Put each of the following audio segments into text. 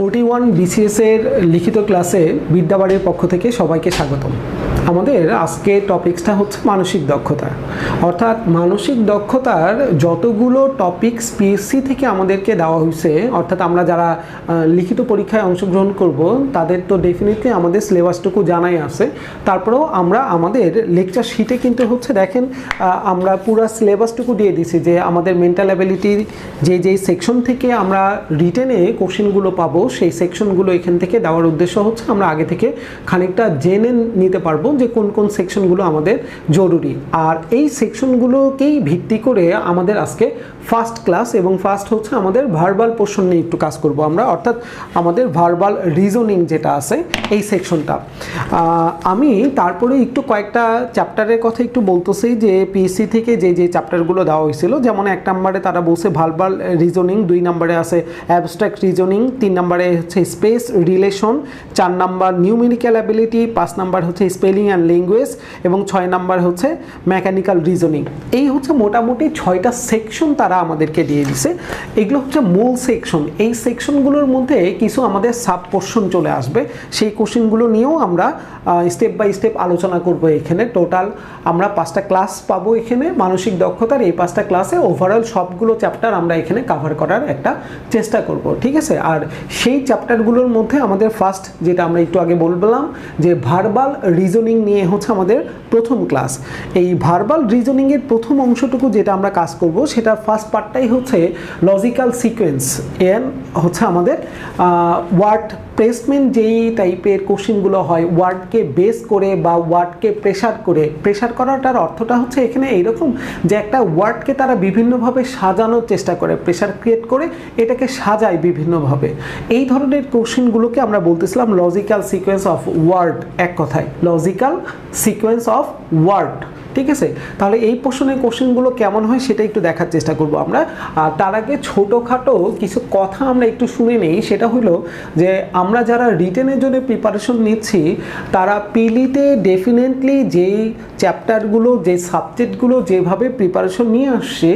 41 BCS এর লিখিত ক্লাসে বিদ্যাবাড়ির পক্ষ থেকে সবাইকে স্বাগতম। আমাদের আজকে টপিকসটা হচ্ছে মানসিক দক্ষতা, অর্থাৎ মানসিক দক্ষতার যতগুলো টপিকস পিএসসি থেকে আমাদেরকে দেওয়া হয়েছে, অর্থাৎ আমরা যারা লিখিত পরীক্ষায় অংশগ্রহণ করব তাদের তো ডেফিনেটলি আমাদের সিলেবাসটুকু জানাই আছে। তারপরেও আমরা আমাদের লেকচার শিটে কিন্তু হচ্ছে দেখেন আমরা পুরো সিলেবাসটুকু দিয়ে দিছি যে আমাদের মেন্টাল অ্যাবিলিটির যেই সেকশন থেকে আমরা রিটেনে কোশ্চেনগুলো পাবো সেই সেকশনগুলো এখান থেকে দেওয়ার উদ্দেশ্য হচ্ছে আমরা আগে থেকে খানিকটা জেনে নিতে পারবো যে কোন কোন সেকশনগুলো আমাদের জরুরি। আর এই সেকশনগুলোকেই ভিত্তি করে আমাদের আজকে ফার্স্ট ক্লাস এবং ফার্স্ট হচ্ছে আমাদের ভার্বাল পোর্শন নিয়ে একটু কাজ করব আমরা, অর্থাৎ আমাদের ভার্বাল রিজনিং যেটা আছে এই সেকশনটা। আমি তারপরে একটু কয়েকটা চ্যাপ্টারের কথা একটু বলতেছি যে পিএসসি থেকে যে চ্যাপ্টারগুলো দেওয়া হয়েছিল, যেমন 1 নম্বরে তারা বলছে ভার্বাল রিজনিং, 2 নম্বরে আছে অ্যাবস্ট্রাক্ট রিজনিং, 3 নম্বরে হচ্ছে space relation, 4 number numerical ability, 5 number হচ্ছে স্পেলিং অ্যান্ড ল্যাঙ্গুয়েজ এবং 6 নাম্বার হচ্ছে মেকানিক্যাল রিজনিং। এই হচ্ছে মোটামুটি 6টা সেকশন তারা আমাদেরকে দিয়ে দিছে। এগুলো হচ্ছে মূল সেকশন। এই সেকশনগুলোর মধ্যে কিছু আমাদের সাব পোর্শন চলে আসবে, সেই কোশ্চেনগুলো নিয়েও আমরা স্টেপ বাই স্টেপ আলোচনা করব। এখানে টোটাল আমরা 5টা ক্লাস পাবো এখানে মানসিক দক্ষতার। এই 5টা ক্লাসে ওভারঅল সবগুলো চ্যাপ্টার আমরা এখানে কভার করার একটা চেষ্টা করব, ঠিক আছে। আর সেই চ্যাপ্টারগুলোর মধ্যে আমাদের ফার্স্ট যেটা আমরা একটু আগে বললাম যে ভার্বাল রিজনিং নিয়ে হচ্ছে আমাদের প্রথম ক্লাস। এই ভার্বাল রিজনিংয়ের প্রথম অংশটুকু যেটা আমরা কাজ করব সেটার ফার্স্ট পার্টটাই হচ্ছে লজিক্যাল সিকোয়েন্স। এর হচ্ছে আমাদের ওয়ার্ড প্লেসমেন্ট যেই টাইপের কোশ্চেনগুলো হয় ওয়ার্ডকে বেস করে বা ওয়ার্ডকে প্রেশার করাটার অর্থটা হচ্ছে এখানে এইরকম যে একটা ওয়ার্ডকে তারা বিভিন্নভাবে সাজানোর চেষ্টা করে, প্রেশার ক্রিয়েট করে এটাকে সাজায় বিভিন্নভাবে। এই ধরনের কোশ্চেনগুলোকে আমরা বলতেছিলাম লজিক্যাল সিকোয়েন্স অফ ওয়ার্ড, এক কথায় লজিক্যাল সিকোয়েন্স অফ ওয়ার্ড, ঠিক আছে। তাহলে এই পোর্শনের কোশ্চেনগুলো কেমন হয় সেটা একটু দেখার চেষ্টা করব আমরা। আর তার আগে ছোটোখাটো কিছু কথা আমরা একটু শুনে নেই। সেটা হলো যে আমরা যারা রিটেনের জন্য প্রিপারেশন নিচ্ছি তারা পিলিতে ডেফিনেটলি যেই চ্যাপ্টারগুলো যে সাবজেক্টগুলো যেভাবে প্রিপারেশন নিয়ে আসছে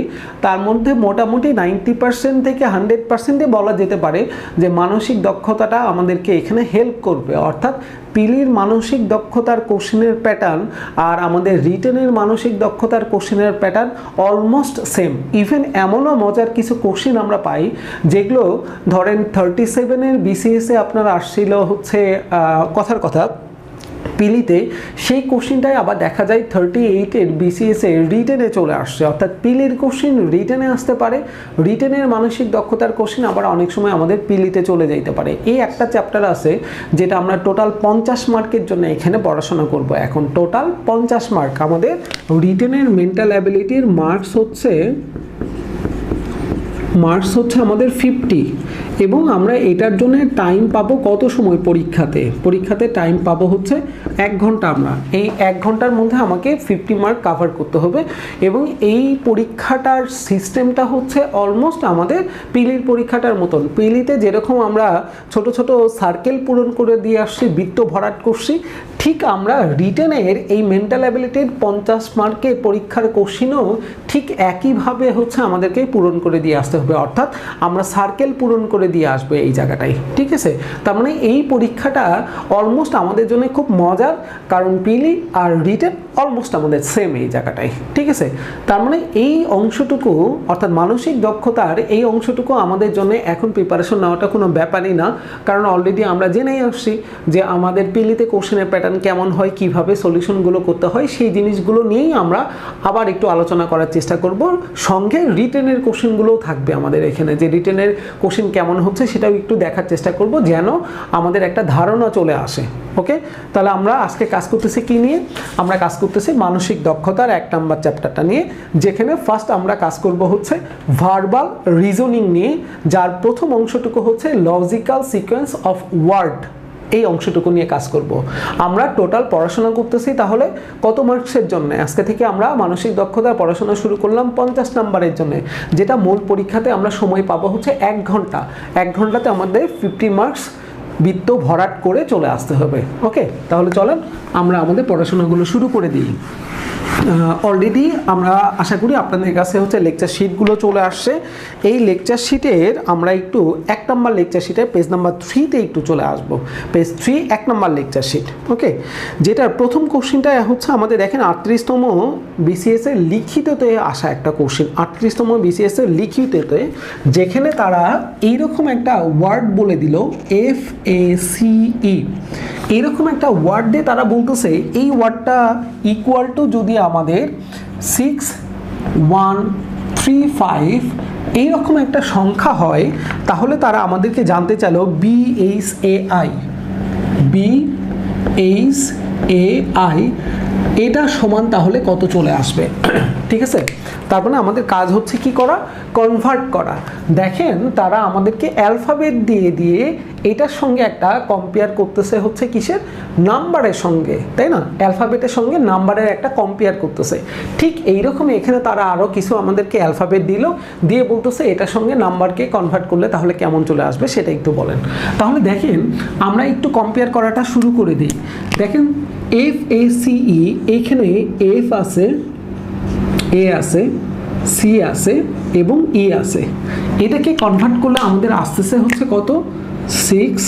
তার মধ্যে মোটামুটি 90% থেকে 100%-এ বলা যেতে পারে যে মানসিক দক্ষতাটা আমাদেরকে এখানে হেল্প করবে। অর্থাৎ পিলির মানসিক দক্ষতার কোশ্চেনের প্যাটার্ন আর আমাদের রিটেনের মানসিক দক্ষতার কোশ্চেনের প্যাটার্ন অলমোস্ট সেম। ইভেন এমনও মজার কিছু কোশ্চেন আমরা পাই যেগুলো ধরেন 37-এর বিসিএসে আপনার আসছিল হচ্ছে কথার কথা পিলিতে, সেই কোশ্চেনটাই আবার দেখা যায় 38-এর বিসিএসে রিটেনে চলে আসছে। অর্থাৎ পিলির কোশ্চেন রিটেনে আসতে পারে, রিটেনের মানসিক দক্ষতার কোশ্চেন আবার অনেক সময় আমাদের পিলিতে চলে যাইতে পারে। এই একটা চ্যাপ্টার আছে যেটা আমরা টোটাল 50 মার্কের জন্য এখানে পড়াশোনা করব। এখন টোটাল 50 মার্ক আমাদের রিটেনের মেন্টাল অ্যাবিলিটির মার্কস হচ্ছে আমাদের 50 এবং আমরা এটার জন্য টাইম পাবো কত সময় পরীক্ষাতে টাইম পাবো হচ্ছে 1 ঘন্টা। আমরা এই 1 ঘন্টার মধ্যে আমাকে 50 মার্ক কাভার করতে হবে এবং এই পরীক্ষাটার সিস্টেমটা হচ্ছে অলমোস্ট আমাদের পিলির পরীক্ষাটার মতন। পিলিতে যেরকম আমরা ছোট ছোট সার্কেল পূরণ করে দিয়ে আসছি, বৃত্ত ভরাট করছি, ঠিক আমরা রিটেনের এই মেন্টাল অ্যাবিলিটির 50 মার্কের পরীক্ষার কোশ্চেনও ঠিক একইভাবে হচ্ছে আমাদেরকে পূরণ করে দিয়ে আসতে হবে। অর্থাৎ আমরা সার্কেল পূরণ করে দিয়ে আসবে এই জায়গাটায়, ঠিক আছে। তার মানে এই পরীক্ষাটা অলমোস্ট আমাদের জন্য খুব মজার, কারণ পিলি আর রিটেন অলমোস্ট আমাদের সেম এই জায়গাটায়, ঠিক আছে। তার মানে এই অংশটুকু অর্থাৎ মানসিক দক্ষতার এই অংশটুকু আমাদের জন্য এখন প্রিপারেশন নেওয়াটা কোনো ব্যাপারই না, কারণ অলরেডি আমরা জেনেই আসছি যে আমাদের পিলিতে কোশ্চেনের প্যাটার্ন কেমন হয়, কিভাবে সলিউশনগুলো করতে হয়, সেই জিনিসগুলো নিয়েই আমরা আবার একটু আলোচনা করার চেষ্টা করব। সঙ্গে রিটেনের কোশ্চেনগুলোও থাকবে আমাদের এখানে, যে রিটেনের কোশ্চেন কেমন হচ্ছে সেটাও একটু দেখার চেষ্টা করব যেন আমাদের একটা ধারণা চলে আসে। ওকে, তাহলে আমরা আজকে কাজ করতেছি কি নিয়ে? আমরা কাজ করতেছি মানসিক দক্ষতার 1 নম্বর চ্যাপ্টারটা নিয়ে, যেখানে ফার্স্ট আমরা কাজ করব হচ্ছে ভার্বাল রিজনিং নিয়ে, যার প্রথম অংশটুকু হচ্ছে লজিক্যাল সিকোয়েন্স অফ ওয়ার্ড। এই অংশটুকু নিয়ে কাজ করব। আমরা টোটাল পড়াশোনা করতেছি তাহলে কত মার্কসের জন্য? আজকে থেকে আমরা মানসিক দক্ষতার পড়াশোনা শুরু করলাম 50 নম্বরের জন্য, যেটা মূল পরীক্ষাতে আমরা সময় পাবো হচ্ছে 1 ঘন্টা। 1 ঘন্টাতে আমাদের 50 মার্কস বৃত্ত ভরাট করে চলে আসতে হবে। ওকে, তাহলে চলেন আমরা আমাদের পড়াশোনাগুলো শুরু করে দিই। অলরেডি আমরা আশা করি আপনাদের কাছে হচ্ছে লেকচার শিটগুলো চলে আসছে। এই লেকচার শিটের আমরা একটু 1 নম্বর লেকচার শিটের পেজ নাম্বার 3-তে একটু চলে আসব। পেজ 3 1 নম্বর লেকচার শিট। ওকে, যেটার প্রথম কোশ্চেনটা হচ্ছে আমাদের দেখেন 38তম বিসিএস এর লিখিততে আসা একটা কোশ্চেন। 38তম বিসিএস এর লিখিততে যেখানে তারা এইরকম একটা ওয়ার্ড বলে দিল FACE, এইরকম একটা ওয়ার্ড দিয়ে তারা বলতেছে এই ওয়ার্ডটা ইকুয়াল টু যদি আমাদের 6135 এইরকম একটা সংখ্যা হয়, তাহলে তারা আমাদেরকে জানতে চাইলো BHAI এটা সমান তাহলে কত চলে আসবে। ঠিক আছে, তারপরে আমাদের কাজ হচ্ছে কি করা, কনভার্ট করা। দেখেন তারা আমাদেরকে অ্যালফাবেট দিয়ে দিয়ে এটার সঙ্গে একটা কম্পেয়ার করতেছে হচ্ছে কিসের, নাম্বারের সঙ্গে, তাই না? অ্যালফাবেটের সঙ্গে নাম্বারের একটা কম্পেয়ার করতেছে। ঠিক এইরকমই এখানে তারা আরও কিছু আমাদেরকে অ্যালফাবেট দিল, দিয়ে বলতেছে এটার সঙ্গে নাম্বারকে কনভার্ট করলে তাহলে কেমন চলে আসবে সেটা একটু বলেন। তাহলে দেখেন আমরা একটু কম্পেয়ার করাটা শুরু করে দিই। দেখেন FACE, এইখানে F আছে, A আছে, C আছে এবং E আছে। এটাকে কনভার্ট করলে আমাদের আসতেছে হচ্ছে কত, 6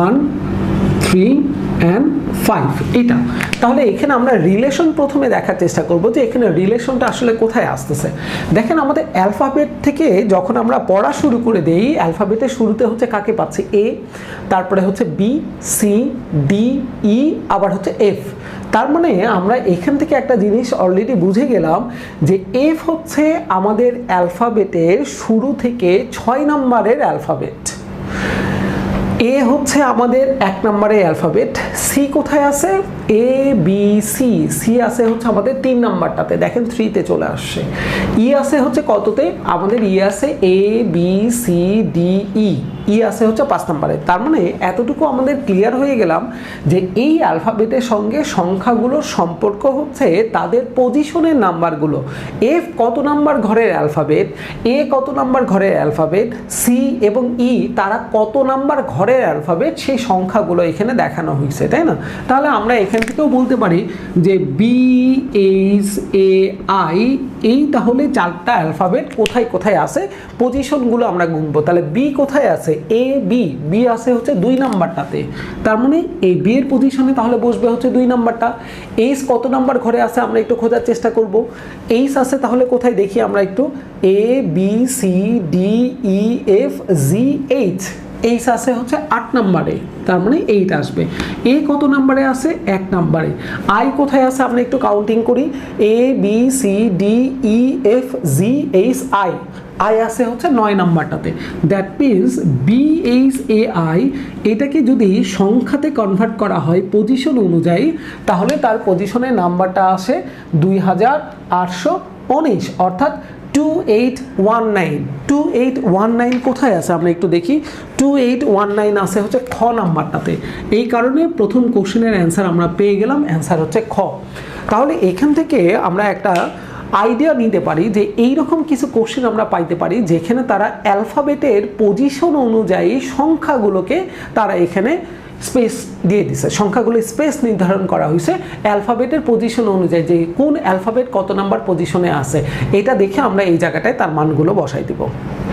1 3 and 5 এটা। তাহলে এখানে আমরা রিলেশন প্রথমে দেখার চেষ্টা করব যে এখানে রিলেশনটা আসলে কোথায় আসতেছে। দেখেন আমাদের অ্যালফাবেট থেকে যখন আমরা পড়া শুরু করে দেই, অ্যালফাবেটের শুরুতে হচ্ছে কাকে পাচ্ছি, A, তারপরে হচ্ছে B, C, D, E, আবার হচ্ছে F। তার মানে আমরা এখান থেকে একটা জিনিস অলরেডি বুঝে গেলাম যে F হচ্ছে আমাদের অ্যালফাবেটের শুরু থেকে 6 নম্বরের অ্যালফাবেট, A হচ্ছে আমাদের 1 নম্বরের অ্যালফাবেট, C কোথায় আছে, ABC, C আছে হচ্ছে আমাদের 3 নম্বরটাতে, দেখেন 3-তে চলে আসছে। E আছে হচ্ছে কততে, আমাদের E আছে ABCDE, E আছে হচ্ছে 5 নম্বরে। তার মানে এতটুকু আমাদের ক্লিয়ার হয়ে গেলাম যে এই অ্যালফাবেটের সঙ্গে সংখ্যাগুলোর সম্পর্ক হচ্ছে তাদের পজিশনের নাম্বারগুলো। F কত নাম্বার ঘরের অ্যালফাবেট, A কত নাম্বার ঘরের অ্যালফাবেট, C এবং E তারা কত নাম্বার ঘরের অ্যালফাবেট, সেই সংখ্যাগুলো এখানে দেখানো হয়েছে, তাই না? তাহলে আমরা এখান থেকেও বলতে পারি যে BHAI এই তাহলে 4টা অ্যালফাবেট কোথায় কোথায় আছে, পজিশনগুলো আমরা গুনবো। তাহলে B কোথায় আছে, B আছে হচ্ছে 2 নাম্বারটাতে, তার মানে এই B এর পজিশনে তাহলে বসবে হচ্ছে 2 নাম্বারটা। H কত নাম্বার ঘরে আছে আমরা একটু খোঁজার চেষ্টা করব। H আছে তাহলে কোথায় দেখি আমরা একটু, ABCDEF GH, H আছে হচ্ছে 8 নম্বরে, তার মানে 8 আসবে। A কত নম্বরে আছে, 1 নম্বরে। I কোথায় আছে আমরা একটু কাউন্টিং করি, ABCDEF GHI, I আছে হচ্ছে 9 নাম্বারটাতে। দ্যাট মিনস BHAI এটাকে যদি সংখ্যাতে কনভার্ট করা হয় পজিশন অনুযায়ী, তাহলে তার পজিশনের নাম্বারটা আসে 2819, অর্থাৎ 2819 কোথায় আছে আমরা একটু দেখি। 2819 আছে হচ্ছে খ নাম্বারটাতে। এই কারণে প্রথম কোশ্চেনের অ্যান্সার আমরা পেয়ে গেলাম, অ্যান্সার হচ্ছে খ। তাহলে এখান থেকে আমরা একটা আইডিয়া নিতে পারি যে এইরকম কিছু কোশ্চেন আমরা পাইতে পারি যেখানে তারা অ্যালফাবেটের পজিশন অনুযায়ী সংখ্যাগুলোকে তারা এখানে স্পেস দিয়ে দিছে, সংখ্যাগুলো স্পেস নির্ধারণ করা হয়েছে অ্যালফাবেটের পজিশন অনুযায়ী, যে কোন অ্যালফাবেট কত নাম্বার পজিশনে আছে এটা দেখে আমরা এই জায়গাটায় তার মানগুলো বসাই দিব।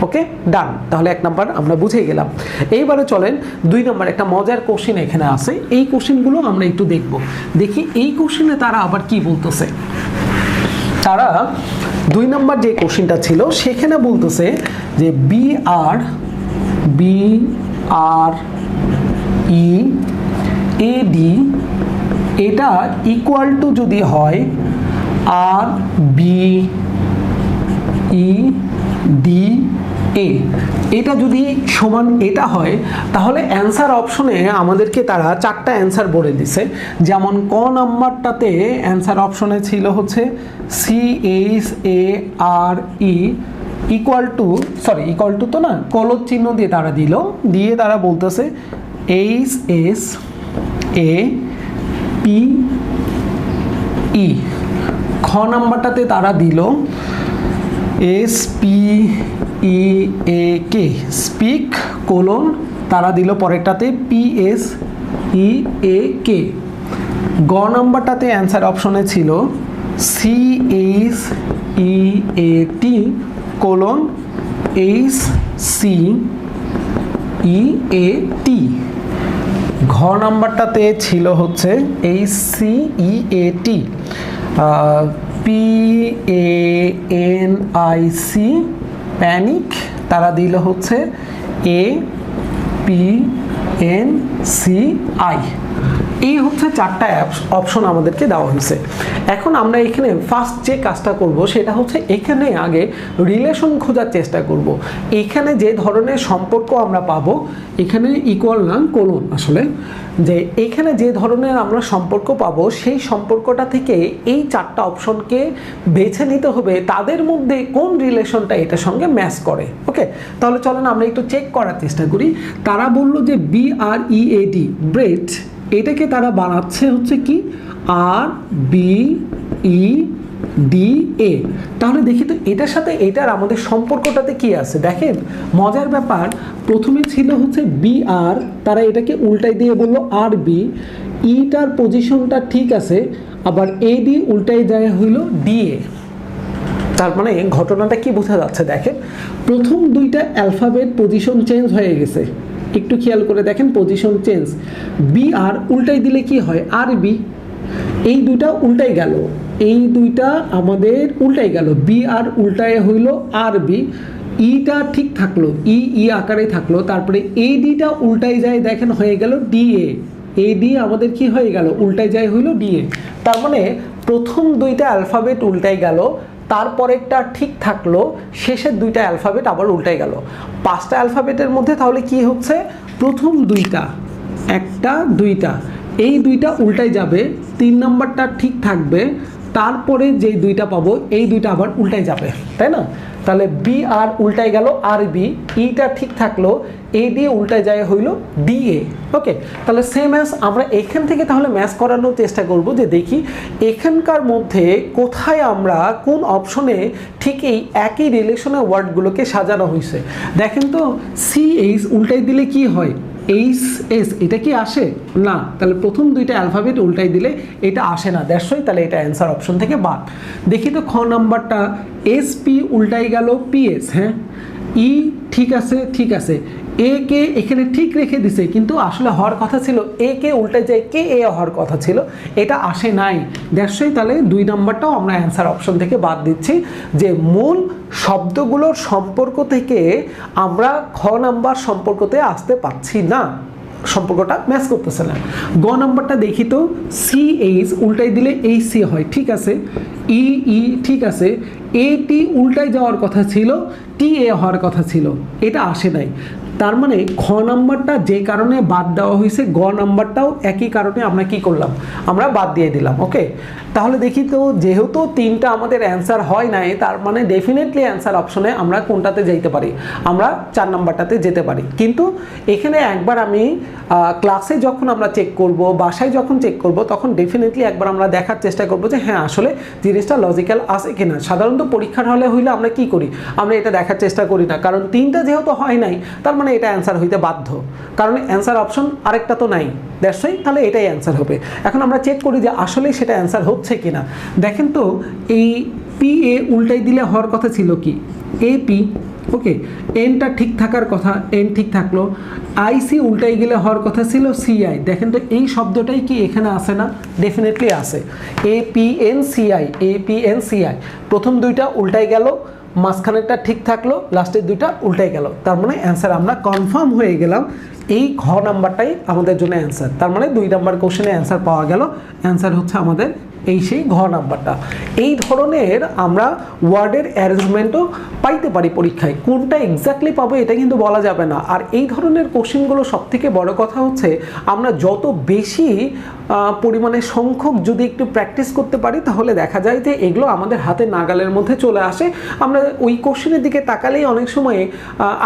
ওকে, ডান। তাহলে 1 নাম্বার আমরা বুঝে গেলাম। এইবারে চলেন 2 নাম্বার একটা মজার কোশ্চেন এখানে আছে, এই কোশ্চেনগুলো আমরা একটু দেখব। দেখি এই কোশ্চেনে তারা আবার কি বলতেছে। তারা 2 নাম্বার যে কোশ্চেনটা ছিল সেখানে বলতেছে যে BREAD এটা ইকুয়াল টু যদি হয় RBEDA, এটা যদি সমান এটা হয়, তাহলে অ্যান্সার অপশনে আমাদেরকে তারা 4টা অ্যান্সার বলে দিছে। যেমন ক নাম্বারটাতে অ্যান্সার অপশনে ছিল হচ্ছে CHARE ইকুয়াল টু তো না, কলজ চিহ্ন দিয়ে তারা দিল, দিয়ে তারা বলতেছে HSAPE। খ নাম্বারটাতে তারা দিল SPEAK, স্পিক : তারা দিল পরেরটাতে পিএস ই এ কে। গ নাম্বারটাতে অ্যান্সার অপশনে ছিল C H E A T colon H C E A T. ঘ নাম্বারটাতে ছিল হচ্ছে H C E A T P A N I C panic, তারা দিল হচ্ছে A P N C I. এই হচ্ছে চারটা অপশন আমাদেরকে দেওয়া হয়েছে। এখন আমরা এখানে ফার্স্ট যে কাজটা করব সেটা হচ্ছে এখানে আগে রিলেশন খোঁজার চেষ্টা করব। এখানে যে ধরনের সম্পর্ক আমরা পাবো, এখানে ইকুয়াল না কোলন, আসলে যে এখানে যে ধরনের আমরা সম্পর্ক পাবো সেই সম্পর্কটা থেকে এই চারটা অপশনকে বেছে নিতে হবে তাদের মধ্যে কোন রিলেশনটা এটার সঙ্গে ম্যাচ করে। ওকে, তাহলে চলেন আমরা একটু চেক করার চেষ্টা করি। তারা বলল যে BREAD ব্রেড, এটাকে তারা বানাচ্ছে হচ্ছে কি RBEDA। তাহলে দেখি তো এটার সাথে এটার আমাদের সম্পর্কটাতে কি আছে। দেখেন মজার ব্যাপার, প্রথমে ছিল হচ্ছে BR, তারা এটাকে উল্টাই দিয়ে বললো RB, ইটার পজিশনটা ঠিক আছে, আবার AD উল্টাই যায় হইল DA। তার মানে ঘটনাটা কি বোঝা যাচ্ছে, দেখেন প্রথম দুইটা অ্যালফাবেট পজিশন চেঞ্জ হয়ে গেছে, একটু খেয়াল করে দেখেন পজিশন চেঞ্জ। BR উল্টাই দিলে কি হয় RB, এই দুইটা উল্টাই গেল, এই দুইটা আমাদের উল্টাই গেল, BR উল্টায় হইল RB, ইটা ঠিক থাকলো, ই আকারে থাকলো, তারপরে ADটা উল্টাই যায় দেখেন হয়ে গেল DA, AD আমাদের কি হয়ে গেল উল্টাই যায় হইল DA। তার মানে প্রথম দুইটা অ্যালফাবেট উল্টাই গেল, তারপরেরটা ঠিক থাকলো, শেষের দুইটা অ্যালফাবেট আবার উল্টাই গেল। পাঁচটা অ্যালফাবেটের মধ্যে তাহলে কি হচ্ছে, প্রথম দুইটা একটা দুইটা, এই দুইটা উল্টাই যাবে, তিন নাম্বারটা ঠিক থাকবে, তারপরে যেই দুইটা পাবো এই দুইটা আবার উল্টাই যাবে, তাই না? তাহলে BR উল্টাই গেল RB, ইটা ঠিক থাকলো, AD উল্টাই যায় হইল DA। ওকে, তাহলে সেম অ্যাজ আমরা এখান থেকে তাহলে ম্যাচ করানোর চেষ্টা করব যে দেখি এখানকার মধ্যে কোথায় আমরা কোন অপশনে ঠিক এই একই রিলেশনের ওয়ার্ডগুলোকে সাজানো হয়েছে। দেখেন তো CH উল্টাই দিলে কি হয়, HS, এটা কি আসে না, তাহলে প্রথম দুইটা অ্যালফাবেট উল্টাই দিলে এটা আসে না, দ্যাটসই তাহলে এটা অ্যান্সার অপশন থেকে বাদ। দেখি তো খ নাম্বারটা SP উল্টাই গেল PS, হ্যাঁ ই ঠিক আছে ঠিক আছে, এ কে এখানে ঠিক রেখে দিছে, কিন্তু আসলে হওয়ার কথা ছিল এ কে উল্টাই যায় কে এ হওয়ার কথা ছিল, এটা আসে নাই, দ্যাটসই তাহলে দুই নাম্বারটাও আমরা অ্যান্সার অপশন থেকে বাদ দিচ্ছি, যে মূল শব্দগুলোর সম্পর্ক থেকে আমরা খ নাম্বার সম্পর্কতে আসতে পারছি না, সম্পর্কটা ম্যাচ করতেছে না। গ নাম্বারটা দেখি তো CH উল্টাই দিলে HC হয়, ঠিক আছে, ই ঠিক আছে, AT উল্টাই যাওয়ার কথা ছিল, TA হওয়ার কথা ছিল, এটা আসে নাই। তার মানে খ নাম্বারটা যে কারণে বাদ দেওয়া হয়েছে গ নাম্বারটাও একই কারণে আমরা কি করলাম, আমরা বাদ দিয়ে দিলাম। ওকে, তাহলে দেখি তো যেহেতু তিনটা আমাদের অ্যান্সার হয় নাই, তার মানে ডেফিনেটলি অ্যান্সার অপশনে আমরা কোনটাতে যেতে পারি, আমরা 4 নাম্বারটাতে যেতে পারি। কিন্তু এখানে একবার আমি ক্লাসে যখন আমরা চেক করব, বাসায় যখন চেক করব, তখন ডেফিনেটলি একবার আমরা দেখার চেষ্টা করব যে হ্যাঁ আসলে জিনিসটা লজিক্যাল আছে কিনা। সাধারণত পরীক্ষার হলে হইলে আমরা কি করি, আমরা এটা দেখার চেষ্টা করি না, কারণ তিনটা যেহেতু হয় নাই তার মানে এটা অ্যান্সার হইতে বাধ্য, কারণ অ্যান্সার অপশন আরেকটা তো নাই, দ্যাটসই তাহলে এটাই অ্যান্সার হবে। এখন আমরা চেক করি যে আসলে সেটা অ্যান্সার হচ্ছে কিনা। দেখেন তো এই PA উল্টাই দিলে হওয়ার কথা ছিল কি AP, ওকে, এনটা ঠিক থাকার কথা, এন ঠিক থাকলো, IC উল্টাই গেলে হওয়ার কথা ছিল CI, দেখেন তো এই শব্দটাই কি এখানে আসে না, ডেফিনেটলি আসে, APNCI, প্রথম দুইটা উল্টাই গেল, মাঝখানেরটা ঠিক থাকলো, লাস্টের দুইটা উল্টাই গেল, তার মানে অ্যান্সার আমরা কনফার্ম হয়ে গেলাম এই ঘ নাম্বারটাই আমাদের জন্য অ্যান্সার। তার মানে 2 নাম্বার কোশ্চেনে অ্যান্সার পাওয়া গেল, অ্যান্সার হচ্ছে আমাদের এই সেই ঘ নাম্বারটা। এই ধরনের আমরা ওয়ার্ডের অ্যারেঞ্জমেন্টও পাইতে পারি পরীক্ষায়, কোনটা এক্স্যাক্টলি পাবো এটা কিন্তু বলা যাবে না। আর এই ধরনের কোশ্চেনগুলো সবথেকে বড় কথা হচ্ছে আমরা যত বেশি পরিমাণে সংখ্যক যদি একটু প্র্যাকটিস করতে পারি, তাহলে দেখা যায় যে এগুলো আমাদের হাতে নাগালের মধ্যে চলে আসে। আমরা ওই কোশ্চেনের দিকে তাকালেই অনেক সময়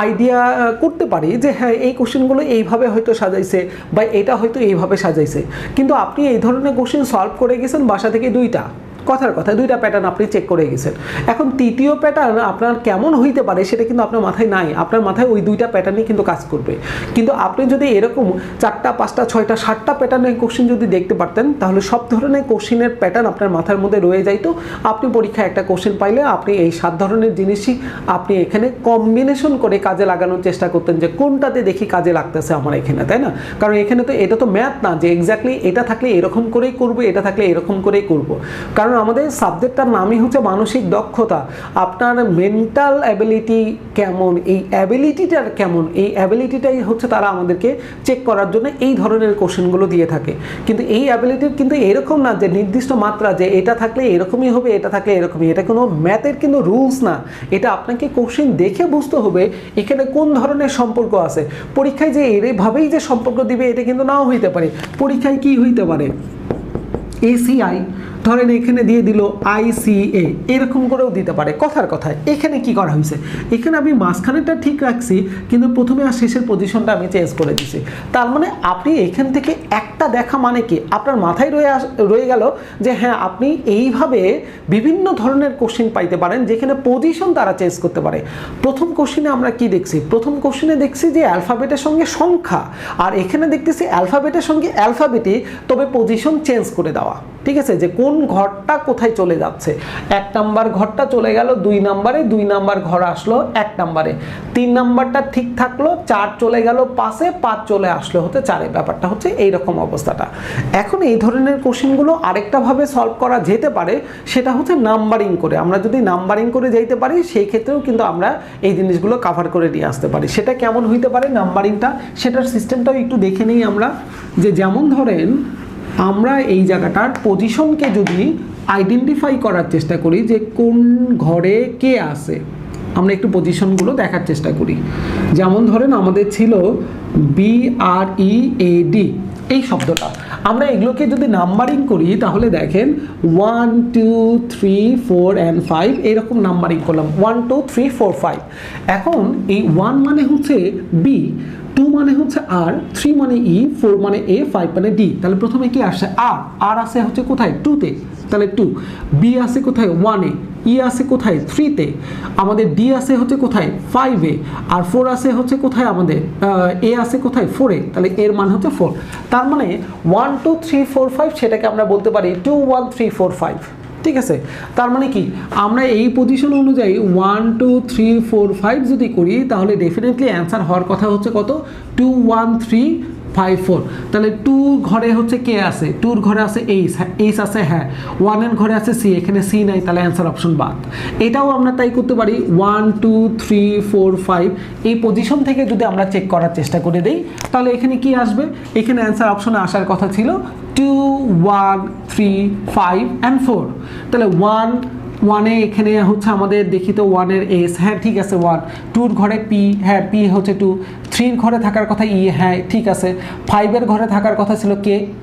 আইডিয়া করতে পারি যে হ্যাঁ এই কোশ্চেনগুলো এইভাবে হয়তো সাজাইছে বা এটা হয়তো এইভাবে সাজাইছে, কিন্তু আপনি এই ধরনের কোশ্চেন সলভ করে গেছেন বাসা থেকে 2টা, কথার কথা দুইটা প্যাটার্ন আপনি চেক করে গেছেন। এখন তৃতীয় প্যাটার্ন আপনার কেমন হইতে পারে সেটা কিন্তু আপনার মাথায় নাই, আপনার মাথায় ওই দুইটা প্যাটার্নই কিন্তু কাজ করবে। কিন্তু আপনি যদি এরকম 4টা 5টা 6টা 7টা প্যাটার্নের কোশ্চেন যদি দেখতে পারতেন তাহলে সব ধরনের কোশ্চেনের প্যাটার্ন আপনার মাথার মধ্যে রয়ে যাইতো। আপনি পরীক্ষায় একটা কোশ্চেন পাইলে আপনি এই 7 ধরনের জিনিসই আপনি এখানে কম্বিনেশন করে কাজে লাগানোর চেষ্টা করতেন যে কোনটাতে দেখি কাজে লাগতেছে আমার এখানে, তাই না? কারণ এখানে তো এটা তো ম্যাথ না যে এক্স্যাক্টলি এটা থাকলে এরকম করেই করব, এটা থাকলে এরকম করেই করব। কারণ আমাদের সাবজেক্টটার নামই হচ্ছে মানসিক দক্ষতা। আপনার মেন্টাল অ্যাবিলিটি কেমন, এই অ্যাবিলিটিটার কেমন, এই অ্যাবিলিটিটাই হচ্ছে তারা আমাদেরকে চেক করার জন্য এই ধরনের কোশ্চেনগুলো দিয়ে থাকে। কিন্তু এই অ্যাবিলিটির কিন্তু এরকম না যে নির্দিষ্ট মাত্রা যে এটা থাকলে এরকমই হবে, এটা থাকলে এরকমই, এটা কোনো ম্যাথের কিন্তু রুলস না। এটা আপনাকে কোশ্চেন দেখে বুঝতে হবে এখানে কোন ধরনের সম্পর্ক আছে। পরীক্ষায় যে এভাবেই যে সম্পর্ক দিবে এটা কিন্তু নাও হইতে পারে। পরীক্ষায় কি হইতে পারে, ACI ধরেন এখানে দিয়ে দিল ICA, এরকম করেও দিতে পারে। কথার কথায় এখানে কি করা হয়েছে, এখানে আমি মাঝখানেটা ঠিক রাখছি কিন্তু প্রথমে আর শেষের পজিশনটা আমি চেঞ্জ করে দিছি। তার মানে আপনি এখান থেকে একটা দেখা মানে কি আপনার মাথায় রয়ে গেল যে হ্যাঁ আপনি এইভাবে বিভিন্ন ধরনের কোশ্চেন পাইতে পারেন যেখানে পজিশন তারা চেঞ্জ করতে পারে। প্রথম কোশ্চেনে আমরা কি দেখছি, প্রথম কোশ্চেনে দেখছি যে অ্যালফাবেটের সঙ্গে সংখ্যা, আর এখানে দেখতেছি অ্যালফাবেটের সঙ্গে অ্যালফাবেটই তবে পজিশন চেঞ্জ করে দেওয়া। ঠিক আছে, যে কোন ঘরটা কোথায় চলে যাচ্ছে। 1 নাম্বার ঘরটা চলে গেল 2 নাম্বারে, 2 নাম্বার ঘর আসলো 1 নাম্বারে, 3 নাম্বারটা ঠিক থাকলো, 4 চলে গেল 5-এ, 5 চলে আসলো হতে 4-এ। ব্যাপারটা হচ্ছে এইরকম অবস্থাটা। এখন এই ধরনের কোশ্চেনগুলো আরেকটাভাবে সলভ করা যেতে পারে, সেটা হচ্ছে নাম্বারিং করে। আমরা যদি নাম্বারিং করে যাইতে পারি সেই ক্ষেত্রেও কিন্তু আমরা এই জিনিসগুলো কাভার করে নিয়ে আসতে পারি। সেটা কেমন হইতে পারে নাম্বারিংটা, সেটার সিস্টেমটাও একটু দেখে নিই আমরা। যে যেমন ধরেন আমরা এই জায়গাটার পজিশনকে যদি আইডেন্টিফাই করার চেষ্টা করি যে কোন ঘরে কে আছে, আমরা একটু পজিশনগুলো দেখার চেষ্টা করি। যেমন ধরেন আমাদের ছিল BREAD এই শব্দটা, আমরা এগুলোকে যদি নাম্বারিং করি তাহলে দেখেন 1 2 3 4 and 5 এরকম নাম্বারিং করলাম 1 2 3 4 5। এখন এই 1 মানে হচ্ছে B, 2 মানে হচ্ছে R, 3 মানে E, 4 মানে A, 5 মানে D। তাহলে প্রথমে কি আসছে R আসে হচ্ছে কোথায় 2-তে, তাহলে 2। B আসে কোথায় 1-এ, E আসে কোথায় 3-তে, আমাদের D আসে হচ্ছে কোথায় 5-এ, আর 4 আসে হচ্ছে কোথায় আমাদের A আসে কোথায় 4-এ, তাহলে এর মান হচ্ছে 4। তার মানে 1 2 3 4 5 সেটাকে আমরা বলতে পারি 2 1 3 4 5। ঠিক আছে, তার মানে কি আমরা এই পজিশন অনুযায়ী 1 2 3 4 5 যদি করি তাহলে ডেফিনেটলি অ্যান্সার হওয়ার কথা হচ্ছে কত 2 1 3 5 4। তাহলে 2 ঘরে হচ্ছে কে আছে, 2 ঘরে আছে এইচ আছে, হ্যাঁ 1 এর ঘরে আছে সি, এখানে সি নাই, তাহলে অ্যান্সার অপশন বাদ। এটাও আমরা তাই করতে পারি 1 2 3 4 5 এই পজিশন থেকে যদি আমরা চেক করার চেষ্টা করে দেই তাহলে এখানে কি আসবে, এখানে অ্যান্সার অপশনে আসার কথা ছিল 2 1 3 5 and 4। তাহলে 1 এ এখানে হচ্ছে আমাদের দেখি তো 1 এর এস, হ্যাঁ ঠিক আছে 1, 2 এর ঘরে পি, হ্যাঁ পি হচ্ছে 2, 3 এর ঘরে থাকার কথা ই, হ্যাঁ ঠিক আছে, 5 এর ঘরে থাকার কথা ছিল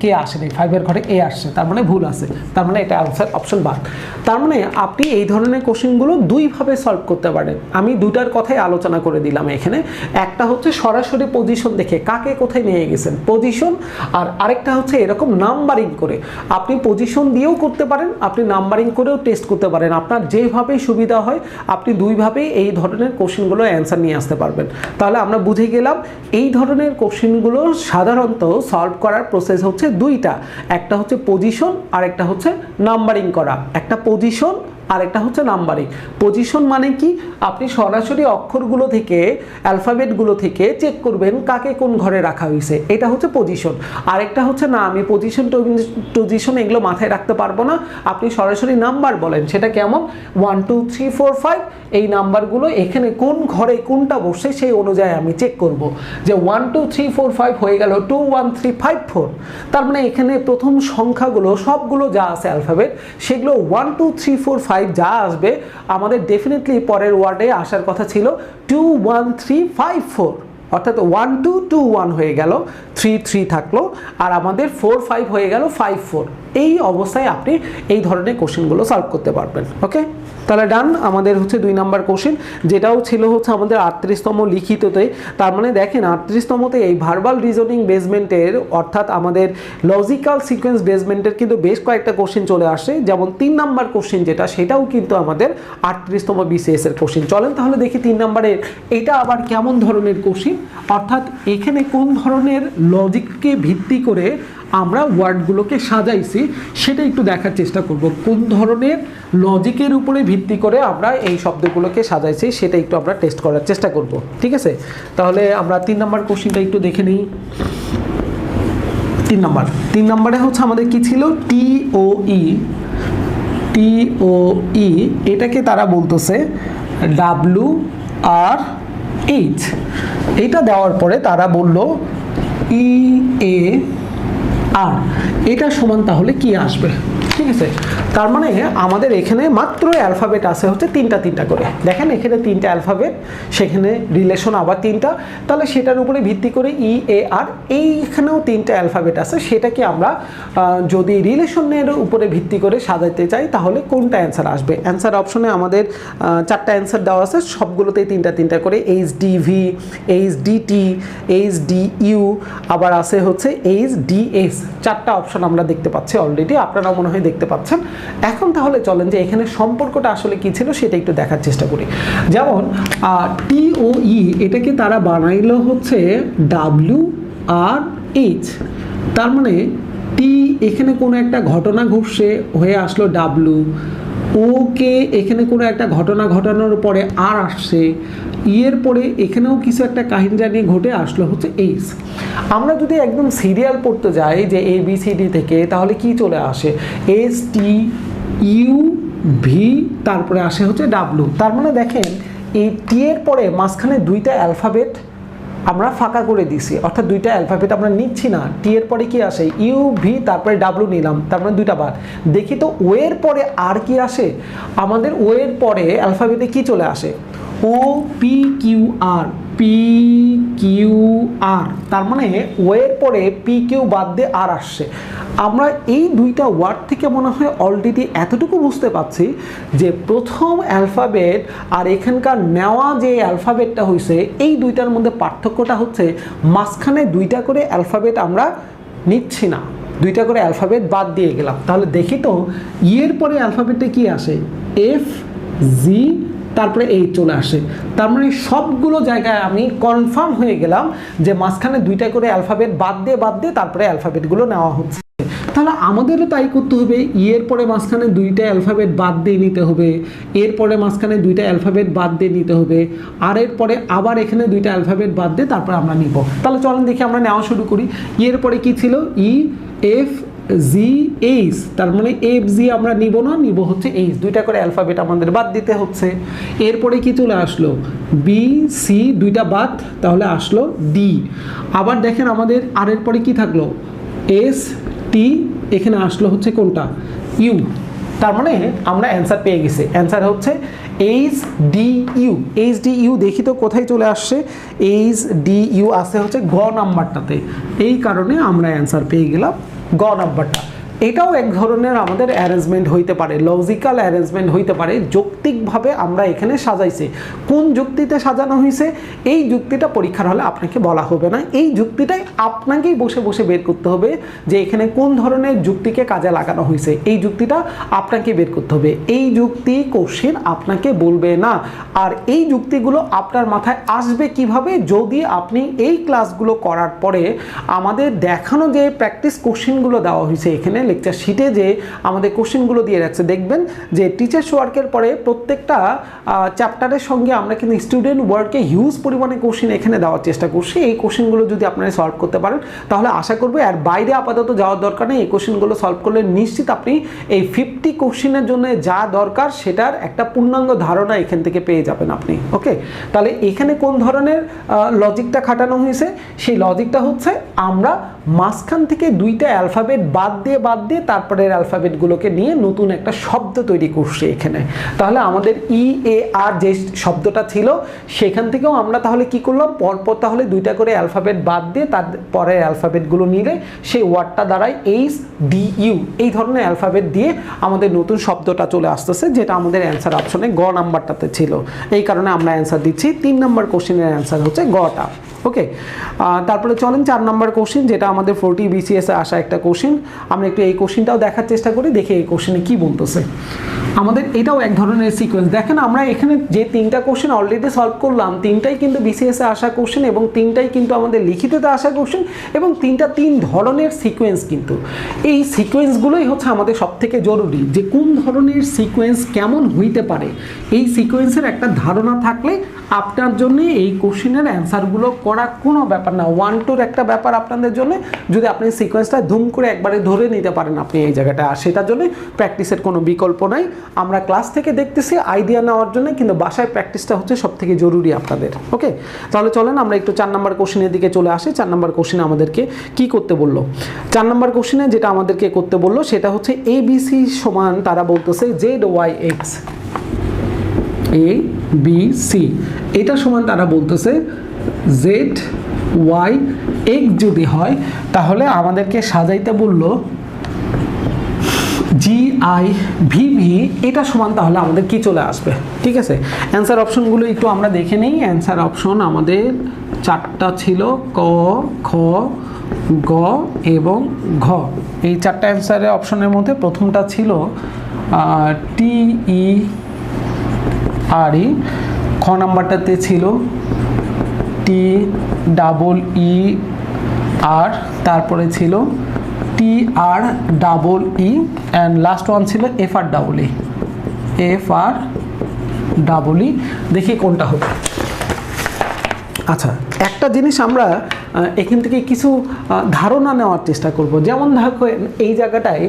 কে আসেনি, 5 এর ঘরে এ আসছে, তার মানে ভুল আছে, তার মানে এটা আনসার অপশন বাদ। তার মানে আপনি এই ধরনের কোশ্চেনগুলো দুইভাবে সলভ করতে পারেন। আমি দুটার কথাই আলোচনা করে দিলাম এখানে। একটা হচ্ছে সরাসরি পজিশন দেখে কাকে কোথায় নিয়ে গেছেন পজিশন, আর আরেকটা হচ্ছে এরকম নাম্বারিং করে। আপনি পজিশন দিয়েও করতে পারেন, আপনি নাম্বারিং করেও টেস্ট করতে পারেন, আপনার যেভাবেই সুবিধা হয় আপনি দুইভাবেই এই ধরনের কোশ্চেনগুলো অ্যান্সার নিয়ে আসতে পারবেন। তাহলে আমরা বুঝে গেলাম এই ধরনের কোশ্চেনগুলো সাধারণত সলভ করার প্রসেস হচ্ছে দুইটা, একটা হচ্ছে পজিশন আর একটা হচ্ছে নাম্বারিং করা। একটা পজিশন আর একটা হচ্ছে নাম্বারিং। পজিশন মানে কি, আপনি সরাসরি অক্ষরগুলো থেকে অ্যালফাবেটগুলো থেকে চেক করবেন কাকে কোন ঘরে রাখা হয়েছে, এটা হচ্ছে পজিশন। আরেকটা হচ্ছে না আমি পজিশন এগুলো মাথায় রাখতে পারবো না, আপনি সরাসরি নাম্বার বলেন। সেটা কেমন 1 2 3 4 5 এই নাম্বারগুলো এখানে কোন ঘরে কোনটা বসে সেই অনুযায়ী আমি চেক করব যে 1 2 3 4 5 হয়ে গেল 2 1 3 5 4। তার মানে এখানে প্রথম সংখ্যাগুলো সবগুলো যা আছে অ্যালফাবেট সেগুলো 1 2 3 4 5 যা আসবে আমাদের ডেফিনেটলি পরের ওয়ার্ডে আসার কথা ছিল 2 1 3 5 4, অর্থাৎ 1 2 2 1 হয়ে গেল, 3 3 থাকলো, আর আমাদের 4 5 হয়ে গেল 5 4। এই অবস্থায় আপনি এই ধরনের কোশ্চেনগুলো সলভ করতে পারবেন। ওকে, তাহলে ডান। আমাদের হচ্ছে 2 নাম্বার কোশ্চেন, যেটাও ছিল হচ্ছে আমাদের 38তম লিখিততে। তার মানে দেখেন 38তমতে এই ভার্বাল রিজনিং বেসমেন্টের অর্থাৎ আমাদের লজিক্যাল সিকোয়েন্স বেসমেন্টের কিন্তু বেশ কয়েকটা কোশ্চেন চলে আসে। যেমন 3 নাম্বার কোশ্চেন যেটা, সেটাও কিন্তু আমাদের 38তম বিসিএস এর কোশ্চেন। চলেন তাহলে দেখি 3 নাম্বারের এটা আবার কেমন ধরনের কোশ্চেন, অর্থাৎ এখানে কোন ধরনের লজিককে ভিত্তি করে আমরা ওয়ার্ডগুলোকে সাজাইছি সেটা একটু দেখার চেষ্টা করব। কোন ধরনের লজিকের উপরে ভিত্তি করে আমরা এই শব্দগুলোকে সাজাইছি সেটা একটু আমরা টেস্ট করার চেষ্টা করব। ঠিক আছে, তাহলে আমরা 3 নাম্বার কোশ্চেনটা একটু দেখে নিই। 3 নাম্বারে হচ্ছে আমাদের কি ছিল, টিওই। এটাকে তারা বলতেছে WRH। এটা দেওয়ার পরে তারা বলল EAR, এটা সমান তাহলে কি আসবে। ঠিক আছে, তার মানে আমাদের এখানে মাত্র অ্যালফাবেট আছে হচ্ছে 3টা করে। দেখেন এখানে 3টা অ্যালফাবেট, সেখানে রিলেশন আবার 3টা, তাহলে সেটার উপরে ভিত্তি করে EAR, এইখানেও 3টা অ্যালফাবেট আছে। সেটাকে আমরা যদি রিলেশনের উপরে ভিত্তি করে সাজাতে চাই তাহলে কোনটা অ্যান্সার আসবে। অ্যান্সার অপশনে আমাদের 4টা অ্যান্সার দেওয়া আছে, সবগুলোতেই 3টা করে, HDV, HDT, HDU, আবার আছে হচ্ছে HDS। 4টা অপশন আমরা দেখতে পাচ্ছি অলরেডি, আপনারা মনে হয় দেখতে পাচ্ছেন। এখন তাহলে চলেন যে এখানে সম্পর্কটা আসলে কি ছিল সেটা একটু দেখার চেষ্টা করি। যেমন TOE, এটাকে তারা বানাইলো হচ্ছে WRH। তার মানে টি এখানে কোনো একটা ঘটনা ঘটছে হয়ে আসলো W, ওকে এখানে কোনো একটা ঘটনা ঘটানোর পরে আর আসছে, এর পরে এখানেও কিছু একটা কাহিনী জানিয়ে ঘটে আসলো হচ্ছে এইচ। আমরা যদি একদম সিরিয়াল পড়তে যাই যে ABCD থেকে, তাহলে কি চলে আসে, STUV, তারপরে আসে হচ্ছে W। তার মানে দেখেন এই টি এর পরে মাঝখানে 2টা অ্যালফাবেট আমরা ফাঁকা করে দিছি, অর্থাৎ 2টা অ্যালফাবেট আমরা নিচ্ছি না। টি এর পরে কি আসে, UV, তারপরে W নিলাম, তার মানে 2টা বাদ। দেখি তো ও এর পরে আর কি আসে, আমাদের ও এর পরে অ্যালফাবেটে কি চলে আসে, OPQR, PQR। তার মানে ও এর পরে PQ বাদ দিয়ে আর আসছে। আমরা এই 2টা ওয়ার্ড থেকে মনে হয় অলরেডি এতটুকু বুঝতে পারছি যে প্রথম অ্যালফাবেট আর এখানকার নেওয়া যে অ্যালফাবেটটা হয়েছে, এই 2টার মধ্যে পার্থক্যটা হচ্ছে মাঝখানে 2টা করে অ্যালফাবেট আমরা নিচ্ছি না, 2টা করে অ্যালফাবেট বাদ দিয়ে গেলাম। তাহলে দেখি তো এর পরে অ্যালফাবেটে কি আসে, FG, তারপরে এই চলে আসে। তার মানে সবগুলো জায়গায় আমি কনফার্ম হয়ে গেলাম যে মাঝখানে 2টা করে অ্যালফাবেট বাদ দিয়ে তারপরে অ্যালফাবেটগুলো নেওয়া হচ্ছে। তাহলে আমাদেরও তাই করতে হবে, এর পরে মাঝখানে 2টা অ্যালফাবেট বাদ দিয়ে নিতে হবে, এরপরে মাঝখানে 2টা অ্যালফাবেট বাদ দিয়ে নিতে হবে, আর এরপরে আবার এখানে 2টা অ্যালফাবেট বাদ দিয়ে তারপরে আমরা নিব। তাহলে চলেন দেখি আমরা নেওয়া শুরু করি। এরপরে কি ছিল, EFGH, তার মানে FG আমরা নিব না, নিব হচ্ছে H। 2টা করে অ্যালফাবেট আমাদের বাদ দিতে হচ্ছে। এরপরে কি চলে আসলো, BC, 2টা বাদ, তাহলে আসলো D। আবার দেখেন আমাদের আর এর পরে কি থাকলো, ST, এখানে আসলো হচ্ছে কোনটা, U। তার মানে আমরা অ্যান্সার পেয়ে গেছি। অ্যান্সার হচ্ছে HDU। দেখি তো কোথায় চলে আসছে, HDU আসছে হচ্ছে গ নাম্বারটাতে। এই কারণে আমরা অ্যান্সার পেয়ে গেলাম গ নাম্বারটা। এটাও এক ধরনের আমাদের অ্যারেঞ্জমেন্ট হইতে পারে, লজিক্যাল অ্যারেঞ্জমেন্ট হইতে পারে, যৌক্তিকভাবে আমরা এখানে সাজাইছি। কোন যুক্তিতে সাজানো হয়েছে এই যুক্তিটা পরীক্ষার হলে আপনাকে বলা হবে না, এই যুক্তিটাই আপনাকেই বসে বসে বের করতে হবে যে এখানে কোন ধরনের যুক্তিকে কাজে লাগানো হয়েছে, এই যুক্তিটা আপনাকে বের করতে হবে। এই যুক্তি কোশ্চেন আপনাকে বলবে না। আর এই যুক্তিগুলো আপনার মাথায় আসবে কিভাবে, যদি আপনি এই ক্লাসগুলো করার পরে আমাদের দেখানো যে প্র্যাকটিস কোশ্চেনগুলো দেওয়া হয়েছে এখানে লেকচার শিটে যে আমাদের কোশ্চেনগুলো দিয়ে রাখছে, দেখবেন যে টিচার্স ওয়ার্কের পরে প্রত্যেকটা চ্যাপ্টারের সঙ্গে আমরা কিন্তু স্টুডেন্ট ওয়ার্কে হিউজ পরিমাণে কোশ্চেন এখানে দেওয়ার চেষ্টা করছি। এই কোশ্চেনগুলো যদি আপনারা সলভ করতে পারেন তাহলে আশা করবো আর বাইরে আপাতত যাওয়ার দরকার নেই। এই কোশ্চেনগুলো সলভ করলে নিশ্চিত আপনি এই 50 কোশ্চেনের জন্য যা দরকার সেটার একটা পূর্ণাঙ্গ ধারণা এখান থেকে পেয়ে যাবেন আপনি। ওকে, তাহলে এখানে কোন ধরনের লজিকটা খাটানো হয়েছে, সেই লজিকটা হচ্ছে আমরা মাঝখান থেকে 2টা অ্যালফাবেট বাদ দিয়ে তারপরে অ্যালফাবেটগুলোকে নিয়ে নতুন একটা শব্দ তৈরি করছি এখানে। তাহলে আমাদের EAR যে শব্দটা ছিল সেখান থেকেও আমরা তাহলে কি করলাম, পরপর তাহলে দুইটা করে অ্যালফাবেট বাদ দিয়ে তার পরের অ্যালফাবেটগুলো নিলে সেই ওয়ার্ডটা দাঁড়ায় HDU। এই ধরনের অ্যালফাবেট দিয়ে আমাদের নতুন শব্দটা চলে আসতেছে, যেটা আমাদের অ্যান্সার অপশনে গ নাম্বারটাতে ছিল। এই কারণে আমরা অ্যান্সার দিচ্ছি 3 নম্বর কোশ্চেনের অ্যান্সার হচ্ছে গটা। ওকে, তারপরে চলেন 4 নম্বর কোশ্চেন, যেটা আমাদের 40 BCS এ আসা একটা কোশ্চেন। আমরা একটু এই কোশ্চেনটাও দেখার চেষ্টা করি, দেখি এই কোশ্চেনে কি বলতেছে। আমাদের এটাও এক ধরনের সিকোয়েন্স। দেখেন আমরা এখানে যে 3টা কোশ্চেন অলরেডি সলভ করলাম, 3টাই কিন্তু BCS এ আসা কোশ্চেন এবং 3টাই কিন্তু আমাদের লিখিততে আসা কোশ্চেন এবং 3টা 3 ধরনের সিকোয়েন্স। কিন্তু এই সিকোয়েন্সগুলোই হচ্ছে আমাদের সবথেকে জরুরি, যে কোন ধরনের সিকোয়েন্স কেমন হইতে পারে। এই সিকোয়েন্সের একটা ধারণা থাকলে আপনার জন্য এই কোশ্চেনের অ্যান্সারগুলো করা কোনো ব্যাপার না, 1-2 একটা ব্যাপার আপনাদের জন্য। যদি আপনি সিকোয়েন্সটা ধুম করে একবারে ধরে নিতে পারেন আপনি এই জায়গাটা, আর সেটার জন্য প্র্যাকটিসের কোনো বিকল্প নাই। আমরা ক্লাস থেকে দেখতেছি আইডিয়া নেওয়ার জন্য, কিন্তু বাসায় প্র্যাকটিসটা হচ্ছে সবথেকে জরুরি আপনাদের। ওকে, তাহলে চলেন আমরা একটু 4 নম্বর কোশ্চেনের দিকে চলে আসি। 4 নম্বর কোশ্চেনে আমাদেরকে কি করতে বললো? 4 নম্বর কোশ্চেনে যেটা আমাদেরকে করতে বললো সেটা হচ্ছে ABC সমান, তারা বলতেছে ZYX ABC, এটা সমান তারা বলতেছে ZYX যদি হয় তাহলে আমাদেরকে সাজাইতে বললো GIVV, এটা সমান তাহলে আমাদের কি চলে আসবে। ঠিক আছে, অ্যান্সার অপশনগুলো একটু আমরা দেখে নিই। অ্যান্সার অপশন আমাদের 4টা ছিল, ক, খ, গ এবং ঘ। এই 4টা অ্যান্সারের অপশনের মধ্যে প্রথমটা ছিল TERE, খ নাম্বারটাতে ছিল TEER, তারপরে ছিল TREE অ্যান্ড লাস্ট ওয়ান ছিল FREE। দেখি কোনটা হবে। আচ্ছা, একটা জিনিস আমরা এখান থেকে কিছু ধারণা নেওয়ার চেষ্টা করব। যেমন দেখেন এই জায়গাটায়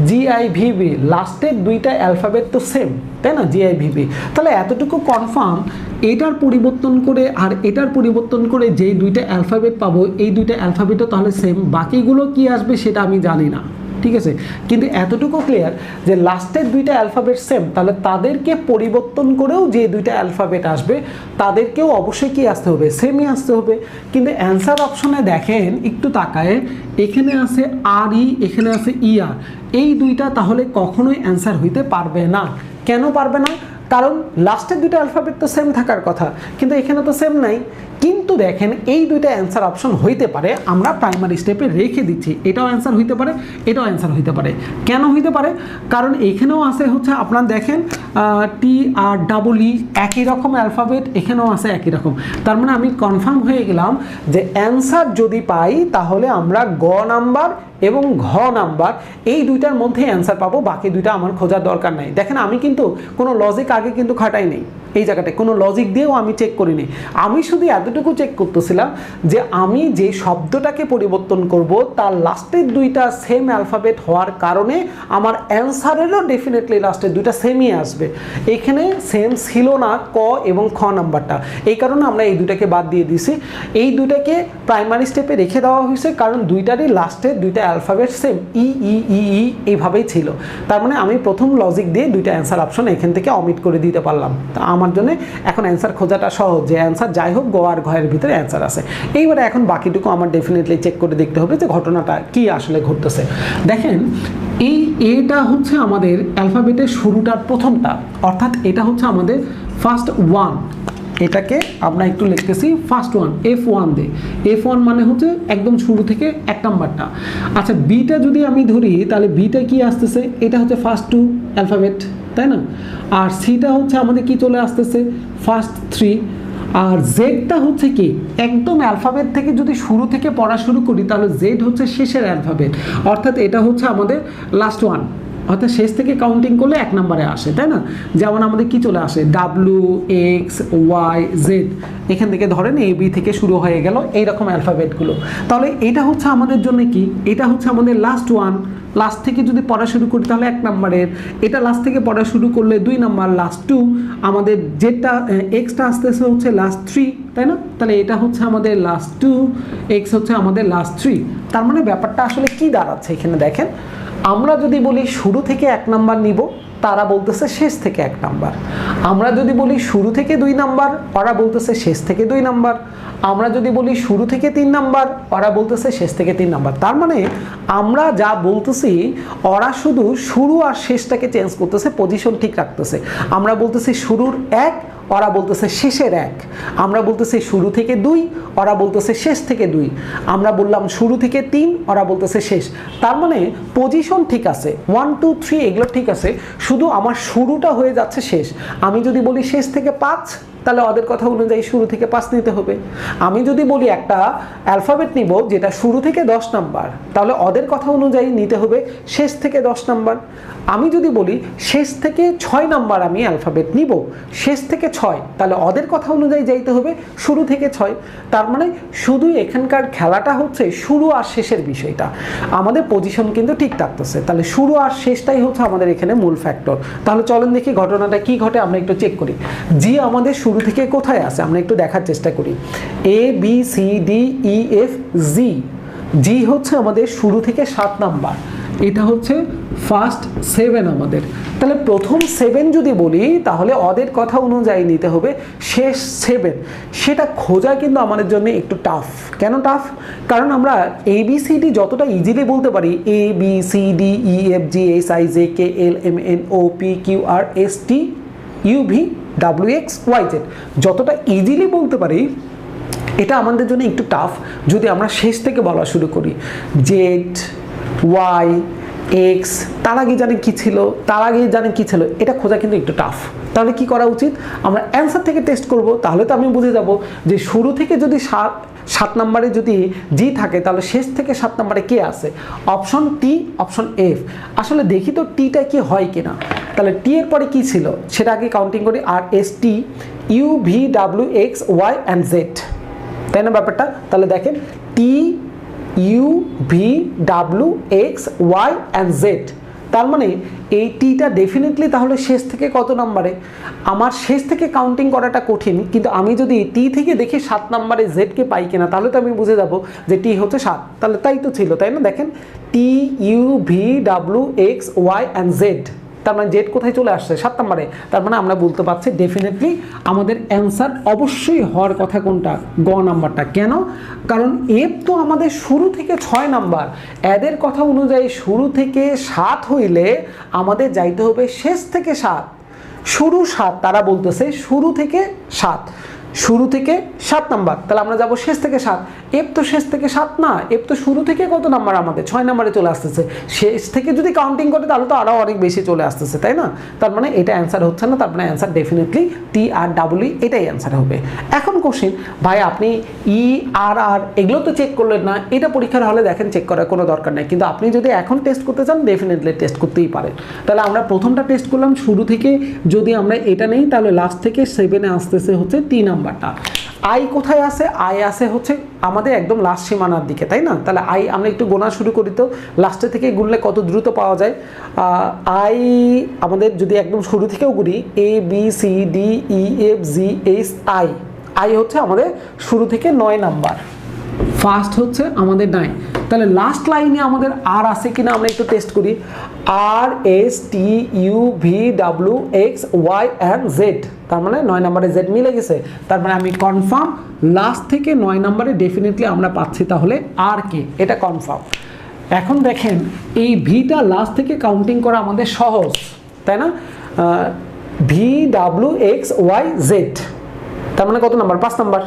GIVV, লাস্টের 2টা অ্যালফাবেট তো সেম, তাই না? GIVV, তাহলে এতটুকু কনফার্ম এটার পরিবর্তন করে আর এটার পরিবর্তন করে যে 2টা অ্যালফাবেট পাবো, এই 2টা অ্যালফাবেটও তাহলে সেম। বাকিগুলো কি আসবে সেটা আমি জানি না, ঠিক আছে, কিন্তু এতটুকু ক্লিয়ার যে লাস্টের 2টা অ্যালফাবেট সেম, তাহলে তাদেরকে পরিবর্তন করেও যে 2টা অ্যালফাবেট আসবে তাদেরকেও অবশ্যই কি আসতে হবে, সেমই আসতে হবে। কিন্তু অ্যান্সার অপশনে দেখেন একটু তাকায়, এখানে আছে RE, এখানে আছে ER, এই 2টা তাহলে কখনোই অ্যান্সার হইতে পারবে না। কেন পারবে না? কারণ লাস্টের 2টা অ্যালফাবেট তো সেম থাকার কথা, কিন্তু এখানে তো সেম নাই। কিন্তু দেখেন এই 2টা অ্যান্সার অপশন হইতে পারে, আমরা প্রাইমারি স্টেপে রেখে দিচ্ছি। এটাও অ্যান্সার হইতে পারে, এটাও অ্যান্সার হইতে পারে। কেন হইতে পারে? কারণ এখানেও আছে হচ্ছে আপনার দেখেন TREE, একই রকম অ্যালফাবেট, এখানেও আছে একই রকম। তার মানে আমি কনফার্ম হয়ে গেলাম যে অ্যান্সার যদি পাই তাহলে আমরা গ নাম্বার এবং ঘ নাম্বার এই 2টার মধ্যে অ্যান্সার পাবো, বাকি 2টা আমার খোঁজার দরকার নাই। দেখেন আমি কিন্তু কোনো লজিক আগে কিন্তু খাটাই নেই, এই জায়গাটায় কোনো লজিক দিয়েও আমি চেক করিনি। আমি শুধু এতটুকু চেক করতেছিলাম যে আমি যে শব্দটাকে পরিবর্তন করব তার লাস্টের 2টা সেম অ্যালফাবেট হওয়ার কারণে আমার অ্যান্সারেরও ডেফিনেটলি লাস্টের 2টা সেমই আসবে। এখানে সেম ছিল না ক এবং খ নাম্বারটা, এই কারণে আমরা এই 2টাকে বাদ দিয়ে দিছি। এই 2টাকে প্রাইমারি স্টেপে রেখে দেওয়া হয়েছে কারণ 2টারই লাস্টের 2টা অ্যালফাবেট সেম, ই এইভাবেই ছিল। তার মানে আমি প্রথম লজিক দিয়ে 2টা অ্যান্সার অপশন এখান থেকে অমিট করে দিতে পারলাম। আমার জন্য এখন অ্যান্সার খোঁজাটা সহজ, যে অ্যান্সার যাই হোক গ আর ঘয়ের ভিতরে অ্যান্সার আছে। এইবারে এখন বাকিটুকু আমার ডেফিনেটলি চেক করে দেখতে হবে যে ঘটনাটা কি আসলে ঘটতেছে। দেখেন এই এটা হচ্ছে আমাদের অ্যালফাবেটের শুরুটার প্রথমটা, অর্থাৎ এটা হচ্ছে আমাদের ফার্স্ট 1, এটাকে আমরা একটু লিখতেছি ফার্স্ট 1, F1 দে। F1 মানে হচ্ছে একদম শুরু থেকে 1 নাম্বারটা। আচ্ছা, বিটা যদি আমি ধরি তাহলে বিটা কি আসতেছে, এটা হচ্ছে ফার্স্ট 2 অ্যালফাবেট, তাই না? আর সিটা হচ্ছে আমাদের কি চলে আসতেছে, ফার্স্ট 3। আর জেডটা হচ্ছে কি, একদম অ্যালফাবেট থেকে যদি শুরু থেকে পড়া শুরু করি তাহলে জেড হচ্ছে শেষের অ্যালফাবেট, অর্থাৎ এটা হচ্ছে আমাদের লাস্ট 1, অর্থাৎ শেষ থেকে কাউন্টিং করলে 1 নম্বরে আসে, তাই না? যেমন আমাদের কি চলে আসে WXYZ, এখান থেকে ধরেন AB থেকে শুরু হয়ে গেল এইরকম অ্যালফাবেটগুলো। তাহলে এটা হচ্ছে আমাদের জন্য কি, এটা হচ্ছে আমাদের লাস্ট 1, লাস্ট থেকে যদি পড়া শুরু করি তাহলে 1 নম্বরের, এটা লাস্ট থেকে পড়া শুরু করলে 2 নম্বর, লাস্ট 2, আমাদের যেটা এক্সটা আসতেছে হচ্ছে লাস্ট 3, তাই না? তাহলে এটা হচ্ছে আমাদের লাস্ট 2, এক্স হচ্ছে আমাদের লাস্ট 3। তার মানে ব্যাপারটা আসলে কি দাঁড়াচ্ছে এখানে দেখেন, আমরা যদি বলি শুরু থেকে 1 নাম্বার নিব, তারা বলতেছে শেষ থেকে 1 নাম্বার। আমরা যদি বলি শুরু থেকে 2 নাম্বার, ওরা বলতেছে শেষ থেকে 2 নাম্বার। আমরা যদি বলি শুরু থেকে 3 নাম্বার, ওরা বলতেছে শেষ থেকে 3 নাম্বার। তার মানে আমরা যা বলতেছি ওরা শুধু শুরু আর শেষটাকে চেঞ্জ করতেছে, পজিশন ঠিক রাখতেছে। আমরা বলতেছি শুরুর 1, ওরা বলতেছে শেষের 1। আমরা বলতেছি শুরু থেকে 2, ওরা বলতেছে শেষ থেকে 2। আমরা বললাম শুরু থেকে 3, ওরা বলতেছে শেষ। তার মানে পজিশন ঠিক আছে, 1 2 3 এগুলো ঠিক আছে, শুধু আমার শুরুটা হয়ে যাচ্ছে শেষ। আমি যদি বলি শেষ থেকে 5, তাহলে ওদের কথা অনুযায়ী শুরু থেকে 5 নিতে হবে। আমি যদি বলি একটা অ্যালফাবেট নিব যেটা শুরু থেকে 10 নাম্বার, তাহলে ওদের কথা অনুযায়ী নিতে হবে শেষ থেকে 10 নাম্বার। আমি যদি বলি শেষ থেকে 6 নাম্বার আমি অ্যালফাবেট নিব, শেষ থেকে 6, তাহলে ওদের কথা অনুযায়ী যাইতে হবে শুরু থেকে 6। তার মানে শুধু এখানকার খেলাটা হচ্ছে শুরু আর শেষের বিষয়টা, আমাদের পজিশন কিন্তু ঠিক থাকতেছে। তাহলে শুরু আর শেষটাই হচ্ছে আমাদের এখানে মূল ফ্যাক্টর। তাহলে চলেন দেখি ঘটনাটা কি ঘটে, আমরা একটু চেক করি। জি আমাদের শুরু থেকে কোথায় আছে আমরা একটু দেখার চেষ্টা করি। A B C D E F G, জি হচ্ছে আমাদের শুরু থেকে 7 নাম্বার, এটা হচ্ছে ফার্স্ট 7 আমাদের। তাহলে প্রথম 7 যদি বলি তাহলে ওদের কথা অনুযায়ী নিতে হবে শেষ 7। সেটা খোঁজা কিন্তু আমাদের জন্য একটু টাফ। কেন টাফ? কারণ আমরা ABCD যতটা ইজিলি বলতে পারি ABCDEFGHIJKLMNOPQRSTUVWXYZ, যতটা ইজিলি বলতে পারি এটা আমাদের জন্য একটু টাফ যদি আমরা শেষ থেকে বলা শুরু করি। জেড, ওয়াই, এক্স, তার আগে জানেন কি ছিল, তার আগে জানেন কি ছিল, এটা খোঁজা কিন্তু একটু টাফ। তাহলে কি করা উচিত? আমরা অ্যান্সার থেকে টেস্ট করব। তাহলে তো আমি বুঝে যাব যে শুরু থেকে যদি 7 নম্বরে যদি জি থাকে তাহলে শেষ থেকে 7 নম্বরে কে আছে। অপশন টি, অপশন এফ। আসলে দেখি তো টিটা কি হয় কিনা। তাহলে টি এর পরে কি ছিল সেটা আগে কাউন্টিং করি। R S T U V W X Y and Z, তাই না ব্যাপারটা? তাহলে দেখেন T U V W X Y and Z, তার মানে এই টিটা ডেফিনেটলি তাহলে শেষ থেকে কত নাম্বারে। আমার শেষ থেকে কাউন্টিং করাটা কঠিন, কিন্তু আমি যদি টি থেকে দেখি 7 নাম্বারে জেডকে পাই কিনা তাহলে তো আমি বুঝে যাব যে টি হচ্ছে 7। তাহলে তাই তো ছিল, তাই না? দেখেন T U V W X Y and Z, তার মানে জেড কোথায় চলে আসছে? 7 নম্বরে। তার মানে আমরা বলতে পারছি ডেফিনেটলি আমাদের অ্যান্সার অবশ্যই হওয়ার কথা কোনটা? গ নাম্বারটা। কেন? কারণ এফ তো আমাদের শুরু থেকে 6 নাম্বার, এদের কথা অনুযায়ী শুরু থেকে 7 হইলে আমাদের যাইতে হবে শেষ থেকে 7। শুরু 7, তারা বলতেছে শুরু থেকে 7, শুরু থেকে 7 নাম্বার, তাহলে আমরা যাব শেষ থেকে 7। এফ তো শেষ থেকে 7 না, এফ তো শুরু থেকে কত নাম্বার আমাদের? 6 নাম্বারে চলে আসতেছে। শেষ থেকে যদি কাউন্টিং করে তাহলে তো আরও অনেক বেশি চলে আসতেছে, তাই না? তার মানে এটা অ্যান্সার হচ্ছে না, তার মানে অ্যান্সার ডেফিনেটলি টি আর ডাব্লিউ, এটাই অ্যান্সার হবে। এখন কোশ্চেন, ভাই আপনি ই আর আর এগুলো তো চেক করলেন না, এটা পরীক্ষার হলে দেখেন চেক করার কোনো দরকার নেই, কিন্তু আপনি যদি এখন টেস্ট করতে চান ডেফিনেটলি টেস্ট করতেই পারেন। তাহলে আমরা প্রথমটা টেস্ট করলাম শুরু থেকে, যদি আমরা এটা নেই তাহলে লাস্ট থেকে 7-এ আসতেছে হচ্ছে 3 নাম্বারটা। আই কোথায় আছে? আই আছে হচ্ছে আমাদের একদম লাস্ট সীমানার দিকে, তাই না? তাহলে আই আমরা একটু গোনা শুরু করি তো, লাস্টে থেকে গুনলে কত দ্রুত পাওয়া যায়। আই আমাদের যদি একদম শুরু থেকেও গুনি, A B C D E F G H I, I হচ্ছে আমাদের শুরু থেকে 9 নাম্বার, ফার্স্ট হচ্ছে আমাদের 9। তাহলে লাস্ট লাইনে আমাদের আর আছে কিনা আমরা একটু টেস্ট করি। R S T U V W X Y and Z, তার মানে 9 নম্বরে জেড মিলে গেছে। তার মানে আমি কনফার্ম লাস্ট থেকে 9 নম্বরে ডেফিনেটলি আমরা পাচ্ছি তাহলে আর কে, এটা কনফার্ম। এখন দেখেন এই ভিটা লাস্ট থেকে কাউন্টিং করা আমাদের সহজ, তাই না? V W X Y Z, তার মানে কত নাম্বার? 5 নাম্বার।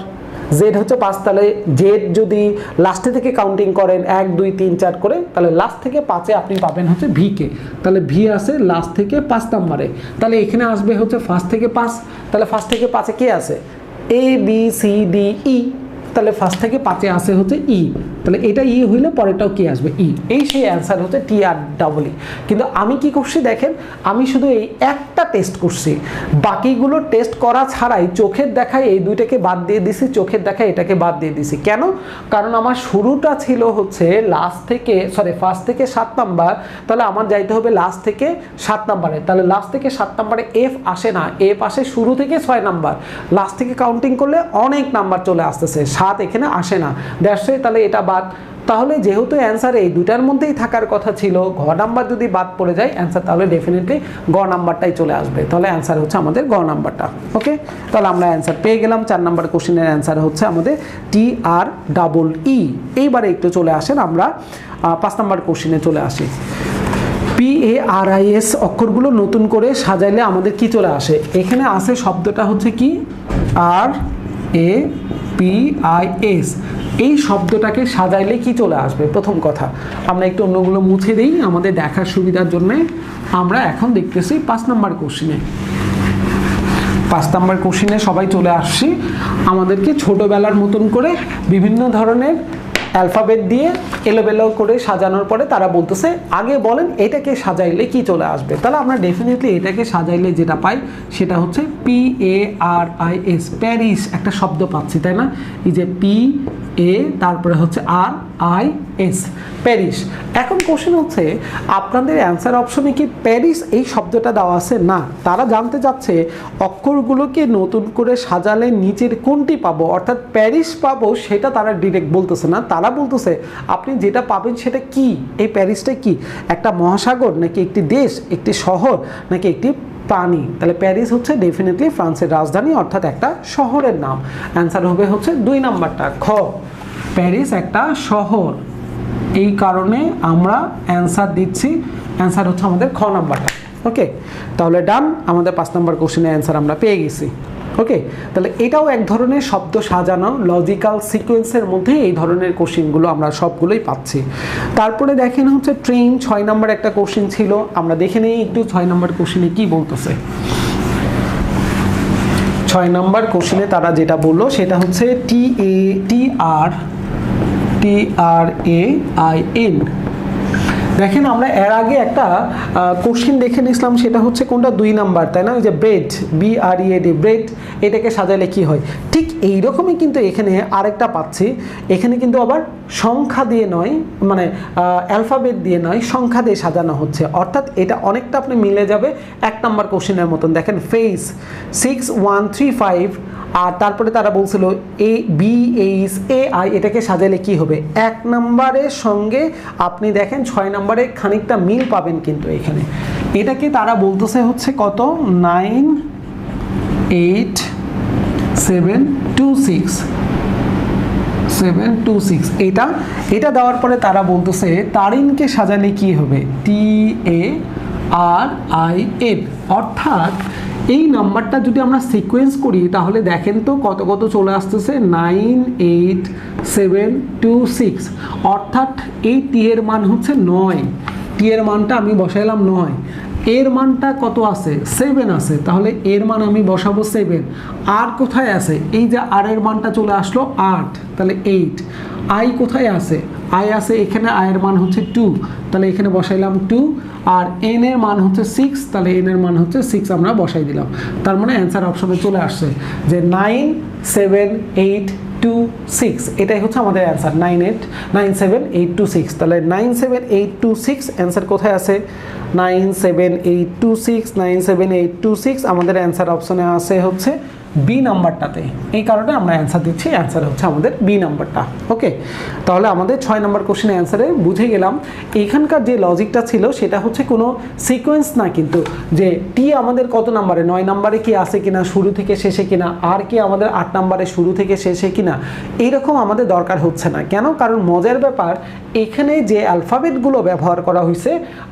জেড হচ্ছে 5, তাহলে জেড যদি লাস্টে থেকে কাউন্টিং করেন 1 2 3 4 করে, তাহলে লাস্ট থেকে 5-এ আপনি পাবেন হচ্ছে ভি কে। তাহলে ভি আসে লাস্ট থেকে 5 নাম্বারে, তাহলে এখানে আসবে হচ্ছে ফার্স্ট থেকে 5। তাহলে ফার্স্ট থেকে 5-এ কে আছে? এ বি সি ডি ই, তাহলে ফার্স্ট থেকে 5-এ আসে হচ্ছে ই, তাহলে এটা ই হইলে পরেরটাও কি আসবে? ই। এই সেই অ্যান্সার হচ্ছে টি আর ডাবল ই। কিন্তু আমি কি করছি দেখেন, আমি শুধু এই একটা টেস্ট করছি, বাকিগুলো টেস্ট করা ছাড়াই চোখের দেখায় এই দুইটাকে বাদ দিয়ে দিছি, চোখের দেখায় এটাকে বাদ দিয়ে দিছি। কেন? কারণ আমার শুরুটা ছিল হচ্ছে লাস্ট থেকে ফার্স্ট থেকে 7 নাম্বার, তাহলে আমার যাইতে হবে লাস্ট থেকে 7 নাম্বারে। তাহলে লাস্ট থেকে 7 নাম্বারে এফ আসে না, এফ আসে শুরু থেকে 6 নাম্বার, লাস্ট থেকে কাউন্টিং করলে অনেক নাম্বার চলে আসতেছে, 7 এখানে আসে না, দ্যাটস ওয়াই তাহলে এটা বাদ। তাহলে যেহেতু অ্যান্সার এই দুটার মধ্যেই থাকার কথা ছিল, ঘ নাম্বার যদি বাদ পড়ে যায় অ্যান্সার, তাহলে ডেফিনেটলি গ নাম্বারটাই চলে আসবে। তাহলে অ্যান্সার হচ্ছে আমাদের গ নাম্বারটা। ওকে, তাহলে আমরা অ্যান্সার পেয়ে গেলাম। 4 নাম্বার কোশ্চেনের অ্যান্সার হচ্ছে আমাদের TREE। এইবারে একটু চলে আসেন আমরা 5 নাম্বার কোশ্চেনে চলে আসি। PARIS অক্ষরগুলো নতুন করে সাজাইলে আমাদের কি চলে আসে? এখানে আসে শব্দটা হচ্ছে কি RAPIS। এই শব্দটাকে সাজাইলে কি চলে আসবে? প্রথম কথা আমরা একটু অন্যগুলো মুছে দিই আমাদের দেখার সুবিধার জন্য। আমরা এখন দেখতেছি 5 নাম্বার কোশ্চেনে। 5 নাম্বার কোশ্চেনে সবাই চলে আসছি। আমাদেরকে ছোটবেলার মতন করে বিভিন্ন ধরনের অ্যালফাবেট দিয়ে এলোবেলো করে সাজানোর পরে তারা বলতেছে আগে বলেন এটাকে সাজাইলে কি চলে আসবে। তাহলে আমরা ডেফিনেটলি এটাকে সাজাইলে যেটা পাই সেটা হচ্ছে PARIS, প্যারিস একটা শব্দ পাচ্ছি, তাই না? এই যে PA তারপরে হচ্ছে RIS, প্যারিস। এখন কোশ্চেন হচ্ছে আপনাদের অ্যান্সার অপশনে কি প্যারিস এই শব্দটা দেওয়া আছে? না, তারা জানতে চাচ্ছে অক্ষরগুলোকে নতুন করে সাজালে নিচের কোনটি পাবো, অর্থাৎ প্যারিস পাবো সেটা তারা ডিরেক্ট বলতেছে না। তারা বলতেছে আপনি যেটা পাবেন সেটা কি, এই প্যারিসটা কি একটা মহাসাগর নাকি একটি দেশ, একটি শহর নাকি একটি প্রাণী? তাহলে প্যারিস হচ্ছে ডেফিনেটলি ফ্রান্সের রাজধানী, অর্থাৎ একটা শহরের নাম। অ্যান্সার হবে হচ্ছে 2 নাম্বারটা খ, প্যারিস একটা শহর। এই কারণে আমরা অ্যান্সার দিচ্ছি, অ্যান্সার হচ্ছে আমাদের খ নাম্বারটা। ওকে, তাহলে ডান, আমাদের 5 নাম্বার কোশ্চেনের অ্যান্সার আমরা পেয়ে গেছি। ওকে, তাহলে এটাও এক ধরনের শব্দ সাজানো লজিক্যাল সিকোয়েন্সের মধ্যে এই ধরনের কোশ্চেনগুলো আমরা সবগুলোই পাচ্ছি। তারপরে দেখেন হচ্ছে ট্রেন, 6 নাম্বার একটা কোশ্চেন ছিল, আমরা দেখে নিই একটু 6 নাম্বার কোশ্চেনে কি বলতেছে। 6 নাম্বার কোশ্চেনে তারা যেটা বললো সেটা হচ্ছে TRAIN। দেখেন আমরা এর আগে একটা কোশ্চেন দেখে নিয়েছিলাম, সেটা হচ্ছে কোনটা 2 নাম্বার, তাই না? ওই যে ব্রেড, BREAD, ব্রেড, এটাকে সাজালে কি হয়? ঠিক এইরকমই কিন্তু এখানে আরেকটা পাচ্ছি। এখানে কিন্তু আবার সংখ্যা দিয়ে নয়, মানে অ্যালফাবেট দিয়ে নয়, সংখ্যা দিয়ে সাজানো হচ্ছে, অর্থাৎ এটা অনেকটা আপনি মিলে যাবে 1 নাম্বার কোশ্চেনের মতন। দেখেন ফেস 6135, আর তারপরে তারা বলছিল BHAI, এটাকে সাজালে কি হবে? 1 নাম্বারের সঙ্গে আপনি দেখেন 6 নাম্বারে খানিকটা মিল পাবেন কিন্তু এখানে। এটাকে তারা বলতেছে হচ্ছে কত? 98726। এটা দেওয়ার পরে তারা বলতেছে তারিনকে সাজালে কি হবে? TARIN, অর্থাৎ এই নাম্বারটা যদি আমরা সিকোয়েন্স করি তাহলে দেখেন তো কত কত চলে আসতেছে, 98726, অর্থাৎ এই টি এর মান হচ্ছে 9, টি এর মানটা আমি বসাইলাম 9, এর মানটা কত আছে? 7 আছে, তাহলে এর মান আমি বসাবো 7। আর কোথায় আছে? এই যে আর এর মানটা চলে আসলো 8, তাহলে 8। আই কোথায় আছে? আই আছে এখানে, আয়ের মান হচ্ছে 2, তাহলে এখানে বসাইলাম 2। আর এন এর মান হচ্ছে 6, তাহলে এন এর মান হচ্ছে 6 আমরা বসাই দিলাম। তার মানে অ্যান্সার অপশনে চলে আসছে যে 97826, এটাই হচ্ছে আমাদের অ্যান্সার, 97826। তাহলে 97826 অ্যান্সার কোথায় আছে? 97826 আমাদের অ্যান্সার অপশনে আছে হচ্ছে বি নাম্বারটাতে। এই কারণে আমরা অ্যান্সার দিচ্ছি, অ্যান্সার হচ্ছে আমাদের বি নাম্বারটা। ওকে, তাহলে আমাদের 6 নাম্বার কোশ্চেনের অ্যান্সারে বুঝে গেলাম এইখানকার যে লজিকটা ছিল সেটা হচ্ছে কোনো সিকোয়েন্স না, কিন্তু যে টি আমাদের কত নাম্বারে, 9 নাম্বারে কি আছে কিনা, শুরু থেকে শেষে কিনা, আর কি আমাদের 8 নাম্বারে শুরু থেকে শেষে কিনা, এইরকম আমাদের দরকার হচ্ছে না। কেন? কারণ মজার ব্যাপার এখানে যে অ্যালফাবেটগুলো ব্যবহার করা হয়েছে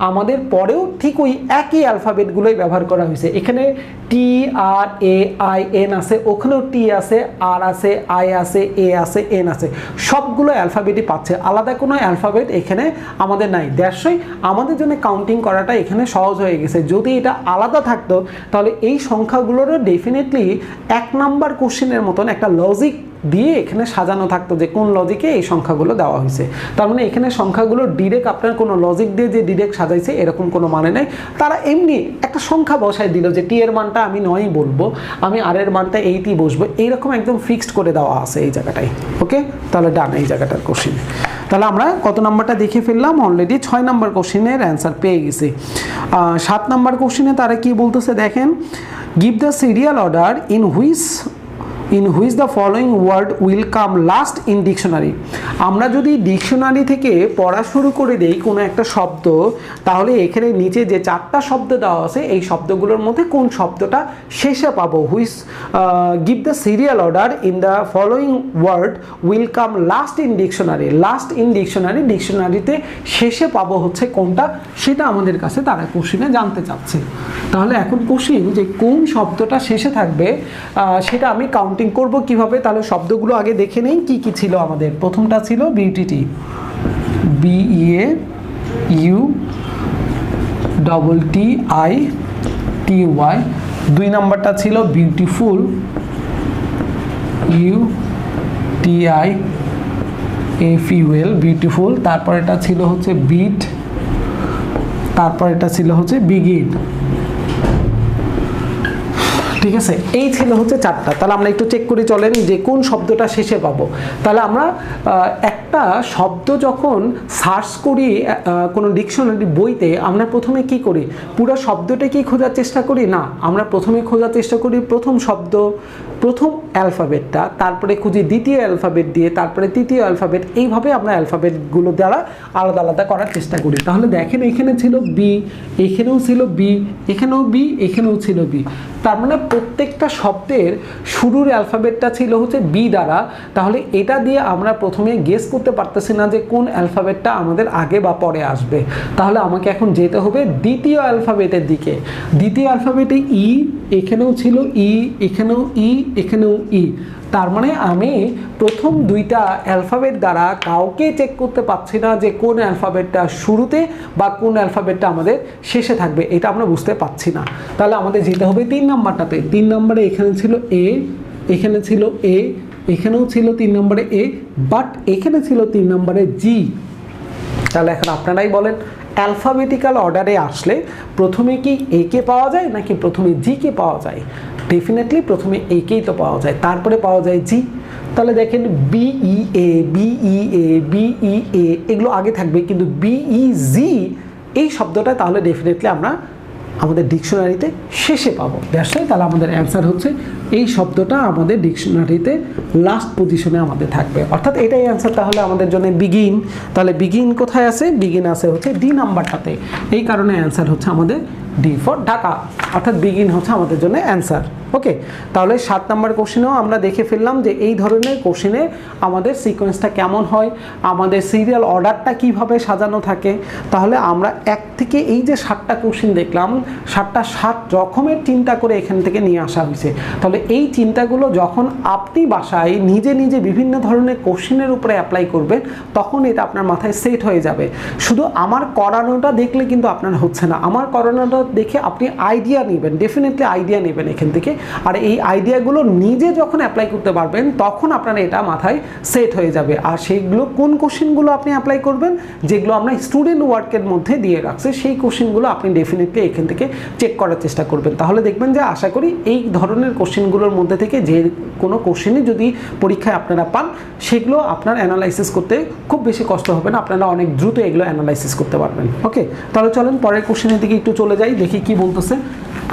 আমাদের পরেও ঠিক ওই একই অ্যালফাবেটগুলোই ব্যবহার করা হয়েছে। এখানে TRAIN আছে, ওখানেও টি আছে, আর আছে, আই আছে, এ আছে, এন আছে, সবগুলো অ্যালফাবেটই পাচ্ছে, আলাদা কোনো অ্যালফাবেট এখানে আমাদের নাই। দ্যাটসই আমাদের জন্য কাউন্টিং করাটা এখানে সহজ হয়ে গেছে। যদি এটা আলাদা থাকতো তাহলে এই সংখ্যাগুলোরও ডেফিনেটলি 1 নাম্বার কোশ্চেনের মতন একটা লজিক দিয়ে এখানে সাজানো থাকতো যে কোন লজিকে এই সংখ্যাগুলো দেওয়া হয়েছে। তার মানে এখানে সংখ্যাগুলো ডিরেক্ট আপনার কোনো লজিক দিয়ে যে ডিরেক্ট সাজাইছে এরকম কোনো মানে নেই। তারা এমনি একটা সংখ্যা বসায় দিল যে টি এর মানটা আমি 9 বলবো, আমি আর এর মানটা 8 বসবো, এইরকম একদম ফিক্সড করে দেওয়া আছে এই জায়গাটায়। ওকে, তাহলে ডান এই জায়গাটার কোশ্চেন। তাহলে আমরা কত নাম্বারটা দেখে ফেললাম? অলরেডি 6 নাম্বার কোশ্চেনের অ্যান্সার পেয়ে গেছি। 7 নাম্বার কোশ্চেনে তারা কি বলতেছে দেখেন, give the serial order in which in which the following word will come last in dictionary. আমরা যদি ডিকশনারি থেকে পড়া শুরু করে দেই কোনো একটা শব্দ, তাহলে এখানে নিচে যে 4টা শব্দ দেওয়া আছে এই শব্দগুলোর মধ্যে কোন শব্দটা শেষে পাবো, which give the serial order in the following word will come last in dictionary. Last in dictionary, ডিকশনারিতে শেষে পাবো হচ্ছে কোনটা, সেটা আমাদের কাছে তারা কোশ্চিনে জানতে চাচ্ছে। তাহলে এখন কোশ্চিন যে কোন শব্দটা শেষে থাকবে সেটা আমি কাউন্টিং করব কিভাবে, তাহলে শব্দগুলো আগে দেখে নেই কি কি ছিল আমাদের। প্রথমটা ছিল বিউটিটি, BEAUTTITY। 2 নাম্বারটা ছিল বিউটিফুল, UTIFUL, বিউটিফুল। তারপর এটা ছিল হচ্ছে বিট, তারপর এটা ছিল হচ্ছে বিগিন। ঠিক আছে, এই ছিল হচ্ছে 4টা। তাহলে আমরা একটু চেক করে চলেন যে কোন শব্দটা শেষে পাবো। তাহলে আমরা একটা শব্দ যখন সার্চ করি কোনো ডিকশনারি বইতে, আমরা প্রথমে কি করি, পুরো শব্দটা কি খোঁজার চেষ্টা করি না, আমরা প্রথমে খোঁজার চেষ্টা করি প্রথম শব্দ, প্রথম অ্যালফাবেটটা, তারপরে খুঁজি দ্বিতীয় অ্যালফাবেট দিয়ে, তারপরে তৃতীয় অ্যালফাবেট, এইভাবে আমরা অ্যালফাবেটগুলো দ্বারা আলাদা আলাদা করার চেষ্টা করি। তাহলে দেখেন এখানে ছিল বি, এখানেও ছিল বি, এখানেও বি, এখানেও ছিল বি। তার মানে প্রত্যেকটা শব্দের শুরুর অ্যালফাবেটটা ছিল হচ্ছে বি দ্বারা। তাহলে এটা দিয়ে আমরা প্রথমে গেস করতে পারতেছি না যে কোন অ্যালফাবেটটা আমাদের আগে বা পরে আসবে। তাহলে আমাকে এখন যেতে হবে দ্বিতীয় অ্যালফাবেটের দিকে। দ্বিতীয় অ্যালফাবেটে ই, এখানেও ছিল ই, এখানেও ই, এখানেও ই। তার মানে আমি প্রথম 2টা অ্যালফাবেট দ্বারা কাউকে চেক করতে পারছি না যে কোন অ্যালফাবেটটা শুরুতে বা কোন অ্যালফাবেটটা আমাদের শেষে থাকবে, এটা আমরা বুঝতে পারছি না। তাহলে আমাদের যেতে হবে 3 নাম্বারটাতে। 3 নম্বরে এখানে ছিল এ, এখানে ছিল এ, এখানেও ছিল 3 নম্বরে এ, বাট এখানে ছিল 3 নম্বরে জি। তাহলে এখন আপনারাই বলেন, অ্যালফাবেটিক্যাল অর্ডারে আসলে প্রথমে কি এ কে পাওয়া যায় নাকি প্রথমে জি কে পাওয়া যায়? ডেফিনেটলি প্রথমে এ কেই তো পাওয়া যায়, তারপরে পাওয়া যায় জি। তাহলে দেখেন BEA, BEA, BEA এগুলো আগে থাকবে, কিন্তু BEG এই শব্দটা তাহলে ডেফিনেটলি আমরা আমাদের ডিকশনারিতে শেষে পাবো। দ্যাটসই তাহলে আমাদের অ্যান্সার হচ্ছে এই শব্দটা আমাদের ডিকশনারিতে লাস্ট পজিশনে আমাদের থাকবে, অর্থাৎ এটাই অ্যান্সার তাহলে আমাদের জন্য বিগিন। তাহলে বিগিন কোথায় আছে? বিগিন আছে হচ্ছে ডি নাম্বারটাতে। এই কারণে অ্যান্সার হচ্ছে আমাদের ডি ফর ঢাকা, অর্থাৎ বিগিন হচ্ছে আমাদের জন্য অ্যান্সার। ওকে, তাহলে 7 নম্বর কোশ্চেনেও আমরা দেখে ফেললাম যে এই ধরনের কোশ্চেনে আমাদের সিকোয়েন্সটা কেমন হয়, আমাদের সিরিয়াল অর্ডারটা কিভাবে সাজানো থাকে। তাহলে আমরা এক থেকে এই যে 7টা কোশ্চেন দেখলাম, 7টা 7 রকমের চিন্তা করে এখান থেকে নিয়ে আসা হয়েছে। তাহলে এই চিন্তাগুলো যখন আপনি বাসায় নিজে নিজে বিভিন্ন ধরনের কোশ্চেনের উপরে অ্যাপ্লাই করবেন, তখন এটা আপনার মাথায় সেট হয়ে যাবে। শুধু আমার করানোটা দেখলে কিন্তু আপনার হচ্ছে না, আমার করানোটা দেখে আপনি আইডিয়া নেবেন, ডেফিনেটলি আইডিয়া নেবেন এখান থেকে। আর এই আইডিয়াগুলো নিজে যখন অ্যাপ্লাই করতে পারবেন তখন আপনার এটা মাথায় সেট হয়ে যাবে। আর সেইগুলো কোন কোশ্চেনগুলো আপনি অ্যাপ্লাই করবেন, যেগুলো আমরা স্টুডেন্ট ওয়ার্কের মধ্যে দিয়ে রাখছি, সেই কোশ্চেনগুলো আপনি ডেফিনেটলি এখান থেকে চেক করার চেষ্টা করবেন। তাহলে দেখবেন যে আশা করি এই ধরনের কোশ্চেনগুলোর মধ্যে থেকে যে কোনো কোশ্চেনই যদি পরীক্ষায় আপনারা পান, সেগুলো আপনার অ্যানালাইসিস করতে খুব বেশি কষ্ট হবে না, আপনারা অনেক দ্রুত এগুলো অ্যানালাইসিস করতে পারবেন। ওকে, তাহলে চলেন পরের কোশ্চেনের দিকে একটু চলে যাই, দেখি কি বলতেছে।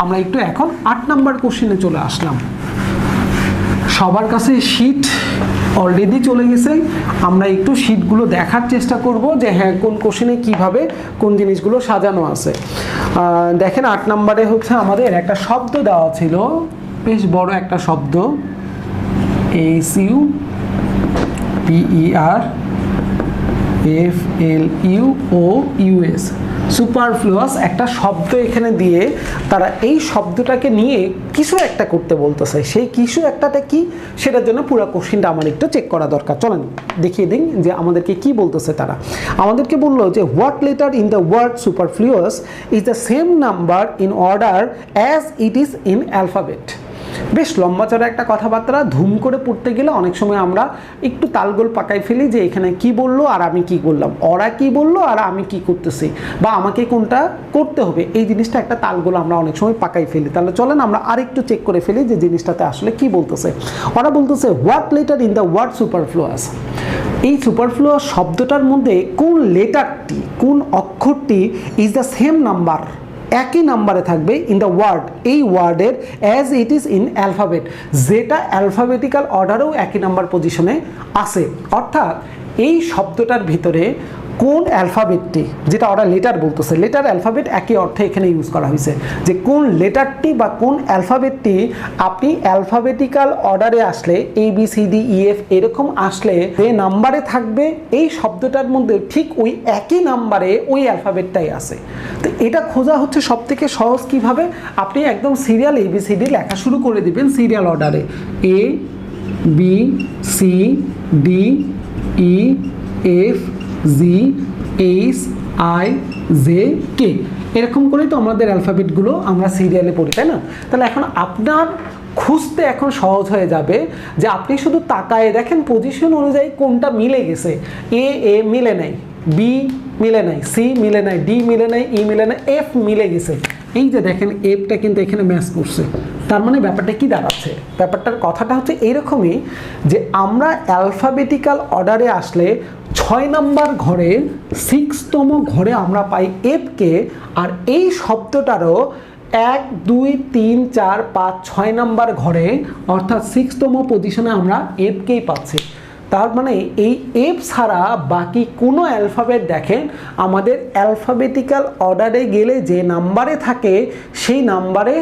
আমরা একটু এখন 8 নাম্বার কোশ্চেনে চলে আসলাম। সবার কাছে শীট অলরেডি চলে গেছে, আমরা একটু শীটগুলো দেখার চেষ্টা করব যে হ্যাঁ কোন কোশ্চেনে কিভাবে কোন জিনিসগুলো সাজানো আছে। দেখেন 8 নম্বরে হচ্ছে আমাদের একটা শব্দ দেওয়া ছিল, বেশ বড় একটা শব্দ, SUPERFLUOUS, সুপারফ্লুয়াস একটা শব্দ এখানে দিয়ে তারা এই শব্দটাকে নিয়ে কিছু একটা করতে বলতেছে। সেই কিছু একটাটা কি, সেটার জন্য পুরো কোশ্চেনটা আমার একটু চেক করা দরকার। চলেন দেখিয়ে দিন যে আমাদেরকে কি বলতেছে তারা। আমাদেরকে বললো যে what letter in the word superfluous is the same number in order as it is in alphabet. বেশ লম্বা চড়া একটা কথাবার্তা, ধুম করে পড়তে গেলে অনেক সময় আমরা একটু তালগোল পাকাই ফেলি যে এখানে কি বললো আর আমি কি করলাম, ওরা কি বললো আর আমি কি করতেছি, বা আমাকে কোনটা করতে হবে, এই জিনিসটা একটা তালগোল আমরা অনেক সময় পাকাই ফেলি। তাহলে চলেন আমরা আরেকটু চেক করে ফেলি যে জিনিসটাতে আসলে কি বলতেছে। ওরা বলতেছে what letter in the word superfluous, এই সুপারফ্লুয়াস শব্দটার মধ্যে কোন লেটারটি, কোন অক্ষরটি ইজ দ্য সেম নাম্বার একই নাম্বারে থাকবে ইন দ্য ওয়ার্ড, এই ওয়ার্ডের as it is in alphabet, যেটা অ্যালফাবেটিক্যাল অর্ডারেও একই নাম্বার পজিশনে আছে। অর্থাৎ এই শব্দটার ভিতরে কোন অ্যালফাবেটটি, যেটা ওরা লেটার বলতেছে, লেটার অ্যালফাবেট একই অর্থে এখানে ইউজ করা হয়েছে, যে কোন লেটারটি বা কোন অ্যালফাবেটটি আপনি অ্যালফাবেটিক্যাল অর্ডারে আসলে ABCDEF এরকম আসলে যে নাম্বারে থাকবে এই শব্দটার মধ্যে ঠিক ওই একই নাম্বারে ওই অ্যালফাবেটটাই আছে। তো এটা খোঁজা হচ্ছে সব থেকে সহজ। কিভাবে? আপনি একদম সিরিয়াল ABCD লেখা শুরু করে দিবেন সিরিয়াল অর্ডারে, ABCDEF GHIJK এরকম করেই তো আমাদের অ্যালফাবেটগুলো আমরা সিরিয়ালে পড়ি, তাই না? তাহলে এখন আপনার খুঁজতে এখন সহজ হয়ে যাবে যে আপনি শুধু তাকায় দেখেন পজিশন অনুযায়ী কোনটা মিলে গেছে। এ মিলে নাই, বি মিলে নাই, সি মিলে নাই, ডি মিলে নাই, ই মিলে নাই, এফ মিলে গেছে। এই যে দেখেন এফটা কিন্তু এখানে ম্যাচ করছে। তার মানে ব্যাপারটা কি দাঁড়াচ্ছে? ব্যাপারটার কথাটা হচ্ছে এরকমই যে আমরা অ্যালফাবেটিক্যাল অর্ডারে আসলে 6 নম্বর ঘরে 6তম ঘরে আমরা পাই এফকে, আর এই শব্দটারও 1 2 3 4 5 6 নম্বর ঘরে অর্থাৎ 6তম পজিশনে আমরা এফকেই পাচ্ছি। তার মানে এই এফ ছাড়া বাকি কোনো অ্যালফাবেট দেখেন আমাদের অ্যালফাবেটিক্যাল অর্ডারে গেলে যে নাম্বারে থাকে সেই নাম্বারে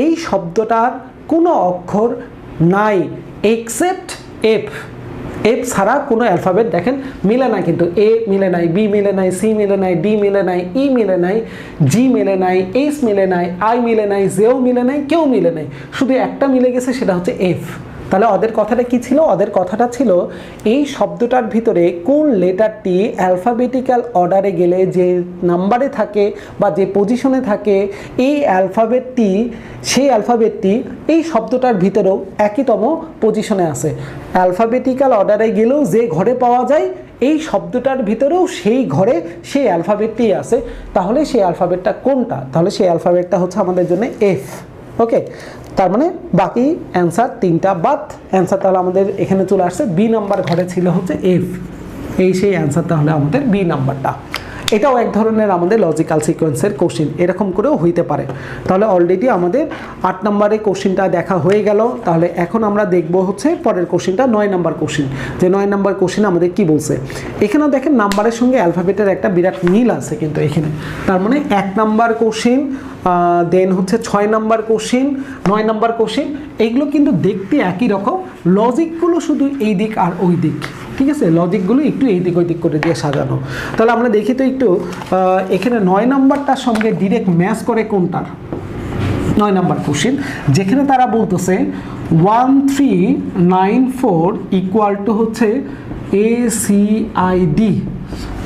এই শব্দটার কোনো অক্ষর নাই এক্সেপ্ট এফ। এফ ছাড়া কোনো অ্যালফাবেট দেখেন মিলে না, কিন্তু এ মিলে নাই, বি মিলে নাই, সি মিলে নাই, ডি মিলে নাই, ই মিলে নাই, জি মিলে নাই, এইচ মিলে নাই, আই মিলে নাই, জেও মিলে নাই, কেউ মিলে নাই, শুধু একটা মিলে গেছে, সেটা হচ্ছে এফ। তাহলে ওদের কথাটা কি ছিল? ওদের কথাটা ছিল এই শব্দটার ভিতরে কোন লেটারটি অ্যালফাবেটিক্যাল অর্ডারে গেলে যে নাম্বারে থাকে বা যে পজিশনে থাকে এই অ্যালফাবেটটি, সেই অ্যালফাবেটটি এই শব্দটার ভিতরেও একইতম পজিশনে আছে। অ্যালফাবেটিক্যাল অর্ডারে গেলেও যে ঘরে পাওয়া যায় এই শব্দটার ভিতরেও সেই ঘরে সেই অ্যালফাবেটটি আছে। তাহলে সেই অ্যালফাবেটটা কোনটা? তাহলে সেই অ্যালফাবেটটা হচ্ছে আমাদের জন্য এফ। ওকে, তার মানে বাকি অ্যান্সার 3টা বাদ। অ্যান্সার তাহলে আমাদের এখানে চলে আসছে বি নাম্বার ঘরে ছিল হচ্ছে এফ, এই সেই অ্যান্সার তাহলে আমাদের বি নাম্বারটা। এটাও এক ধরনের আমাদের লজিক্যাল সিকোয়েন্সের কোশ্চিন, এরকম করেও হইতে পারে। তাহলে অলরেডি আমাদের 8 নম্বরে কোশ্চিনটা দেখা হয়ে গেল। তাহলে এখন আমরা দেখব হচ্ছে পরের কোশ্চিনটা 9 নম্বর কোশ্চিন, যে 9 নম্বর কোশ্চিন আমাদের কি বলছে। এখানেও দেখেন নাম্বারের সঙ্গে অ্যালফাবেটের একটা বিরাট মিল আছে কিন্তু এখানে। তার মানে 1 নম্বর কোশ্চিন, দেন হচ্ছে 6 নম্বর কোশ্চিন, 9 নম্বর কোশ্চিন, এইগুলো কিন্তু দেখতে একই রকম, লজিকগুলো শুধু এই দিক আর ওই দিক, ঠিক আছে? লজিকগুলো একটু এই দিক ওই দিক করে দিয়ে সাজানো। তাহলে আমরা দেখি তো একটু এখানে 9 নম্বরটার সঙ্গে ডিরেক্ট ম্যাচ করে কোনটার। 9 নম্বর কোশ্চিন যেখানে তারা বলতেছে 1394 ইকুয়াল টু হচ্ছে ACID,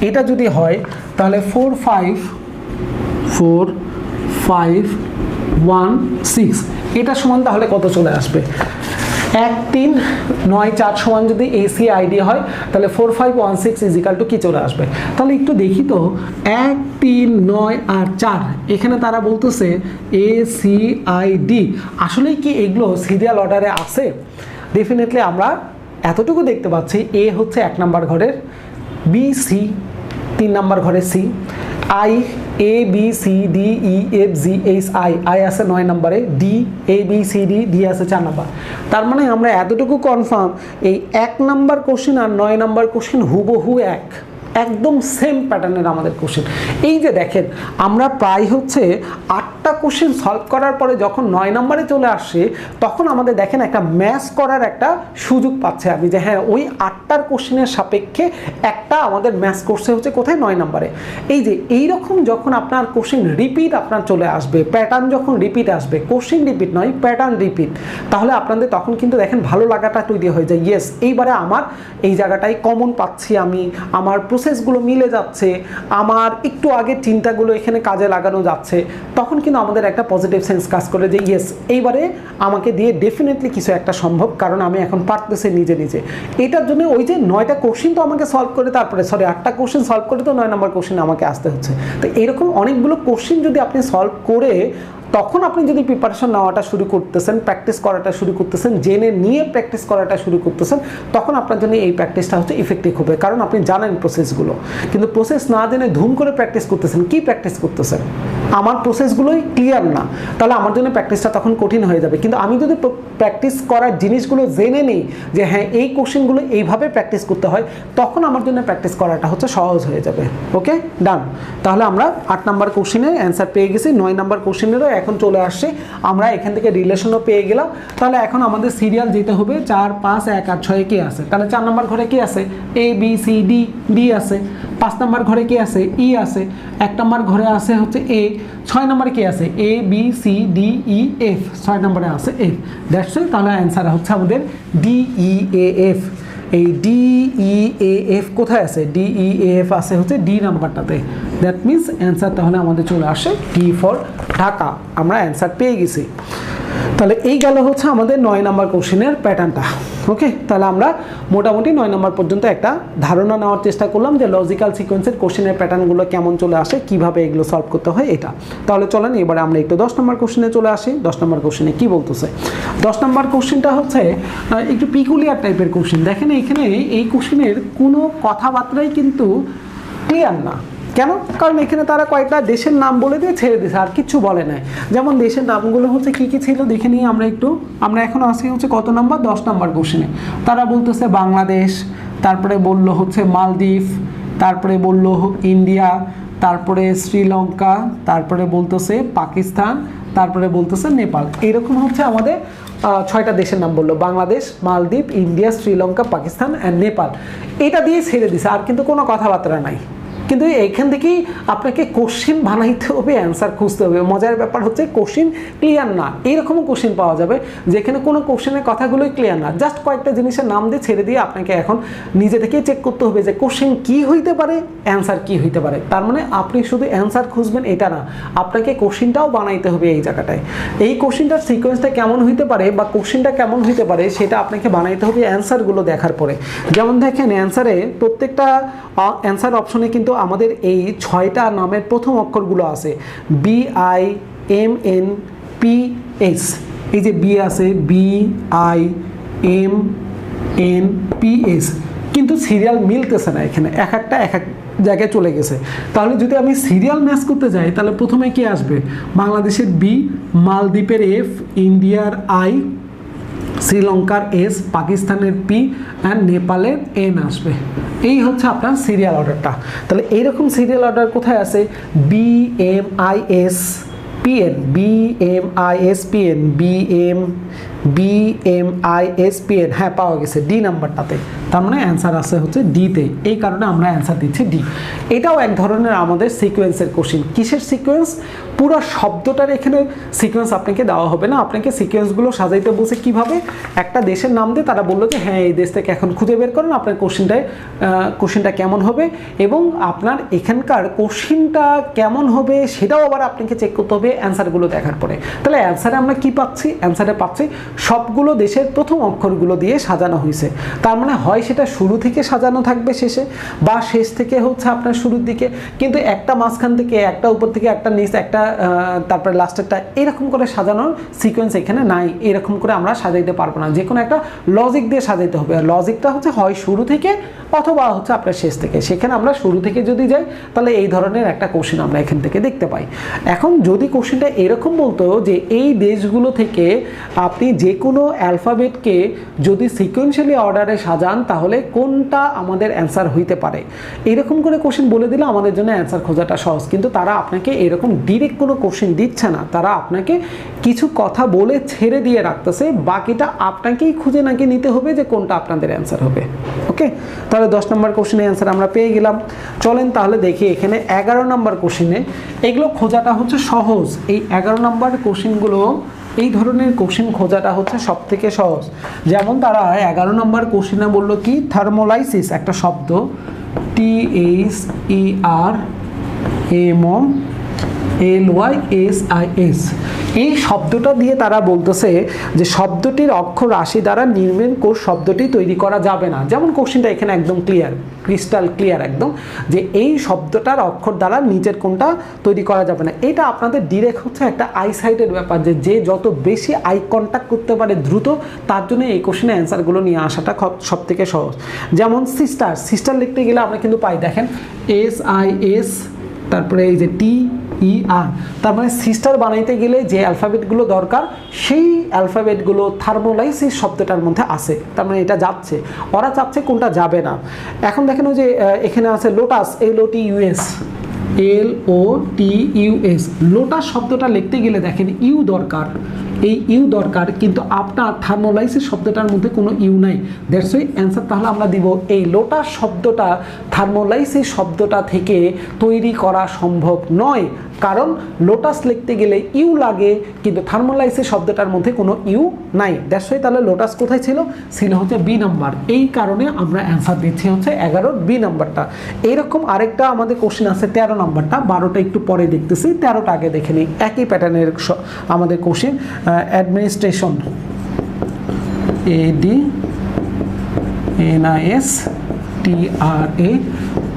এটা যদি হয় তাহলে 45416 এটা সমান তাহলে কত চলে আসবে? 1394 সমান যদি ACID হয় তাহলে 4516 ইজিক্যাল টু কি চলে আসবে? তাহলে একটু দেখি তো, 1 3 9 আর 4 এখানে তারা বলতেছে ACID, আসলেই কি এগুলো সিরিয়াল অর্ডারে আছে? ডেফিনেটলি আমরা এতটুকু দেখতে পাচ্ছি, এ হচ্ছে 1 নম্বর ঘরের, বি সি 3 নম্বর ঘরের, সি আই ABCDEFGHI, আই আছে 9 নম্বরে, ডি ABCD আছে 4 নম্বর। তার মানে আমরা এতটুকু কনফার্ম এই 1 নম্বর কোশ্চেন আর 9 নম্বর কোশ্চেন হুবহু একদম সেম প্যাটার্নের আমাদের কোশ্চেন। এই যে দেখেন আমরা প্রায় হচ্ছে 8টা কোশ্চেন সলভ করার পরে যখন 9 নম্বরে চলে আসছে তখন আমাদের দেখেন একটা ম্যাচ করার একটা সুযোগ পাচ্ছে আমি, যে হ্যাঁ ওই 8টার কোশ্চেনের সাপেক্ষে একটা আমাদের ম্যাচ করছে হচ্ছে কোথায়? 9 নম্বরে। এই যে এইরকম যখন আপনার কোশ্চেন রিপিট আপনার চলে আসবে, প্যাটার্ন যখন রিপিট আসবে, কোশ্চেন রিপিট নয় প্যাটার্ন রিপিট, তাহলে আপনাদের তখন কিন্তু দেখেন ভালো লাগাটা তৈরি হয়ে যায়। ইয়েস, এইবারে আমার এই জায়গাটাই কমন পাচ্ছি, আমি আমার প্রসেসগুলো মিলে যাচ্ছে, আমার একটু আগের চিন্তাগুলো এখানে কাজে লাগানো যাচ্ছে, তখন কিন্তু আমাদের একটা পজিটিভ সেন্স কাজ করে যে ইয়েস এইবারে আমাকে দিয়ে ডেফিনেটলি কিছু একটা সম্ভব, কারণ আমি এখন পারতেছি নিজে নিজে। এটার জন্য ওই যে 9টা কোশ্চেন তো আমাকে সলভ করে, তারপরে 8টা কোশ্চেন সলভ করে তো 9 নম্বর কোশ্চেন আমাকে আসতে হচ্ছে। তো এরকম অনেকগুলো কোশ্চেন যদি আপনি সলভ করে তখন আপনি যদি প্রিপারেশন নেওয়াটা শুরু করতেছেন, প্র্যাকটিস করাটা শুরু করতেছেন, জেনে নিয়ে প্র্যাকটিস করাটা শুরু করতেছেন, তখন আপনার জন্য এই প্র্যাকটিসটা হচ্ছে ইফেক্টিভ হবে, কারণ আপনি জানেন প্রসেসগুলো। কিন্তু প্রসেস না জেনে ধুম করে প্র্যাকটিস করতেছেন, কি প্র্যাকটিস করতেছেন? আমার প্রসেসগুলোই ক্লিয়ার না, তাহলে আমার জন্য প্র্যাকটিসটা তখন কঠিন হয়ে যাবে। কিন্তু আমি যদি প্র্যাকটিস করার জিনিসগুলো জেনে নিই যে হ্যাঁ এই কোশ্চেনগুলো এইভাবে প্র্যাকটিস করতে হয়, তখন আমার জন্য প্র্যাকটিস করাটা হচ্ছে সহজ হয়ে যাবে। ওকে, ডান। তাহলে আমরা 8 নাম্বার কোশ্চেনের অ্যান্সার পেয়ে গেছি, 9 নাম্বার কোশ্চেনেরও এখন চলে আসছে, আমরা এখান থেকে রিলেশনও পেয়ে গেলাম। তাহলে এখন আমাদের সিরিয়াল যেতে হবে 4, 5, 1, 8, 6 কি আছে? তাহলে 4 নাম্বার ঘরে কি আছে? A B C D D আছে। 5 নাম্বার ঘরে কি আছে? E আছে। 1 নাম্বার ঘরে আছে হচ্ছে A। 6 নাম্বারে কি আছে? A B C D E F। 6 নাম্বারে আছে F। That's it. তাহলে অ্যান্সার হচ্ছে আমাদের D E A F। এই D E A F কোথায় আছে? D E A F আছে হচ্ছে D নাম্বারটাতে। দ্যাট মিনস অ্যান্সার তাহলে আমাদের চলে আসে D ফর ঢাকা। আমরা অ্যান্সার পেয়ে গেছি। তাহলে এই গেল হচ্ছে আমাদের 9 নাম্বার কোশ্চেনের প্যাটার্নটা। ওকে, তাহলে আমরা মোটামুটি 9 নাম্বার পর্যন্ত একটা ধারণা নেওয়ার চেষ্টা করলাম যে লজিক্যাল সিকোয়েন্সের কোশ্চেনের প্যাটার্নগুলো কেমন চলে আসে, কিভাবে এগুলো সলভ করতে হয় এটা। তাহলে চলেন এবারে আমরা একটু 10 নম্বর কোশ্চেনে চলে আসি। 10 নম্বর কোশ্চেনে কি বলতেছে? 10 নম্বর কোশ্চেনটা হচ্ছে একটু পিকুলিয়ার টাইপের কোশ্চেন। দেখেন এখানে এই কোশ্চেনের কোনো কথাবার্তাই কিন্তু ক্লিয়ার না। কেন? কারণ এখানে তারা কয়েকটা দেশের নাম বলে দিয়ে ছেড়ে দিয়েছে, আর কিছু বলে নাই। যেমন দেশের নামগুলো হচ্ছে কি কি ছিল দেখে নিই আমরা একটু। আমরা এখন আসি হচ্ছে কত নাম্বার? 10 নাম্বার কোশ্চেনে। তারা বলতেছে বাংলাদেশ, তারপরে বললো হচ্ছে মালদ্বীপ, তারপরে বললো ইন্ডিয়া, তারপরে শ্রীলঙ্কা, তারপরে বলতেছে পাকিস্তান, তারপরে বলতেছে নেপাল। এরকম হচ্ছে আমাদের 6টা দেশের নাম বললো, বাংলাদেশ, মালদ্বীপ, ইন্ডিয়া, শ্রীলঙ্কা, পাকিস্তান অ্যান্ড নেপাল। এটা দিয়ে ছেড়ে দিছে, আর কিন্তু কোনো কথাবার্তা নাই। কিন্তু এইখান থেকেই আপনাকে কোশ্চেন বানাইতে হবে, অ্যান্সার খুঁজতে হবে। মজার ব্যাপার হচ্ছে কোশ্চেন ক্লিয়ার না, এইরকমও কোশ্চেন পাওয়া যাবে যেখানে কোনো কোশ্চেনের কথাগুলোই ক্লিয়ার না, জাস্ট কয়েকটা জিনিসের নাম দিয়ে ছেড়ে দিয়ে আপনাকে এখন নিজে থেকেই চেক করতে হবে যে কোশ্চেন কি হইতে পারে, অ্যান্সার কি হইতে পারে। তার মানে আপনি শুধু অ্যান্সার খুঁজবেন এটা না, আপনাকে কোশ্চেনটাও বানাইতে হবে এই জায়গাটায়। এই কোশ্চেনটার সিকোয়েন্সটা কেমন হইতে পারে বা কোশ্চেনটা কেমন হইতে পারে সেটা আপনাকে বানাইতে হবে অ্যান্সারগুলো দেখার পরে। যেমন দেখেন অ্যান্সারে প্রত্যেকটা অ্যান্সার অপশনে কিন্তু আমাদের এই 6টা নামের প্রথম অক্ষরগুলো আছে, BIMNPS। এই যে বি আছে, BIMNPS, কিন্তু সিরিয়াল মিলতেছে না এখানে, এক একটা এক এক জায়গায় চলে গেছে। তাহলে যদি আমি সিরিয়াল ম্যাচ করতে যাই তাহলে প্রথমে কি আসবে? বাংলাদেশের বি, মালদ্বীপের এফ, ইন্ডিয়ার আই, শ্রীলঙ্কার এস, পাকিস্তানের পি অ্যান্ড নেপালের এন আসবে। এই হচ্ছে আপনার সিরিয়াল অর্ডারটা। তাহলে এইরকম সিরিয়াল অর্ডার কোথায় আছে? BMISPN, BMISPN, হ্যাঁ পাওয়া গেছে ডি নাম্বারটাতে। তার মানে অ্যান্সার আছে হচ্ছে ডিতে, এই কারণে আমরা অ্যান্সার দিচ্ছি ডি। এটাও এক ধরনের আমাদের সিকোয়েন্সের কোশ্চেন। কিসের সিকোয়েন্স? পুরো শব্দটার এখানে সিকোয়েন্স আপনাকে দেওয়া হবে না, আপনাকে সিকোয়েন্সগুলো সাজাইতে বলছে কিভাবে। একটা দেশের নাম দিয়ে তারা বললো যে হ্যাঁ এই দেশ থেকে এখন খুঁজে বের করেন আপনার কোশ্চেনটা কেমন হবে, এবং আপনার এখানকার কোশ্চেনটা কেমন হবে সেটাও আবার আপনাকে চেক করতে হবে অ্যান্সারগুলো দেখার পরে। তাহলে অ্যান্সারে আমরা কি পাচ্ছি? অ্যান্সারে পাচ্ছি সবগুলো দেশের প্রথম অক্ষরগুলো দিয়ে সাজানো হয়েছে। তার মানে হয় সেটা শুরু থেকে সাজানো থাকবে শেষে, বা শেষ থেকে হচ্ছে আপনার শুরুর দিকে, কিন্তু একটা মাঝখান থেকে, একটা উপর থেকে, একটা নিচ, একটা তারপরে লাস্টেরটা, এরকম করে সাজানোর সিকোয়েন্স এখানে নাই। এরকম করে আমরা সাজাইতে পারবো না, যে কোনো একটা লজিক দিয়ে সাজাইতে হবে। আর লজিকটা হচ্ছে হয় শুরু থেকে অথবা হচ্ছে আপনার শেষ থেকে। সেখানে আমরা শুরু থেকে যদি যাই তাহলে এই ধরনের একটা কোশ্চেন আমরা এখান থেকে দেখতে পাই। এখন যদি কোশ্চেনটা এরকম বলতো যে এই দেশগুলো থেকে আপনি যে কোনো অ্যালফাবেটকে যদি সিকোয়েন্সিয়ালি অর্ডারে সাজান তাহলে কোনটা আমাদের অ্যান্সার হইতে পারে, এরকম করে কোশ্চেন বলে দিলে আমাদের জন্য অ্যান্সার খোঁজাটা সহজ। কিন্তু তারা আপনাকে এরকম ডিরেক্ট কোনো কোশ্চেন দিচ্ছে না, তারা আপনাকে কিছু কথা বলে ছেড়ে দিয়ে রাখতেছে, বাকিটা আপনাকেই খুঁজে নাকি নিতে হবে যে কোনটা আপনাদের অ্যান্সার হবে। ওকে, তাহলে 10 নম্বর কোশ্চেনের অ্যান্সার আমরা পেয়ে গেলাম। চলেন তাহলে দেখি এখানে 11 নম্বর কোশ্চেনে, এগুলো খোঁজাটা হচ্ছে সহজ। এই 11 নম্বর কোশ্চেনগুলো, এই ধরনের কোশ্চেন খোঁজাটা হচ্ছে সব থেকে সহজ। যেমন তারা 11 নম্বর কোশ্চেনে বললো কি, থার্মোলাইসিস একটা শব্দ, THERMOLYSIS, এই শব্দটা দিয়ে তারা বলতেছে যে শব্দটির অক্ষর রাশি দ্বারা নির্মেল কোষ শব্দটি তৈরি করা যাবে না। যেমন কোশ্চেনটা এখানে একদম ক্লিয়ার, ক্রিস্টাল ক্লিয়ার একদম, যে এই শব্দটার অক্ষর দ্বারা নিচের কোনটা তৈরি করা যাবে না। এটা আপনাদের ডিরেক্ট হচ্ছে একটা আইসাইটের ব্যাপার, যে যত বেশি আই কন্ট্যাক্ট করতে পারে দ্রুত, তার জন্য এই কোশ্চেনের অ্যান্সারগুলো নিয়ে আসাটা সব থেকে সহজ। যেমন সিস্টার লিখতে গেলে আমরা কিন্তু পাই, দেখেন SISTER, তারপরে এই যে টি ই আর, তার মানে সিস্টার বানাইতে গেলে যে অ্যালফাবেটগুলো দরকার সেই অ্যালফাবেটগুলো থার্মোলাইসিস শব্দটার মধ্যে আছে, তার মানে এটা যাচ্ছে। ওরা চাচ্ছে কোনটা যাবে না। এখন দেখেন ওই যে এখানে আছে লোটাস, LOTUS, LOTUS, লোটাস শব্দটা লিখতে গেলে দেখেন ইউ দরকার, এই ইউ দরকার, কিন্তু আপনার থার্মোলাইসিস শব্দটার মধ্যে কোনো ইউ নাই। দ্যাটস ওয়াই অ্যান্সার তাহলে আমরা দিব এই লোটাস শব্দটা থার্মোলাইসিস শব্দটা থেকে তৈরি করা সম্ভব নয়, কারণ লোটাস লিখতে গেলে ইউ লাগে, কিন্তু থার্মোলাইসিস শব্দটার মধ্যে কোনো ইউ নাই। দ্যাটস ওয়াই তাহলে লোটাস কোথায় ছিল? ছিল হচ্ছে বি নাম্বার। এই কারণে আমরা অ্যান্সার দিচ্ছি হচ্ছে 11 বি নাম্বারটা। এইরকম আরেকটা আমাদের কোশ্চেন আছে 13 নাম্বারটা, 12টা একটু পরে দেখতেছি, 13টা আগে দেখে নিই। একই প্যাটার্নের আমাদের কোশ্চেন, অ্যাডমিনিস্ট্রেশন,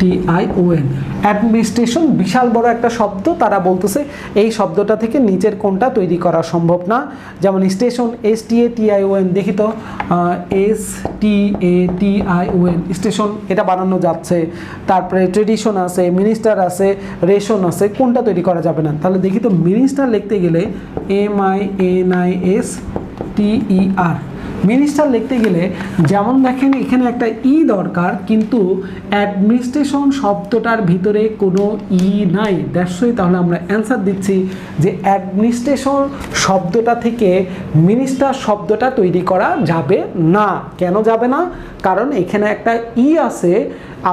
ADNISTRATION, অ্যাডমিনিস্ট্রেশন বিশাল বড় একটা শব্দ। তারা বলতেছে এই শব্দটা থেকে নিচের কোনটা তৈরি করা সম্ভব না। যেমন স্টেশন, STATION, দেখি তো STATION, স্টেশন এটা বানানো যাচ্ছে। তারপরে ট্রেডিশন আছে, মিনিস্টার আছে, রেশন আছে, কোনটা তৈরি করা যাবে না? তাহলে দেখি তো মিনিস্টার লিখতে গেলে MINISTER, মিনিস্টার লিখতে গেলে যেমন দেখেন এখানে একটা ই দরকার, কিন্তু অ্যাডমিনিস্ট্রেশন শব্দটার ভিতরে কোনো ই নাই। দ্যাটস ওয়াই তাহলে আমরা অ্যান্সার দিচ্ছি যে অ্যাডমিনিস্ট্রেশন শব্দটা থেকে মিনিস্টার শব্দটা তৈরি করা যাবে না। কেন যাবে না? কারণ এখানে একটা ই আছে।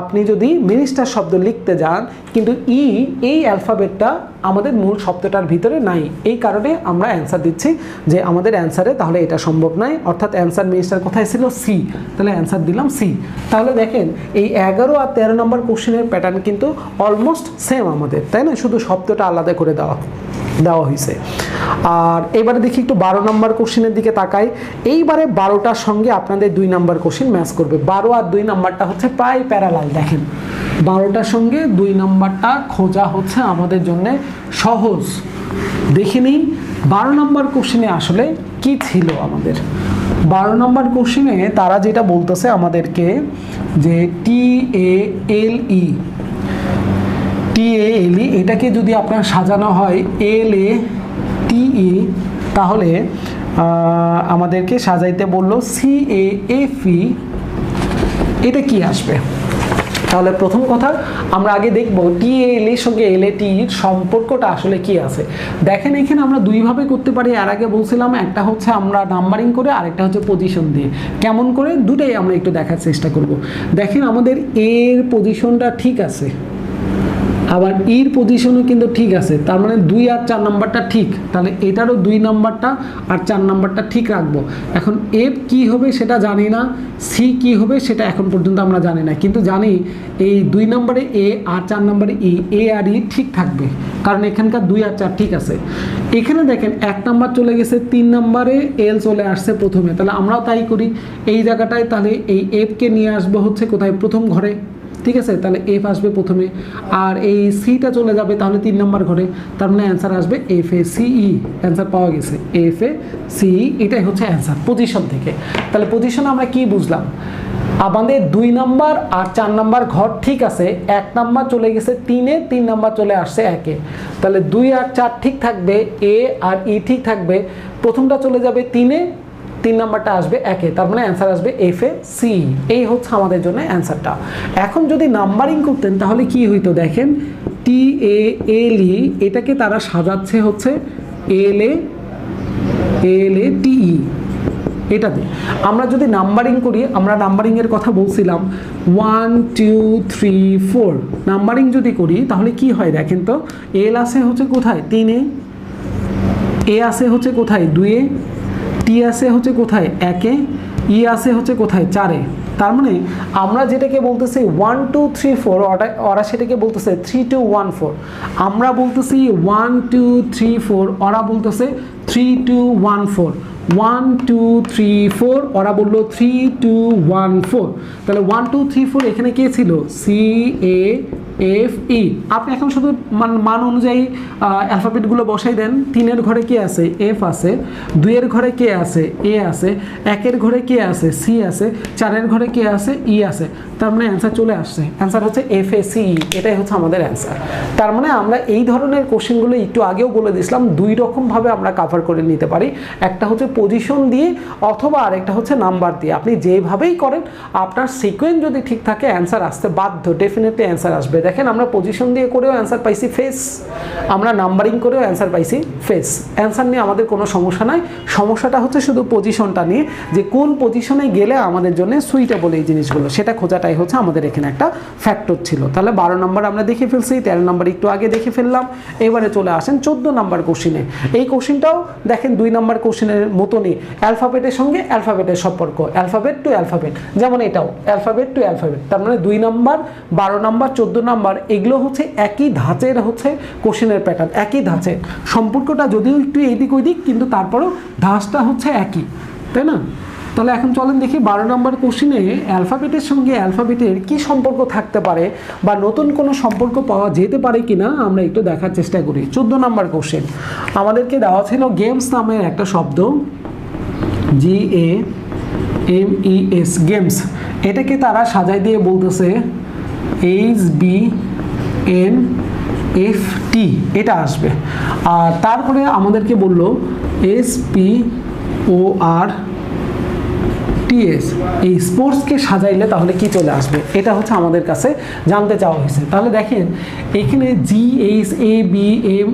আপনি যদি মিনিস্টার শব্দ লিখতে যান, কিন্তু ই এই অ্যালফাবেটটা আমাদের মূল শব্দটার ভিতরে নাই, এই কারণে আমরা অ্যান্সার দিচ্ছি যে আমাদের অ্যান্সারে তাহলে এটা সম্ভব নয়। অর্থাৎ অ্যান্সার মিনিস্টার কোথায় ছিল? সি। তাহলে অ্যান্সার দিলাম সি। তাহলে দেখেন এই 11 আর 13 নম্বর কোশ্চেনের প্যাটার্ন কিন্তু অলমোস্ট সেম আমাদের, তাই না? শুধু শব্দটা আলাদা করে দেওয়া হয়েছে। আর এবারে দেখি একটু 12 নম্বর কোশ্চেনের দিকে তাকাই। এইবারে 12টার সঙ্গে আপনাদের 2 নম্বর কোশ্চেন ম্যাচ করবে। 12 আর 2 নম্বরটা হচ্ছে প্রায় প্যারালাল। দেখেন 12টার সঙ্গে 2 নম্বরটা খোঁজা হচ্ছে আমাদের জন্য সহজ। দেখে নিন 12 নম্বর কোশ্চেনে আসলে কি ছিল আমাদের। 12 নম্বর কোশ্চেনে তারা যেটা বলতেছে আমাদেরকে যে TALE, এটাকে যদি আপনার সাজানো হয় LATE, তাহলে আমাদেরকে সাজাইতে বললো CAFE, এটা কি আসবে? তাহলে প্রথম কথা আমরা আগে দেখব TAL এর সঙ্গে LAT এর সম্পর্কটা আসলে কি আছে। দেখেন এখানে আমরা দুইভাবে করতে পারি। এর আগে বলছিলাম একটা হচ্ছে আমরা নাম্বারিং করে, আরেকটা হচ্ছে পজিশন দিয়ে। কেমন করে? দুটাই আমরা একটু দেখার চেষ্টা করব। দেখেন আমাদের এর পজিশনটা ঠিক আছে, আবার ইর পজিশনও কিন্তু ঠিক আছে, তার মানে 2 আর 4 নাম্বারটা ঠিক। তাহলে এটারও 2 নাম্বারটা আর 4 নাম্বারটা ঠিক রাখবো। এখন এফ কি হবে সেটা জানি না, সি কি হবে সেটা এখন পর্যন্ত আমরা জানি না, কিন্তু জানি এই 2 নম্বরে এ আর 4 নম্বরে ই, এ আর ই ঠিক থাকবে, কারণ এখানকার 2 আর 4 ঠিক আছে। এখানে দেখেন 1 নাম্বার চলে গেছে, 3 নম্বরে এল চলে আসছে প্রথমে, তাহলে আমরাও তাই করি। এই জায়গাটায় তাহলে এই এফকে নিয়ে আসবো হচ্ছে কোথায়? প্রথম ঘরে, ঠিক আছে? তাহলে এফ আসবে প্রথমে, আর এই সিটা চলে যাবে তাহলে 3 নম্বর ঘরে। তার মানে অ্যান্সার আসবে FACE। অ্যান্সার পাওয়া গেছে FACE, এটাই হচ্ছে অ্যান্সার পজিশন থেকে। তাহলে পজিশন আমরা কি বুঝলাম? আমাদের 2 নাম্বার আর 4 নাম্বার ঘর ঠিক আছে, 1 নাম্বার চলে গেছে 3-এ, 3 নাম্বার চলে আসছে 1-এ। তাহলে 2 আর 4 ঠিক থাকবে, এ আর ই ঠিক থাকবে, প্রথমটা চলে যাবে 3-এ, 3 নাম্বারটা আসবে 1-এ, তার মানে অ্যান্সার আসবে FACE। এই হচ্ছে আমাদের জন্য অ্যান্সারটা। এখন যদি নাম্বারিং করতেন তাহলে কি হইতো? দেখেন TALE, এটাকে তারা সাজাচ্ছে হচ্ছে LATE, এটাতে। আমরা যদি নাম্বারিং করি, আমরা নাম্বারিংয়ের কথা বলছিলাম 1 2 3 4, নাম্বারিং যদি করি তাহলে কি হয় দেখেন তো। এল আসে হচ্ছে কোথায়? 3-এ, এ আসে হচ্ছে কোথায়? 2-এ, টি আসে হচ্ছে কোথায়? 1-এ, ই আসে হচ্ছে কোথায়? 4-এ। তার মানে আমরা যেটাকে বলতেছি 1 2 3 4, ওরা সেটাকে বলতেছে 3 2 1 4। আমরা বলতেছি 1 2 3 4, ওরা বলতেছে 3 2 1 4। 1 2 3 4, ওরা বললো 3 2 1 4। তাহলে 1 2 3 4 এখানে কে ছিল? CA F E. আপনি এখন শুধু মান অনুযায়ী অ্যালফাবেটগুলো বসাই দেন। 3-এর ঘরে কে আছে? এফ আছে। 2-এর ঘরে কে আছে? এ আছে। 1-এর ঘরে কে আছে? সি আছে। 4-এর ঘরে কে আছে? ই আছে। তার মানে অ্যান্সার চলে আসছে। অ্যান্সার হচ্ছে এফ এ সি ই, এটাই হচ্ছে আমাদের অ্যান্সার। তার মানে আমরা এই ধরনের কোশ্চেনগুলো একটু আগেও বলে দিয়েছিলাম, 2 রকমভাবে আমরা কভার করে নিতে পারি। একটা হচ্ছে পজিশন দিয়ে, অথবা আরেকটা হচ্ছে নাম্বার দিয়ে। আপনি যেভাবেই করেন আপনার সিকোয়েন্স যদি ঠিক থাকে অ্যান্সার আসতে বাধ্য, ডেফিনেটলি অ্যান্সার আসবে। দেখেন আমরা পজিশন দিয়ে করেও অ্যান্সার পাইছি ফেস, আমরা নাম্বারিং করেও অ্যান্সার পাইছি ফেস। অ্যান্সার নিয়ে আমাদের কোনো সমস্যা নাই। সমস্যাটা হচ্ছে শুধু পজিশনটা নিয়ে, যে কোন পজিশনে গেলে আমাদের জন্য সুইটেবল এই জিনিসগুলো, সেটা খোঁজাটাই হচ্ছে আমাদের এখানে একটা ফ্যাক্টর ছিল। তাহলে 12 নম্বর আমরা দেখে ফেলছি, 13 নম্বর একটু আগে দেখে ফেললাম। এবারে চলে আসেন 14 নম্বর কোশ্চিনে। এই কোশ্চিনটাও দেখেন 2 নম্বর কোশ্চিনের মতনই, অ্যালফাবেটের সঙ্গে অ্যালফাবেটের সম্পর্ক, অ্যালফাবেট টু অ্যালফাবেট, যেমন এটাও অ্যালফাবেট টু অ্যালফাবেট। তার মানে 2 নম্বর, 12 নম্বর, 14 নম্বর এগুলো হচ্ছে একই ধাঁচের হচ্ছে কোশ্চিনের প্যাটার্ন, একই ধাঁচের। সম্পর্কটা যদিও একটু এদিক ওইদিক, কিন্তু তারপরেও ধাঁচটা হচ্ছে একই, তাই না? তাহলে এখন চলেন দেখি 12 নম্বর কোশ্চিনে অ্যালফাবেটের সঙ্গে অ্যালফাবেটের কি সম্পর্ক থাকতে পারে, বা নতুন কোনো সম্পর্ক পাওয়া যেতে পারে কিনা আমরা একটু দেখার চেষ্টা করি। 14 নম্বর কোশ্চেন আমাদেরকে দেওয়া ছিল গেমস নামের একটা শব্দ, GAMES, গেমস। এটাকে তারা সাজাই দিয়ে বলতেছে HBNFT, এটা আসবে। আর তারপরে আমাদেরকে বলল SPORTS, এই স্পোর্টসকে সাজাইলে তাহলে কি চলে আসবে, এটা হচ্ছে আমাদের কাছে জানতে চাওয়া হয়েছে। তাহলে দেখেন এখানে GHABMEMN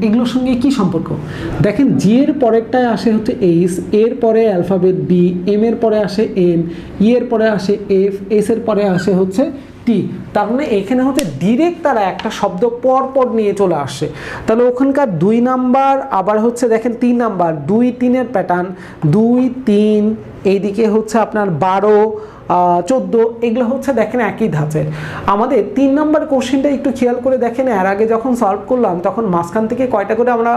এগুলোর সঙ্গে কি সম্পর্ক। দেখেন জি এর পরেরটায় আসে হচ্ছে এইচ, এর পরে অ্যালফাবেট বি, এম এর পরে আসে এন, ই এর পরে আসে এফ, এস এর পরে আসে হচ্ছে টি। তার মানে এখানে হচ্ছে ডিরেক্ট তারা একটা শব্দ পর পর নিয়ে চলে আসে। তাহলে ওখানকার 2 নাম্বার, আবার হচ্ছে দেখেন 3 নাম্বার, 2-3-এর প্যাটার্ন, 2-3, এইদিকে হচ্ছে আপনার 12, 14, এগুলো হচ্ছে দেখেন একই ধাঁচের। আমাদের 3 নম্বর কোশ্চেনটা একটু খেয়াল করে দেখেন, এর আগে যখন সলভ করলাম তখন মাঝখান থেকে কয়টা করে আমরা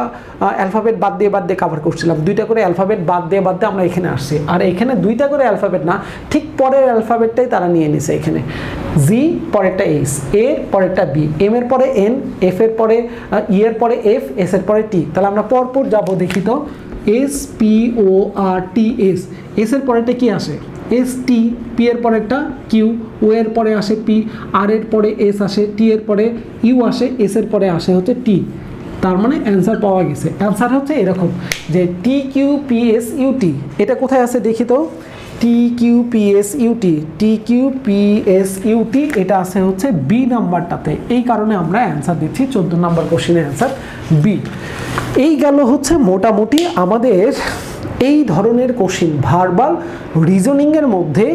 অ্যালফাবেট বাদ দিয়ে কভার করছিলাম, 2টা করে অ্যালফাবেট বাদ দিয়ে আমরা এখানে আসছি। আর এখানে 2টা করে অ্যালফাবেট না, ঠিক পরের অ্যালফাবেটটাই তারা নিয়ে নিছে। এখানে জি, পরেরটা এইচ, এ পরেরটা বি, এম এর পরে এন, এফ এর পরে ই এর পরে এফ, এস এর পরে টি। তাহলে আমরা পরপর যাবো, দেখি তো। SPORTS, এস এর পরেরটা কি আসে? ST, পি এর পরে একটা কিউ, ও এর পরে আসে পি, আর এর পরে এস আসে, টি এর পরে ইউ আসে, এস এর পরে আসে হচ্ছে টি। তার মানে অ্যান্সার পাওয়া গেছে। অ্যান্সার হচ্ছে এরকম যে TQPSUT, এটা কোথায় আছে দেখি তো। TQPSUT, এটা আছে হচ্ছে বি নাম্বারটাতে। এই কারণে আমরা অ্যান্সার দিচ্ছি 14 নম্বর কোশ্চেনের অ্যান্সার বি। এই গেল হচ্ছে মোটামুটি আমাদের এই ধরনের কোশ্চিন, ভার্বাল রিজনিংয়ের মধ্যে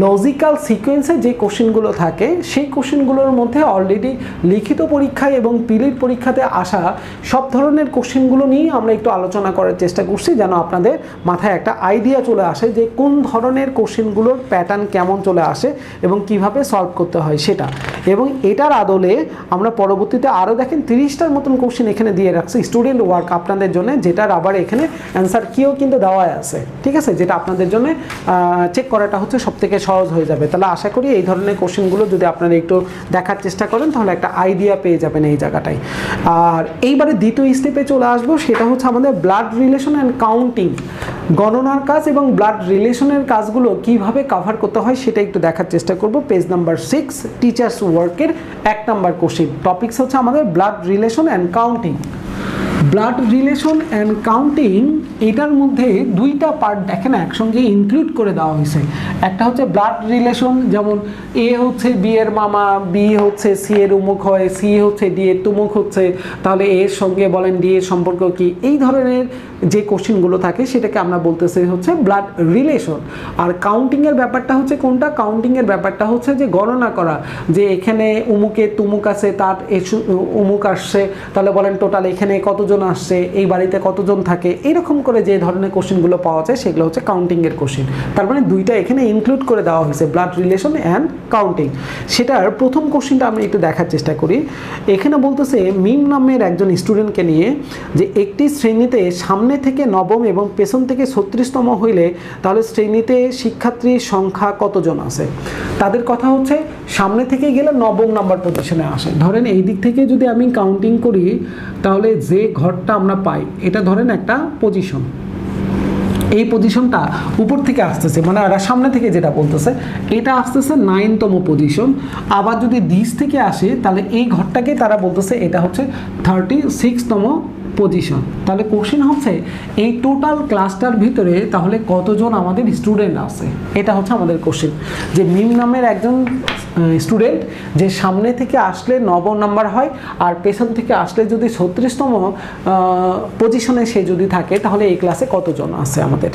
লজিক্যাল সিকোয়েন্সে যে কোশ্চিনগুলো থাকে সেই কোশ্চিনগুলোর মধ্যে অলরেডি লিখিত পরীক্ষায় এবং পিলিট পরীক্ষাতে আসা সব ধরনের কোশ্চিনগুলো নিয়ে আমরা একটু আলোচনা করার চেষ্টা করছি, যেন আপনাদের মাথায় একটা আইডিয়া চলে আসে যে কোন ধরনের কোশ্চিনগুলোর প্যাটার্ন কেমন চলে আসে এবং কিভাবে সলভ করতে হয় সেটা। এবং এটার আদলে আমরা পরবর্তীতে আরও দেখেন 30টার মতন কোশ্চিন এখানে দিয়ে রাখছি স্টুডেন্ট ওয়ার্ক আপনাদের জন্য, যেটার আবার এখানে অ্যান্সার কিও কিন্তু দেওয়া আছে, ঠিক আছে, যেটা আপনাদের জন্য চেক করাটা হচ্ছে সবথেকে সহজ হয়ে যাবে। তাহলে আশা করি এই ধরনের কোশ্চেনগুলো যদি আপনারা একটু দেখার চেষ্টা করেন তাহলে একটা আইডিয়া পেয়ে যাবেন এই জায়গাটায়। আর এইবারে দ্বিতীয় স্টেপে চলে আসবো, সেটা হচ্ছে আমাদের ব্লাড রিলেশন অ্যান্ড কাউন্টিং, গণনার কাজ এবং ব্লাড রিলেশনের কাজগুলো কিভাবে কভার করতে হয় সেটা একটু দেখার চেষ্টা করব। পেজ নাম্বার 6, টিচার্স ওয়ার্কের 1 নম্বর কোশ্চেন। টপিকস হচ্ছে আমাদের blood relation and counting. Blood relation and counting, এটার মধ্যে 2টা পার্ট দেখেন একসঙ্গে ইনক্লুড করে দেওয়া হয়েছে। একটা হচ্ছে ব্লাড রিলেশন, যেমন এ হচ্ছে বি এর মামা, বি হচ্ছে সি এর উমুক হয়, সি হচ্ছে ডি এর তুমুক হচ্ছে, তাহলে এর সঙ্গে বলেন ডি এর সম্পর্ক কি, এই ধরনের যে কোশ্চেনগুলো থাকে সেটাকে আমরা বলতেছি হচ্ছে ব্লাড রিলেশন। আর কাউন্টিংয়ের ব্যাপারটা হচ্ছে কোনটা, কাউন্টিংয়ের ব্যাপারটা হচ্ছে যে গণনা করা, যে এখানে উমুকে তুমুক আছে, তার উমুক আসছে, তাহলে বলেন টোটাল এখানে কতজন আসছে, এই বাড়িতে কতজন থাকে, এইরকম করে যে ধরনের কোশ্চেনগুলো পাওয়া যায় সেগুলো হচ্ছে কাউন্টিংয়ের কোশ্চেন। তার মানে 2টা এখানে ইনক্লুড করে দেওয়া হয়েছে, ব্লাড রিলেশন অ্যান্ড কাউন্টিং। সেটার প্রথম কোশ্চেনটা আমরা একটু দেখার চেষ্টা করি। এখানে বলতেছে মিম নামের একজন স্টুডেন্টকে নিয়ে যে একটি শ্রেণীতে সামনে থেকে নবম এবং পেছন থেকে 36তম হইলে তাহলে শ্রেণীতে শিক্ষার্থীর সংখ্যা কতজন আছে। তাদের কথা হচ্ছে সামনে থেকে গেলে নবম নাম্বার পজিশনে আসে। ধরেন এই দিক থেকে যদি আমি কাউন্টিং করি তাহলে যে ঘরটা আমরা পাই এটা ধরেন একটা পজিশন, এই পজিশনটা উপর থেকে আসতেছে, মানে এরা সামনে থেকে যেটা বলতেছে এটা আসতেছে 9তম পজিশন। আবার যদি নিচ থেকে আসে তাহলে এই ঘরটাকে তারা বলতেছে এটা হচ্ছে 36তম পজিশন। তাহলে কোশ্চেন হচ্ছে এই টোটাল ক্লাসটার ভিতরে তাহলে কতজন আমাদের স্টুডেন্ট আছে, এটা হচ্ছে আমাদের কোশ্চেন। যে মিম নামের একজন স্টুডেন্ট যে সামনে থেকে আসলে 9 নাম্বার হয় আর পেছন থেকে আসলে যদি 36তম পজিশনে সে যদি থাকে তাহলে এই ক্লাসে কতজন আছে আমাদের।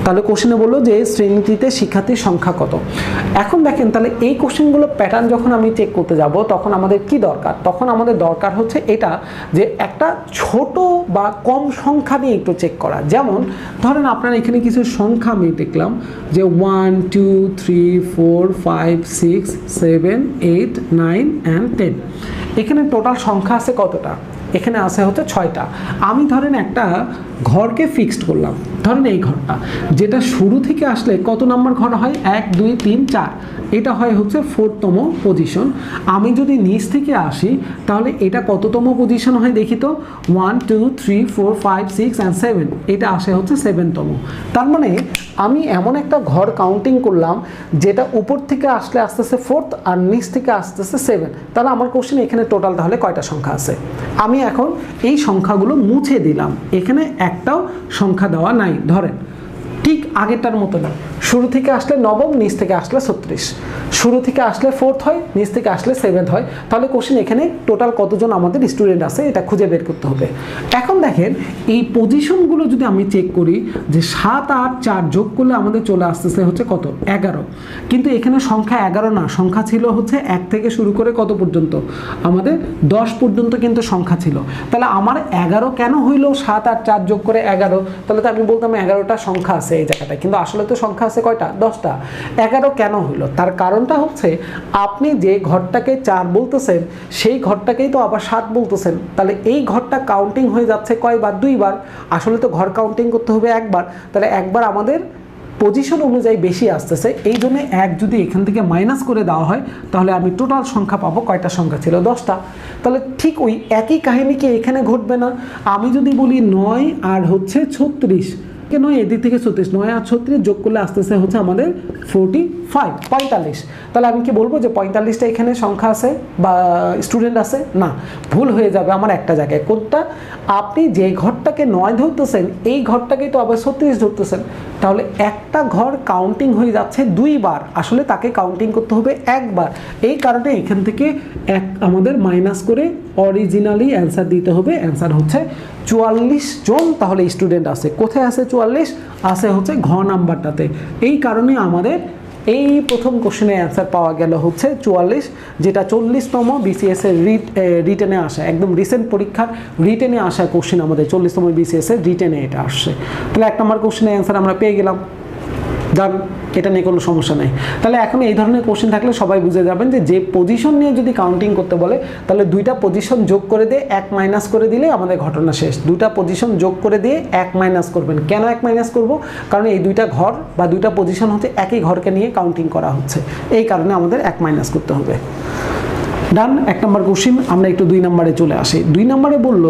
তাহলে কোশ্চেনে বললো যে শ্রেণীতে শিক্ষার্থীর সংখ্যা কত। এখন দেখেন তাহলে এই কোশ্চেনগুলো প্যাটার্ন যখন আমি চেক করতে যাব তখন আমাদের কি দরকার, তখন আমাদের দরকার হচ্ছে এটা যে একটা ছোট বা কম সংখ্যা নিয়ে একটু চেক করা। যেমন ধরেন আপনার এখানে কিছু সংখ্যা আমি দেখলাম যে 1 2 3 4 5 6 7 8 9 and 10। এখানে টোটাল সংখ্যা আছে কতটা, এখানে আছে হচ্ছে 6টা। আমি ধরেন একটা ঘরকে ফিক্সড করলাম, ধরেন এই ঘরটা যেটা শুরু থেকে আসলে কত নাম্বার ঘর হয় 1 2 3 4, এটা হয় হচ্ছে 4তম পজিশন। আমি যদি নিচ থেকে আসি তাহলে এটা কততম পজিশন হয় দেখি তো, 1 2 3 4 5 6 and 7, এটা আসে হচ্ছে 7তম। তার মানে আমি এমন একটা ঘর কাউন্টিং করলাম যেটা উপর থেকে আসলে আসতেছে 4th আর নিচ থেকে আসতেছে 7। তাহলে আমার কোশ্চেন এখানে টোটাল তাহলে কয়টা সংখ্যা আছে। আমি এখন এই সংখ্যাগুলো মুছে দিলাম, এখানে একটাও সংখ্যা দেওয়া নাই। ধরেন ঠিক আগেরটার মতো না, শুরু থেকে আসলে নবম, নিচ থেকে আসলে 36, শুরু থেকে আসলে 4th হয়, নিচ থেকে আসলে 7th হয়। তাহলে কোশ্চেন এখানে টোটাল কতজন আমাদের স্টুডেন্ট আছে এটা খুঁজে বের করতে হবে। এখন দেখেন এই পজিশনগুলো যদি আমি চেক করি যে 7 8 4 যোগ করলে আমাদের চলে আসতেছে হচ্ছে কত 11, কিন্তু এখানে সংখ্যা 11 না, সংখ্যা ছিল হচ্ছে 1 থেকে শুরু করে কত পর্যন্ত আমাদের 10 পর্যন্ত কিন্তু সংখ্যা ছিল। তাহলে আমার 11 কেন হইলো, 7 8 4 যোগ করে 11, তাহলে তো আমি বলতাম 11টা সংখ্যা আছে এই জায়গাটায়, কিন্তু আসলে তো সংখ্যা আছে কয়টা 10টা। 11 কেন হইলো, তার কারণটা হচ্ছে আপনি যে ঘরটাকে 4 বলতেছেন সেই ঘরটাকেই তো আবার 7 বলতেছেন। তাহলে এই ঘরটা কাউন্টিং হয়ে যাচ্ছে কয়বার, 2 বার। আসলে তো ঘর কাউন্টিং করতে হবে একবার, তাহলে একবার আমাদের পজিশন অনুযায়ী বেশি আসতেছে, এই জন্য 1 যদি এখান থেকে মাইনাস করে দেওয়া হয় তাহলে আমি টোটাল সংখ্যা পাবো, কয়টা সংখ্যা ছিল 10টা। তাহলে ঠিক ওই একই কাহিনী কি এখানে ঘটবে না? আমি যদি বলি 9 আর হচ্ছে 36, কেন এদিক থেকে 36, 9 আর 36 যোগ করলে আসতেছে হচ্ছে আমাদের 45। তাহলে আমি কি বলবো যে 45টা এখানে সংখ্যা আছে বা স্টুডেন্ট আছে? না, ভুল হয়ে যাবে আমার একটা জায়গায়। কোনটা? আপনি যে ঘরটাকে 9 ধরতেছেন এই ঘরটাকে তো আবার 36 ধরতেছেন, তাহলে একটা ঘর কাউন্টিং হয়ে যাচ্ছে 2 বার, আসলে তাকে কাউন্টিং করতে হবে একবার। এই কারণে এখান থেকে আমাদের মাইনাস করে অরিজিনালি অ্যান্সার দিতে হবে। অ্যান্সার হচ্ছে 44 জন তাহলে স্টুডেন্ট আছে। কোথায় আছে 44? আছে হচ্ছে ঘ নাম্বারটাতে। এই কারণে আমাদের এই প্রথম কোশ্চেনের অ্যান্সার পাওয়া গেল হচ্ছে 44, যেটা 40তম বিসিএস এর রিটেনে আসা, একদম রিসেন্ট পরীক্ষার রিটেনে আসা কোশ্চেন আমাদের 40তম বিসিএস এর রিটেনে এটা আসছে। তাহলে 1 নম্বর কোশ্চেনের অ্যান্সার আমরা পেয়ে গেলাম, ডান, এটা নিয়ে কোনো সমস্যা নেই। তাহলে এখন এই ধরনের কোশ্চেন থাকলে সবাই বুঝে যাবেন যে পজিশন নিয়ে যদি কাউন্টিং করতে বলে তাহলে 2টা পজিশন যোগ করে দিয়ে 1 মাইনাস করে দিলে আমাদের ঘটনা শেষ। 2টা পজিশন যোগ করে দিয়ে 1 মাইনাস করবেন। কেন 1 মাইনাস করব? কারণ এই 2টা ঘর বা 2টা পজিশন হচ্ছে একই ঘরকে নিয়ে কাউন্টিং করা হচ্ছে, এই কারণে আমাদের 1 মাইনাস করতে হবে। ডান, 1 নম্বর কোশ্চেন। আমরা একটু 2 নম্বরে চলে আসি। 2 নম্বরে বলল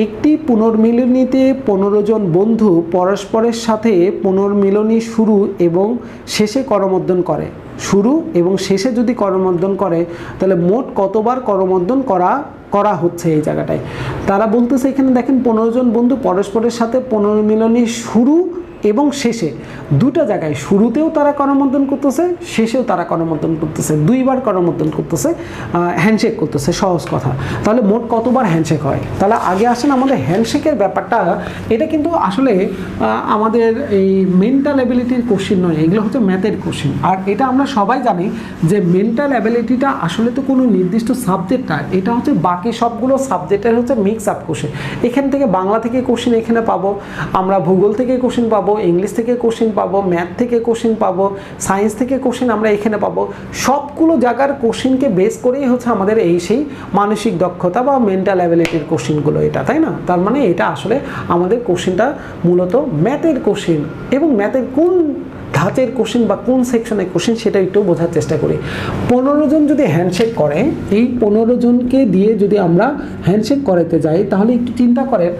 একটি পুনর্মিলনীতে 15 জন বন্ধু পরস্পরের সাথে পুনর্মিলনী শুরু এবং শেষে করমর্দন করে। শুরু এবং শেষে যদি করমর্দন করে তাহলে মোট কতবার করমর্দন করা হচ্ছে এই জায়গাটায়। তারা বলতেছে এখানে দেখেন 15 জন বন্ধু পরস্পরের সাথে পুনর্মিলনী শুরু এবং শেষে, 2টা জায়গায় শুরুতেও তারা করমর্দন করতেছে, শেষেও তারা করমর্দন করতেছে, 2 বার করমর্দন করতেছে, হ্যান্ডশেক করতেছে, সহজ কথা। তাহলে মোট কতবার হ্যান্ডশেক হয়? তাহলে আগে আসেন আমাদের হ্যান্ডশেকের ব্যাপারটা, এটা কিন্তু আসলে আমাদের এই মেন্টাল অ্যাবিলিটির কোশ্চেন নয়, এগুলো হচ্ছে ম্যাথের কোশ্চেন। আর এটা আমরা সবাই জানি যে মেন্টাল অ্যাবিলিটিটা আসলে তো কোনো নির্দিষ্ট সাবজেক্ট না, এটা হচ্ছে বাকি সবগুলো সাবজেক্টের হচ্ছে মিক্স আপ কোশ্চেন। এখান থেকে বাংলা থেকে কোশ্চেন এখানে পাবো, আমরা ভূগোল থেকে কোশ্চেন পাবো, ইংলিশ থেকে কোশ্চেন পাবো, ম্যাথ থেকে কোশ্চেন পাবো, সায়েন্স থেকে কোশ্চেন আমরা এখানে পাবো। সবগুলো জায়গার কোশ্চেনকে বেস করেই হচ্ছে আমাদের এই সেই মানসিক দক্ষতা বা মেন্টাল অ্যাবিলিটির কোশ্চেনগুলো এটা, তাই না? তার মানে এটা আসলে আমাদের কোশ্চেনটা মূলত ম্যাথের কোশ্চেন। এবং ম্যাথের কোন ধাঁচের কোশ্চেন বা কোন সেকশনের কোশ্চেন সেটা একটু বোঝার চেষ্টা করি। 15 জন যদি হ্যান্ডশেক করে, এই 15 জনকে দিয়ে যদি আমরা হ্যান্ডশেক করাতে যাই, তাহলে একটু চিন্তা করেন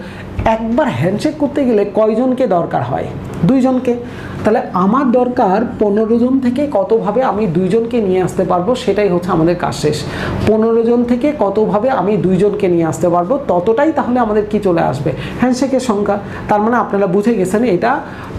একবার হ্যান্ডশেক করতে গেলে কয়জনকে দরকার হয়? 2 জনকে। তাহলে আমার দরকার 15 জন থেকে কতভাবে আমি 2 জনকে নিয়ে আসতে পারবো, সেটাই হচ্ছে আমাদের কাজ শেষ। 15 জন থেকে কতভাবে আমি 2 জনকে নিয়ে আসতে পারবো, ততটাই তাহলে আমাদের কি চলে আসবে? হ্যান্ডশেকের সংখ্যা। তার মানে আপনারা বুঝে গেছেন এটা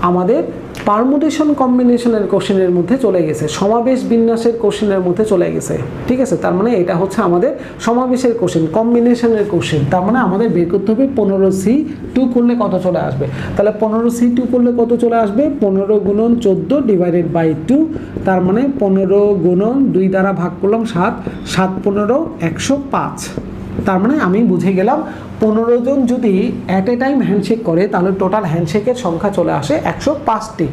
আমাদের পারমুটেশন কম্বিনেশনের কোশ্চেনের মধ্যে চলে গেছে, সমাবেশ বিন্যাসের কোশ্চেনের মধ্যে চলে গেছে। ঠিক আছে, তার মানে এটা হচ্ছে আমাদের সমাবেশের কোশ্চেন, কম্বিনেশনের কোশ্চেন। তার মানে আমাদের বের করতে হবে 15C2 করলে কত চলে আসবে। তাহলে 15C2 করলে কত চলে আসবে? 15 গুণন 14 ডিভাইডেড বাই 2। তার মানে 15 গুণন 2 দ্বারা ভাগ করলাম 7, 7 15 105। তার মানে আমি বুঝে গেলাম 15 জন যদি অ্যাট এ টাইম হ্যান্ডশেক করে তাহলে টোটাল হ্যান্ডশেকের সংখ্যা চলে আসে 105টি।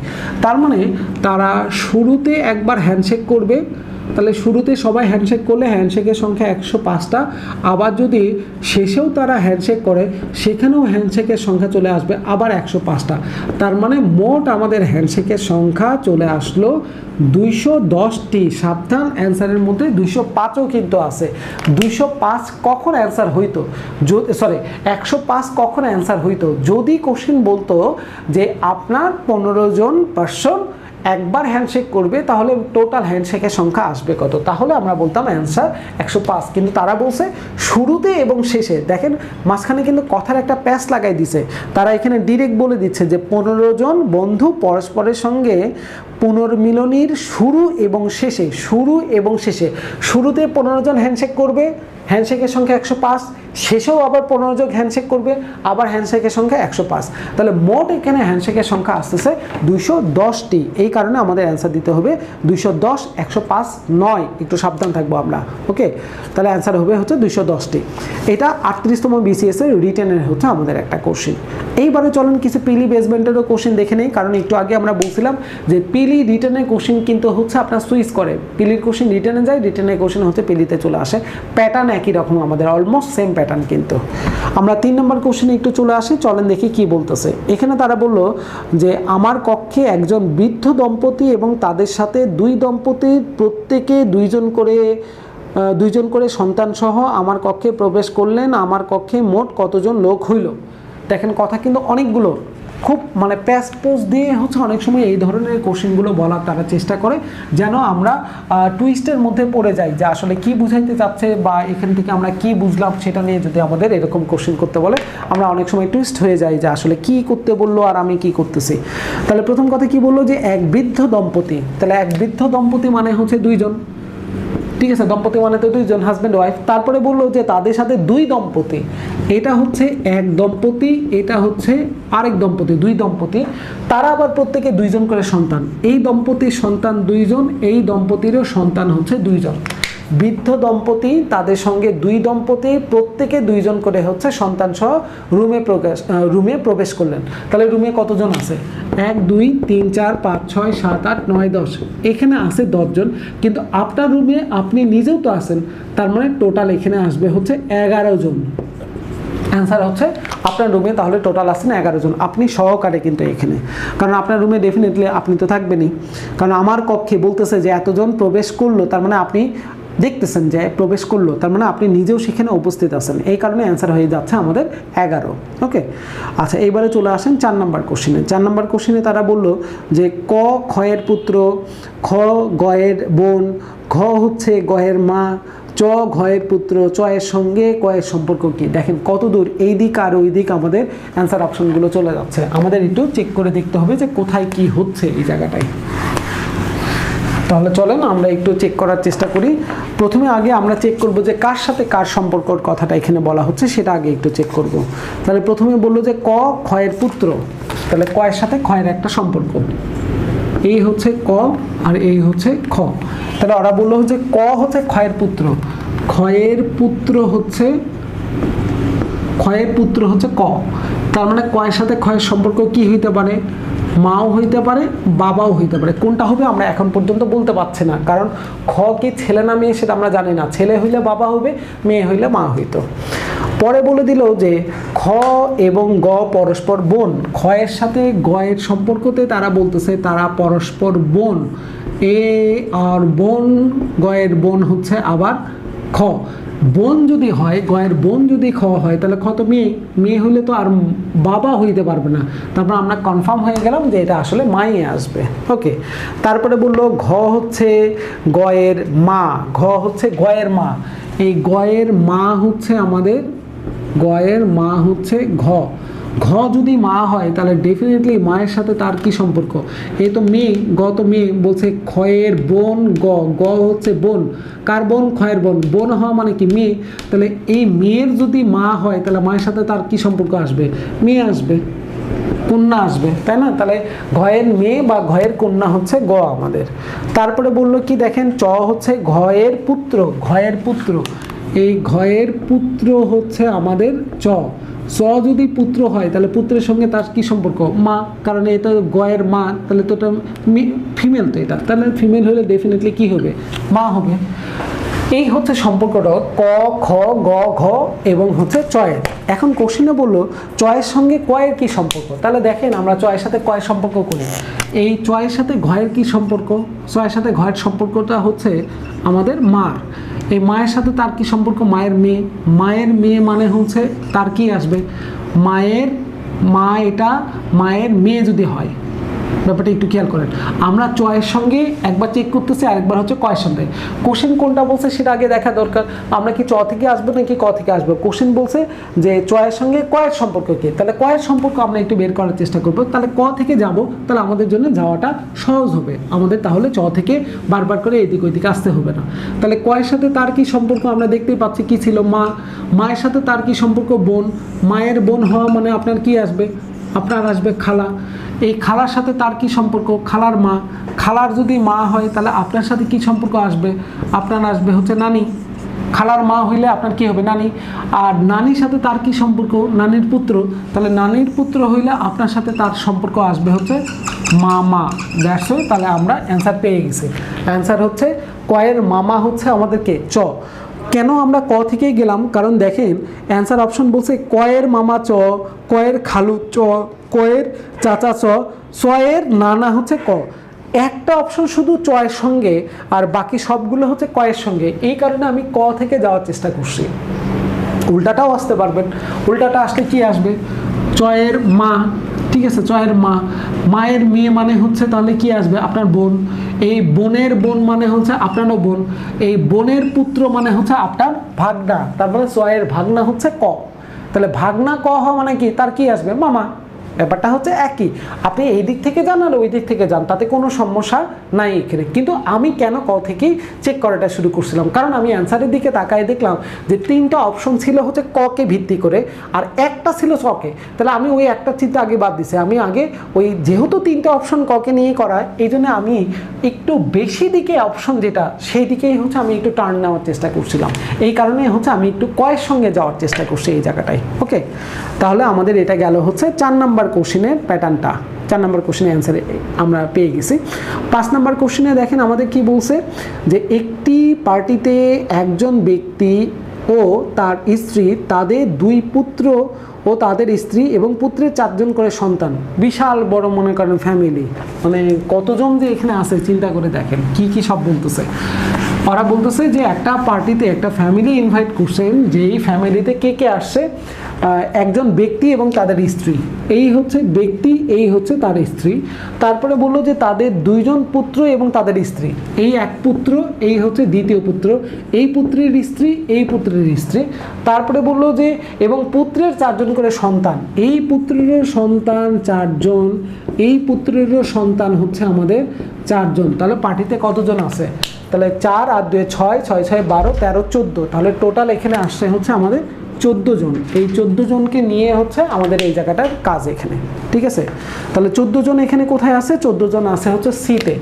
তার মানে তারা শুরুতে একবার হ্যান্ডশেক করবে, তাহলে শুরুতে সবাই হ্যান্ডশেক করলে হ্যান্ডশেকের সংখ্যা 105টা। আবার যদি শেষেও তারা হ্যান্ডশেক করে সেখানেও হ্যান্ডশেকের সংখ্যা চলে আসবে আবার 105টা। তার মানে মোট আমাদের হ্যান্ডশেকের সংখ্যা চলে আসলো 210টি। সাবধান, অ্যান্সারের মধ্যে 205ও কিন্তু আছে। 205 কখন অ্যান্সার হইতো, সরি 105 কখন অ্যান্সার হইতো? যদি কোশ্চেন বলতো যে আপনার 15 জন পার্সন একবার হ্যান্ডশেক করবে, তাহলে টোটাল হ্যান্ডশেকের সংখ্যা আসবে কত, তাহলে আমরা বলতাম অ্যান্সার 105। কিন্তু তারা বলছে শুরুতে এবং শেষে। দেখেন মাঝখানে কিন্তু কথার একটা প্যাচ লাগাই দিছে। তারা এখানে ডিরেক্ট বলে দিচ্ছে যে 15 জন বন্ধু পরস্পরের সঙ্গে পুনর্মিলনীর শুরু এবং শেষে, শুরু এবং শেষে। শুরুতে 15 জন হ্যান্ডশেক করবে, হ্যান্ডশেকের সংখ্যা 105, শেষেও আবার 15 জন হ্যান্ডশেক করবে, আবার হ্যান্ডশেকের সংখ্যা 105। তাহলে মোট এখানে হ্যান্ডশেকের সংখ্যা আসতেছে 210টি। এই কারণে আমাদের অ্যান্সার দিতে হবে 210, 105 নয়। একটু সাবধান থাকবো আমরা। ওকে, তাহলে অ্যান্সার হবে হচ্ছে 210টি। এটা 38তম BCS এর রিটেনের হচ্ছে আমাদের একটা কোশ্চেন। এইবারে চলেন কিছু পিলি বেসমেন্টেরও কোশ্চেন দেখে নেই, কারণ একটু আগে আমরা বলছিলাম যে পিলি রিটেনের কোশ্চেন কিন্তু হচ্ছে আপনার সুইচ করে। পিলির কোশ্চেন রিটেনে যায়, রিটেনের কোশ্চেন হচ্ছে পিলিতে চলে আসে। প্যাটার্ন একই রকম, আমাদের অলমোস্ট সেম প্যাটার্ন। কিন্তু আমরা 3 নম্বর কোশ্চেনে একটু চলে আসি, চলেন দেখি কি বলতেছে। এখানে তারা বলল যে আমার কক্ষে একজন বৃদ্ধ দম্পতি এবং তাদের সাথে 2 দম্পতির প্রত্যেকে 2 জন করে সন্তান সহ আমার কক্ষে প্রবেশ করলেন। আমার কক্ষে মোট কতজন লোক হইল? দেখেন কথা কিন্তু অনেকগুলো, খুব মানে প্যাস পোজ দিয়ে হচ্ছে অনেক সময় এই ধরনের কোশ্চেনগুলো বলার তারা চেষ্টা করে, যেন আমরা টুইস্টের মধ্যে পড়ে যাই যে আসলে কি বুঝাইতে চাচ্ছে বা এখান থেকে আমরা কি বুঝলাম সেটা নিয়ে যদি আমাদের এরকম কোশ্চেন করতে বলে আমরা অনেক সময় টুইস্ট হয়ে যাই যে আসলে কি করতে বললো আর আমি কি করতেছি। তাহলে প্রথম কথা কি বললো যে এক বৃদ্ধ দম্পতি। তাহলে এক বৃদ্ধ দম্পতি মানে হচ্ছে 2 জন। ঠিক আছে, দম্পতি মানে তো 2 জন, হাজব্যান্ড ওয়াইফ। তারপরে বললো যে তাদের সাথে 2 দম্পতি। এটা হচ্ছে এক দম্পতি, এটা হচ্ছে আরেক দম্পতি, 2 দম্পতি। তারা আবার প্রত্যেকে 2 জন করে সন্তান। এই দম্পতির সন্তান 2 জন, এই দম্পতিরও সন্তান হচ্ছে 2 জন। বৃদ্ধ দম্পতি তাদের সঙ্গে 2 দম্পতি প্রত্যেকে 2 জন করে হচ্ছে সন্তান সহ রুমে প্রবেশ করলেন। তাহলে রুমে কতজন আছে? 1 2 3 4 5 6 7 8 9 10। এখানে আছে 10 জন, কিন্তু আপনার রুমে আপনি নিজেও তো আছেন। তার মানে টোটাল এখানে আসবে হচ্ছে 11 জন। অ্যান্সার হচ্ছে আপনার রুমে তাহলে টোটাল আসছেন 11 জন, আপনি সহকারে কিন্তু এখানে, কারণ আপনার রুমে ডেফিনেটলি আপনি তো থাকবেনই। কারণ আমার কক্ষে বলতেছে যে এতজন প্রবেশ করলো, তার মানে আপনি দেখতেছেন যে প্রবেশ করলো, তার মানে আপনি নিজেও সেখানে উপস্থিত আছেন। এই কারণে অ্যান্সার হয়ে যাচ্ছে আমাদের 11। ওকে, আচ্ছা এইবারে চলে আসেন 4 নম্বর কোশ্চেনে। 4 নম্বর কোশ্চেনে তারা বলল যে ক ক্ষয়ের পুত্র, খ গয়ের বোন, ঘ হচ্ছে গয়ের মা, চ ঘয়ের পুত্র, চয়ের সঙ্গে কয়ের সম্পর্ক কি? দেখেন কত দূর এই দিক আর ওই দিক আমাদের অ্যান্সার অপশনগুলো চলে যাচ্ছে। আমাদের একটু চেক করে দেখতে হবে যে কোথায় কি হচ্ছে এই জায়গাটায়। তাহলে চলেন আমরা একটু চেক করার চেষ্টা করি। প্রথমে আগে আমরা চেক করব যে কার সাথে কার সম্পর্কর কথাটা এখানে বলা হচ্ছে, সেটা আগে একটু চেক করব। তাহলে প্রথমে বললো যে ক ক্ষয়ের পুত্র, তাহলে কয়ের সাথে ক্ষয়ের একটা সম্পর্ক। এই হচ্ছে ক আর এই হচ্ছে খ। তাহলে ওরা বললো যে ক হচ্ছে ক্ষয়ের পুত্র, ক্ষয়ের পুত্র হচ্ছে ক। তার মানে কয়ের সাথে ক্ষয়ের সম্পর্ক কি হইতে পারে? মাও হইতে পারে, বাবাও হইতে পারে। কোনটা হবে আমরা এখন পর্যন্ত বলতে পারছি না, কারণ খ কি ছেলে না মেয়ে সেটা আমরা জানি না। ছেলে হইলে বাবা হবে, মেয়ে হইলে মা হইতো। পরে বলে দিল যে খ খ এবং গ পরস্পর বোন, খয়ের সাথে গয়ের সম্পর্কতে তারা বলতেছে তারা পরস্পর বোন, এ আর বোন, গয়ের বোন হচ্ছে আবার খ। বোন যদি হয়, গয়ের বোন যদি খ হয়, তাহলে খ তো মেয়ে, মেয়ে হলে তো আর বাবা হইতে পারবে না, তারপর আমরা কনফার্ম হয়ে গেলাম যে এটা আসলে মাই আসবে। ওকে, তারপরে বললো ঘ হচ্ছে গয়ের মা, ঘ হচ্ছে গয়ের মা, এই গয়ের মা হচ্ছে আমাদের, গয়ের মা হচ্ছে ঘ। ঘ যদি মা হয় তাহলে ডেফিনেটলি মায়ের সাথে তার কি সম্পর্ক, এই তো মেয়ে, গ তো মেয়ে, বলছে খয়ের বোন গ, গ হচ্ছে বোন, কার বোন, খয়ের বোন, বোন হওয়া মানে কি মেয়ে, তাহলে এই মেয়ের যদি মা হয় তাহলে মায়ের সাথে তার কি সম্পর্ক আসবে, মেয়ে আসবে, কন্যা আসবে, তাই না? তাহলে ঘয়ের মেয়ে বা ঘয়ের কন্যা হচ্ছে গ আমাদের। তারপরে বললো কি দেখেন, চ হচ্ছে ঘয়ের পুত্র, ঘয়ের পুত্র, এই ঘয়ের পুত্র হচ্ছে আমাদের চ। চ যদি পুত্র হয় তাহলে পুত্রের সঙ্গে তার কি সম্পর্ক, মা, কারণ এটা গয়ের মা, তাহলে তো এটা ফিমেল, তো এটা তাহলে ফিমেল হলে ডেফিনেটলি কি হবে, মা হবে। এই হচ্ছে সম্পর্কটা ক, খ, গ, ঘ এবং হচ্ছে চয়ের। এখন কোশ্চেনে বললো চয়ের সঙ্গে কয়ের কি সম্পর্ক, তাহলে দেখেন আমরা চয়ের সাথে কয়ের সম্পর্ক করি, এই চয়ের সাথে ঘয়ের কি সম্পর্ক, চয়ের সাথে ঘয়ের সম্পর্কটা হচ্ছে আমাদের মার, এই মায়ের সাথে তার কি সম্পর্ক, মায়ের মেয়ে, মায়ের মেয়ে মানে হচ্ছে তার কি আসবে, মায়ের মা, এটা মায়ের মেয়ে যদি হয়, ব্যাপারটা একটু খেয়াল করেন। আমরা চয়ের সঙ্গে একবার চেক করতেছি, আরেকবার হচ্ছে কয়ের সঙ্গে। কোশ্চেন কোনটা বলছে সেটা আগে দেখা দরকার, আমরা কি চ থেকে আসবো নাকি ক থেকে আসবো। কোশ্চেন বলছে যে চয়ের সঙ্গে কয়ের সম্পর্ক কি, তাহলে কয়ের সম্পর্ক আমরা একটু বের করার চেষ্টা করবো, তাহলে ক থেকে যাব, তাহলে আমাদের জন্য যাওয়াটা সহজ হবে, আমাদের তাহলে চ থেকে বারবার করে এদিক ওইদিকে আসতে হবে না। তাহলে কয়ের সাথে তার কি সম্পর্ক আমরা দেখতেই পাচ্ছি, কি ছিল, মা, মায়ের সাথে তার কি সম্পর্ক, বোন, মায়ের বোন হওয়া মানে আপনার কি আসবে, আপনার আসবে খালা, এই খালার সাথে তার কি সম্পর্ক, খালার মা, খালার যদি মা হয় তাহলে আপনার সাথে কি সম্পর্ক আসবে, আপনার আসবে হচ্ছে নানি, খালার মা হইলে আপনার কি হবে, নানি। আর নানির সাথে তার কি সম্পর্ক, নানির পুত্র, তাহলে নানির পুত্র হইলে আপনার সাথে তার সম্পর্ক আসবে হচ্ছে মামা। দ্যাটস ওয়াই, তাহলে আমরা অ্যান্সার পেয়ে গেছি। অ্যান্সার হচ্ছে কয়ের মামা হচ্ছে আমাদেরকে চ। কেন আমরা ক থেকেই গেলাম, কারণ দেখেন অ্যান্সার অপশন বলছে কয়ের মামা চ, কয়ের খালু চ, কয়ের চাচা চ, চয়ের নানা হচ্ছে ক। একটা অপশন শুধু চয়ের সঙ্গে আর বাকি সবগুলো হচ্ছে কয়ের সঙ্গে, এই কারণে আমি ক থেকে যাওয়ার চেষ্টা করছি। উল্টাটাও আসতে পারবেন, উল্টাটা আসলে কি আসবে, চয়ের মা, ঠিক আছে, চয়ের মা, মায়ের মেয়ে মানে হচ্ছে তাহলে কি আসবে, আপনার বোন, এই বোনের বোন মানে হচ্ছে আপনারও বোন, এই বোনের পুত্র মানে হচ্ছে আপনার ভাগনা, তারপরে চয়ের ভাগনা হচ্ছে ক। তাহলে ভাগনা ক হওয়া মানে কি, তার কি আসবে, মামা। ব্যাপারটা হচ্ছে একই, আপনি এই দিক থেকে যান আর ওই দিক থেকে যান, তাতে কোনো সমস্যা নাই এখানে। কিন্তু আমি কেন ক থেকেই চেক করাটা শুরু করছিলাম, কারণ আমি অ্যান্সারের দিকে তাকায় দেখলাম যে 3টা অপশন ছিল হচ্ছে ককে ভিত্তি করে আর একটা ছিল চকে, তাহলে আমি ওই একটা চিন্তা আগে বাদ দিছি। আমি আগে ওই যেহেতু 3টা অপশন ককে নিয়ে করা, এই জন্য আমি একটু বেশি দিকে অপশন যেটা সেই দিকেই হচ্ছে আমি একটু টার্ন নেওয়ার চেষ্টা করছিলাম, এই কারণে হচ্ছে আমি একটু কয়ের সঙ্গে যাওয়ার চেষ্টা করছি এই জায়গাটায়। ওকে, তাহলে আমাদের এটা গেল হচ্ছে 4 নাম্বার কোশ্চেনের প্যাটার্নটা। 4 নম্বর কোশ্চেনের অ্যান্সারে আমরা পেয়ে গেছি। 5 নম্বর কোশ্চেনে দেখেন আমাদের কি বলছে, যে একটি পার্টিতে একজন ব্যক্তি ও তার স্ত্রী, তাদের 2 পুত্র ও তাদের স্ত্রী এবং পুত্রের 4 জন করে সন্তান। বিশাল বড় মনে করেন ফ্যামিলি, মানে কতজন যে এখানে আছে চিন্তা করে দেখেন কি কি সব বলতেছে। ওরা বলতেছে যে একটা পার্টিতে একটা ফ্যামিলি ইনভাইট করছেন, যেই ফ্যামিলিতে কে কে আসছে, একজন ব্যক্তি এবং তাদের স্ত্রী, এই হচ্ছে ব্যক্তি, এই হচ্ছে তার স্ত্রী। তারপরে বললো যে তাদের 2 জন পুত্র এবং তাদের স্ত্রী, এই এক পুত্র, এই হচ্ছে দ্বিতীয় পুত্র, এই পুত্রের স্ত্রী, এই পুত্রের স্ত্রী। তারপরে বললো যে এবং পুত্রের 4 জন করে সন্তান, এই পুত্রেরও সন্তান 4 জন, এই পুত্রেরও সন্তান হচ্ছে আমাদের 4 জন। তাহলে পার্টিতে কতজন আছে, তাহলে 4 আর 2 6, 6 6 12 13 14, তাহলে টোটাল এখানে আসছে হচ্ছে আমাদের 14 জন। এই 14 জনকে নিয়ে হচ্ছে আমাদের এই জায়গাটার কাজ এখানে, ঠিক আছে। তাহলে 14 জন এখানে কোথায় আছে, 14 জন আছে হচ্ছে সিতে,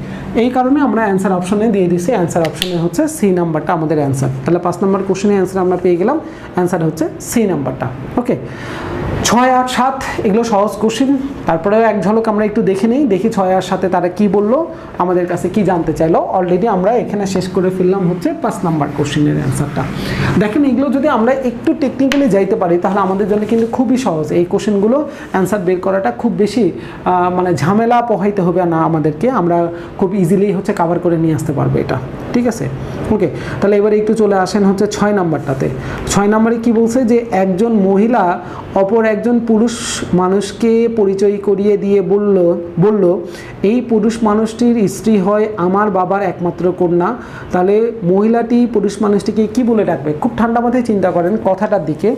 এই কারণে আমরা অ্যান্সার অপশনে দিয়ে দিছি। অ্যান্সার অপশনে হচ্ছে সি নাম্বারটা আমাদের অ্যান্সার। তাহলে 5 নম্বর কোশ্চেনের অ্যান্সার আমরা পেয়ে গেলাম, অ্যান্সার হচ্ছে সি নাম্বারটা। ওকে, 6 আর 7 এগুলো সহজ কোশ্চেন, তারপরেও এক ঝলক আমরা একটু দেখে নিই, দেখি 6 আর 7 তারা কি বললো, আমাদের কাছে কি জানতে চাইলো। অলরেডি আমরা এখানে শেষ করে ফেললাম হচ্ছে 5 নাম্বার কোশ্চেনের অ্যান্সারটা। দেখেন এগুলো যদি আমরা একটু টেকনিক্যালি যাইতে পারি তাহলে আমাদের জন্য কিন্তু খুবই সহজ, এই কোশ্চেনগুলো অ্যান্সার বের করাটা খুব বেশি মানে ঝামেলা পোহাইতে হবে না আমাদেরকে, আমরা খুব ইজিলি হচ্ছে কাভার করে নিয়ে আসতে পারবো এটা, ঠিক আছে। ওকে, তাহলে এবারে একটু চলে আসেন হচ্ছে 6 নাম্বারটাতে। 6 নাম্বারে কি বলছে যে একজন মহিলা অপর একজন পুরুষ মানুষকে পরিচয় করিয়ে দিয়ে বলল এই পুরুষ মানুষটির স্ত্রী হয় আমার বাবার একমাত্র কন্যা। তাহলে মহিলাটি পুরুষ মানুষটিকে কি বলে ডাকবে? খুব ঠান্ডা মাথায় চিন্তা করেন কথাটার দিকে,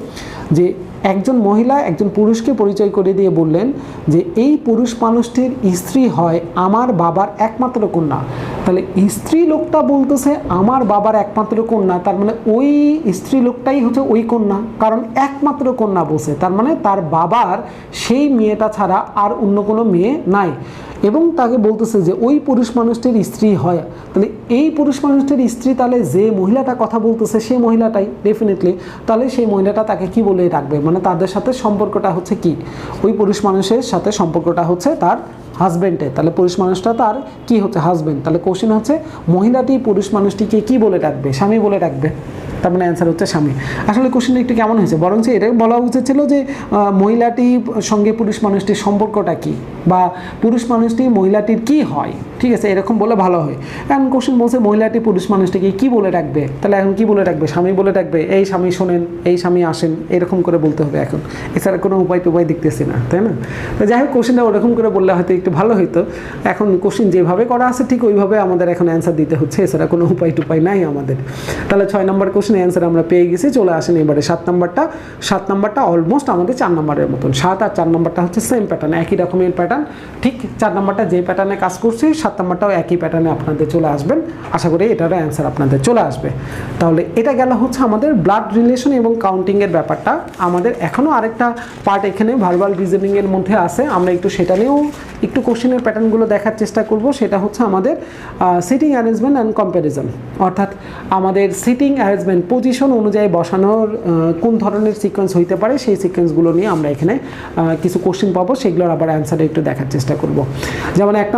যে একজন মহিলা একজন পুরুষকে পরিচয় করে দিয়ে বললেন যে এই পুরুষ মানুষটির স্ত্রী হয় আমার বাবার একমাত্র কন্যা। তাহলে স্ত্রী লোকটা বলতেছে আমার বাবার একমাত্র কন্যা, তার মানে ওই স্ত্রী লোকটাই হচ্ছে ওই কন্যা, কারণ একমাত্র কন্যা বলছে, তার মানে তার বাবার সেই মেয়েটা ছাড়া আর অন্য কোনো মেয়ে নাই। এবং তাকে বলতেছে যে ওই পুরুষ মানুষটির স্ত্রী হয়, তাহলে এই পুরুষ মানুষটির স্ত্রী তাহলে যে মহিলাটা কথা বলতেছে সেই মহিলাটাই ডেফিনেটলি, তাহলে সেই মহিলাটা তাকে কি বলে ডাকবে? মানে তাদের সাথে সম্পর্কটা হচ্ছে কি, ওই পুরুষ মানুষের সাথে সম্পর্কটা হচ্ছে তার হাজব্যান্ডে, তাহলে পুরুষ মানুষটা তার কি হচ্ছে হাজব্যান্ড। তাহলে কোশ্চেন হচ্ছে মহিলাটি পুরুষ মানুষটিকে কি বলে ডাকবে? স্বামী বলে ডাকবে, তার মানে অ্যান্সার হচ্ছে স্বামী। আসলে কোশ্চেনটা একটু কেমন হয়েছে, বরং এটা বলা উচিত ছিল যে মহিলাটির সঙ্গে পুরুষ মানুষটির সম্পর্কটা কি, বা পুরুষ মানুষটি মহিলাটির কি হয়, ঠিক আছে, এরকম বলে ভালো হয়। এখন কোশ্চেন বলছে মহিলাটি পুরুষ মানুষটিকে কি বলে ডাকবে, তাহলে এখন কি বলে ডাকবে? স্বামী বলে ডাকবে, এই স্বামী শোনেন, এই স্বামী আসেন, এরকম করে বলতে হবে এখন, এছাড়া কোনো উপায় টুপায় দেখতেছি না, তাই না? তো যাই হোক কোশ্চেনটা ওরকম করে বললে হয়তো একটু ভালো হতো। এখন কোশ্চেন যেভাবে করা আছে ঠিক ওইভাবে আমাদের এখন অ্যান্সার দিতে হচ্ছে, এছাড়া কোনো উপায় টুপায় নাই আমাদের। তাহলে 6 নম্বর কোশ্চেনের অ্যান্সার আমরা পেয়ে গেছি। চলে আসেন এবারে 7 নাম্বারটা। 7 নাম্বারটা অলমোস্ট আমাদের 4 নাম্বারের মতন, 7 আর 4 নাম্বারটা হচ্ছে সেম প্যাটার্ন, একই রকমের প্যাটার্ন, ঠিক 4 নাম্বারটা যে প্যাটার্নে কাজ করছে 7 নাম্বারটাও একই প্যাটার্নে আপনাদের চলে আসবেন, আশা করি এটারও অ্যান্সার আপনাদের চলে আসবে। তাহলে এটা গেল হচ্ছে আমাদের ব্লাড রিলেশন এবং কাউন্টিংয়ের ব্যাপারটা। আমাদের এখনও আরেকটা পার্ট এখানে ভার্বাল রিজনিংয়ের মধ্যে আছে, আমরা একটু সেটা নিয়েও একটু কোশ্চেনের প্যাটার্নগুলো দেখার চেষ্টা করব। সেটা হচ্ছে আমাদের সিটিং অ্যারেঞ্জমেন্ট অ্যান্ড কম্প্যারিজন, অর্থাৎ আমাদের সিটিং অ্যারেঞ্জমেন্ট পজিশন অনুযায়ী বসানোর কোন ধরনের সিকোয়েন্স হইতে পারে সেই সিকোয়েন্সগুলো নিয়ে আমরা এখানে কিছু কোশ্চেন পাবো, সেগুলোর আবার অ্যান্সার একটু দেখার চেষ্টা করব। যেমন 1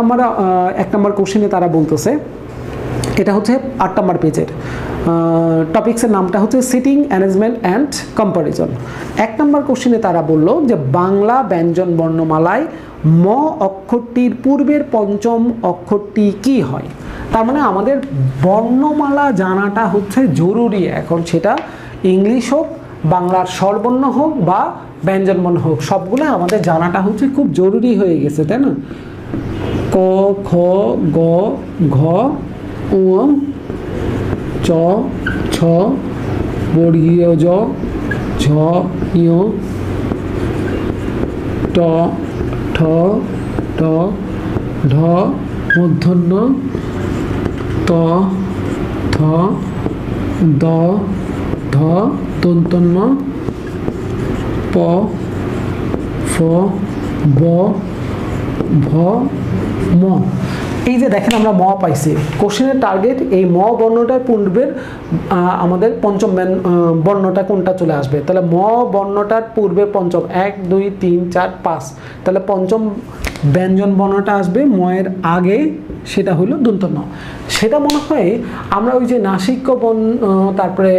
নম্বর কোশ্চেনে তারা বলতেছে, এটা হচ্ছে 8 নম্বর পেজের টপিক্সের নামটা হচ্ছে সিটিং অ্যারেঞ্জমেন্ট অ্যান্ড কম্প্যারিজন। 1 নম্বর কোশ্চেনে তারা বলল যে বাংলা ব্যঞ্জন বর্ণমালায় ম অক্ষরটির পূর্বের পঞ্চম অক্ষরটি কি হয়। তার মানে আমাদের বর্ণমালা জানাটা হচ্ছে জরুরি এখন, সেটা ইংলিশ হোক, বাংলার স্বরবর্ণ হোক বা ব্যঞ্জনবর্ণ হোক, সবগুলো আমাদের জানাটা হচ্ছে খুব জরুরি হয়ে গেছে, তাই না? ক, খ, গ, ঘ, উ, চ, ছ, বর্গীয় জ, ঝ, ঞ, ট, ঠ, ট, ঢ, মূর্ধন্য, ত, থ, দ, ধ, দন্তন্য, প, ফ, ব, ভ, ম। এই যে দেখেন আমরা ম পাইছি, কোশ্চেনের টার্গেট এই ম বর্ণটার পূর্বের আমাদের পঞ্চম বর্ণটা কোনটা চলে আসবে। তাহলে ম বর্ণটার পূর্বে পঞ্চম 1 2 3 4 5, তাহলে পঞ্চম ব্যঞ্জন বর্ণটা আসবে ময়ের আগে, সেটা হলো দন্ত ন। সেটা মনে হয় আমরা ওই যে নাসিক্য বর্ণ, তারপরে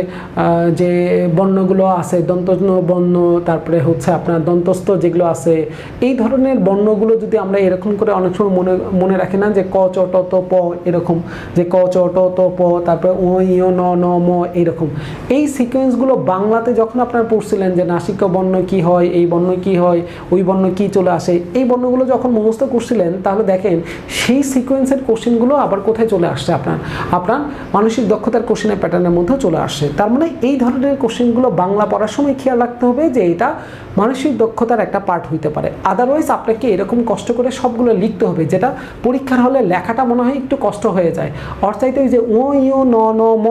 যে বর্ণগুলো আছে দন্তন্য বর্ণ, তারপরে হচ্ছে আপনার দন্তস্থ যেগুলো আছে, এই ধরনের বর্ণগুলো যদি আমরা এরকম করে অনেক সময় মনে রাখি না, যে ক চ ট ত প, এরকম যে ক চ ট ত প, তারপরে ও ই ন ন ম, এইরকম এই সিকোয়েন্সগুলো বাংলাতে যখন আপনারা পড়ছিলেন যে নাসিক্য বর্ণ কি হয়, এই বর্ণ কি হয়, ওই বর্ণ কি চলে আসে, এই বর্ণগুলো যখন মুখস্থ করছিলেন তাহলে দেখেন সেই সিকোয়েন্সের কোশ্চেনগুলো আবার কোথায় চলে আসছে, আপনার মানসিক দক্ষতার কোশ্চেনের প্যাটার্নের মধ্যে চলে আসছে। তার মানে এই ধরনের কোশ্চেনগুলো বাংলা পড়ার সময় খেয়াল রাখতে হবে যে এটা মানসিক দক্ষতার একটা পার্ট হইতে পারে। আদারওয়াইজ আপনাকে এরকম কষ্ট করে সবগুলো লিখতে হবে, যেটা পরীক্ষার হলে লেখাটা মনে হয় একটু কষ্ট হয়ে যায়। অর্থাৎ যে ও ইউ ন ন ম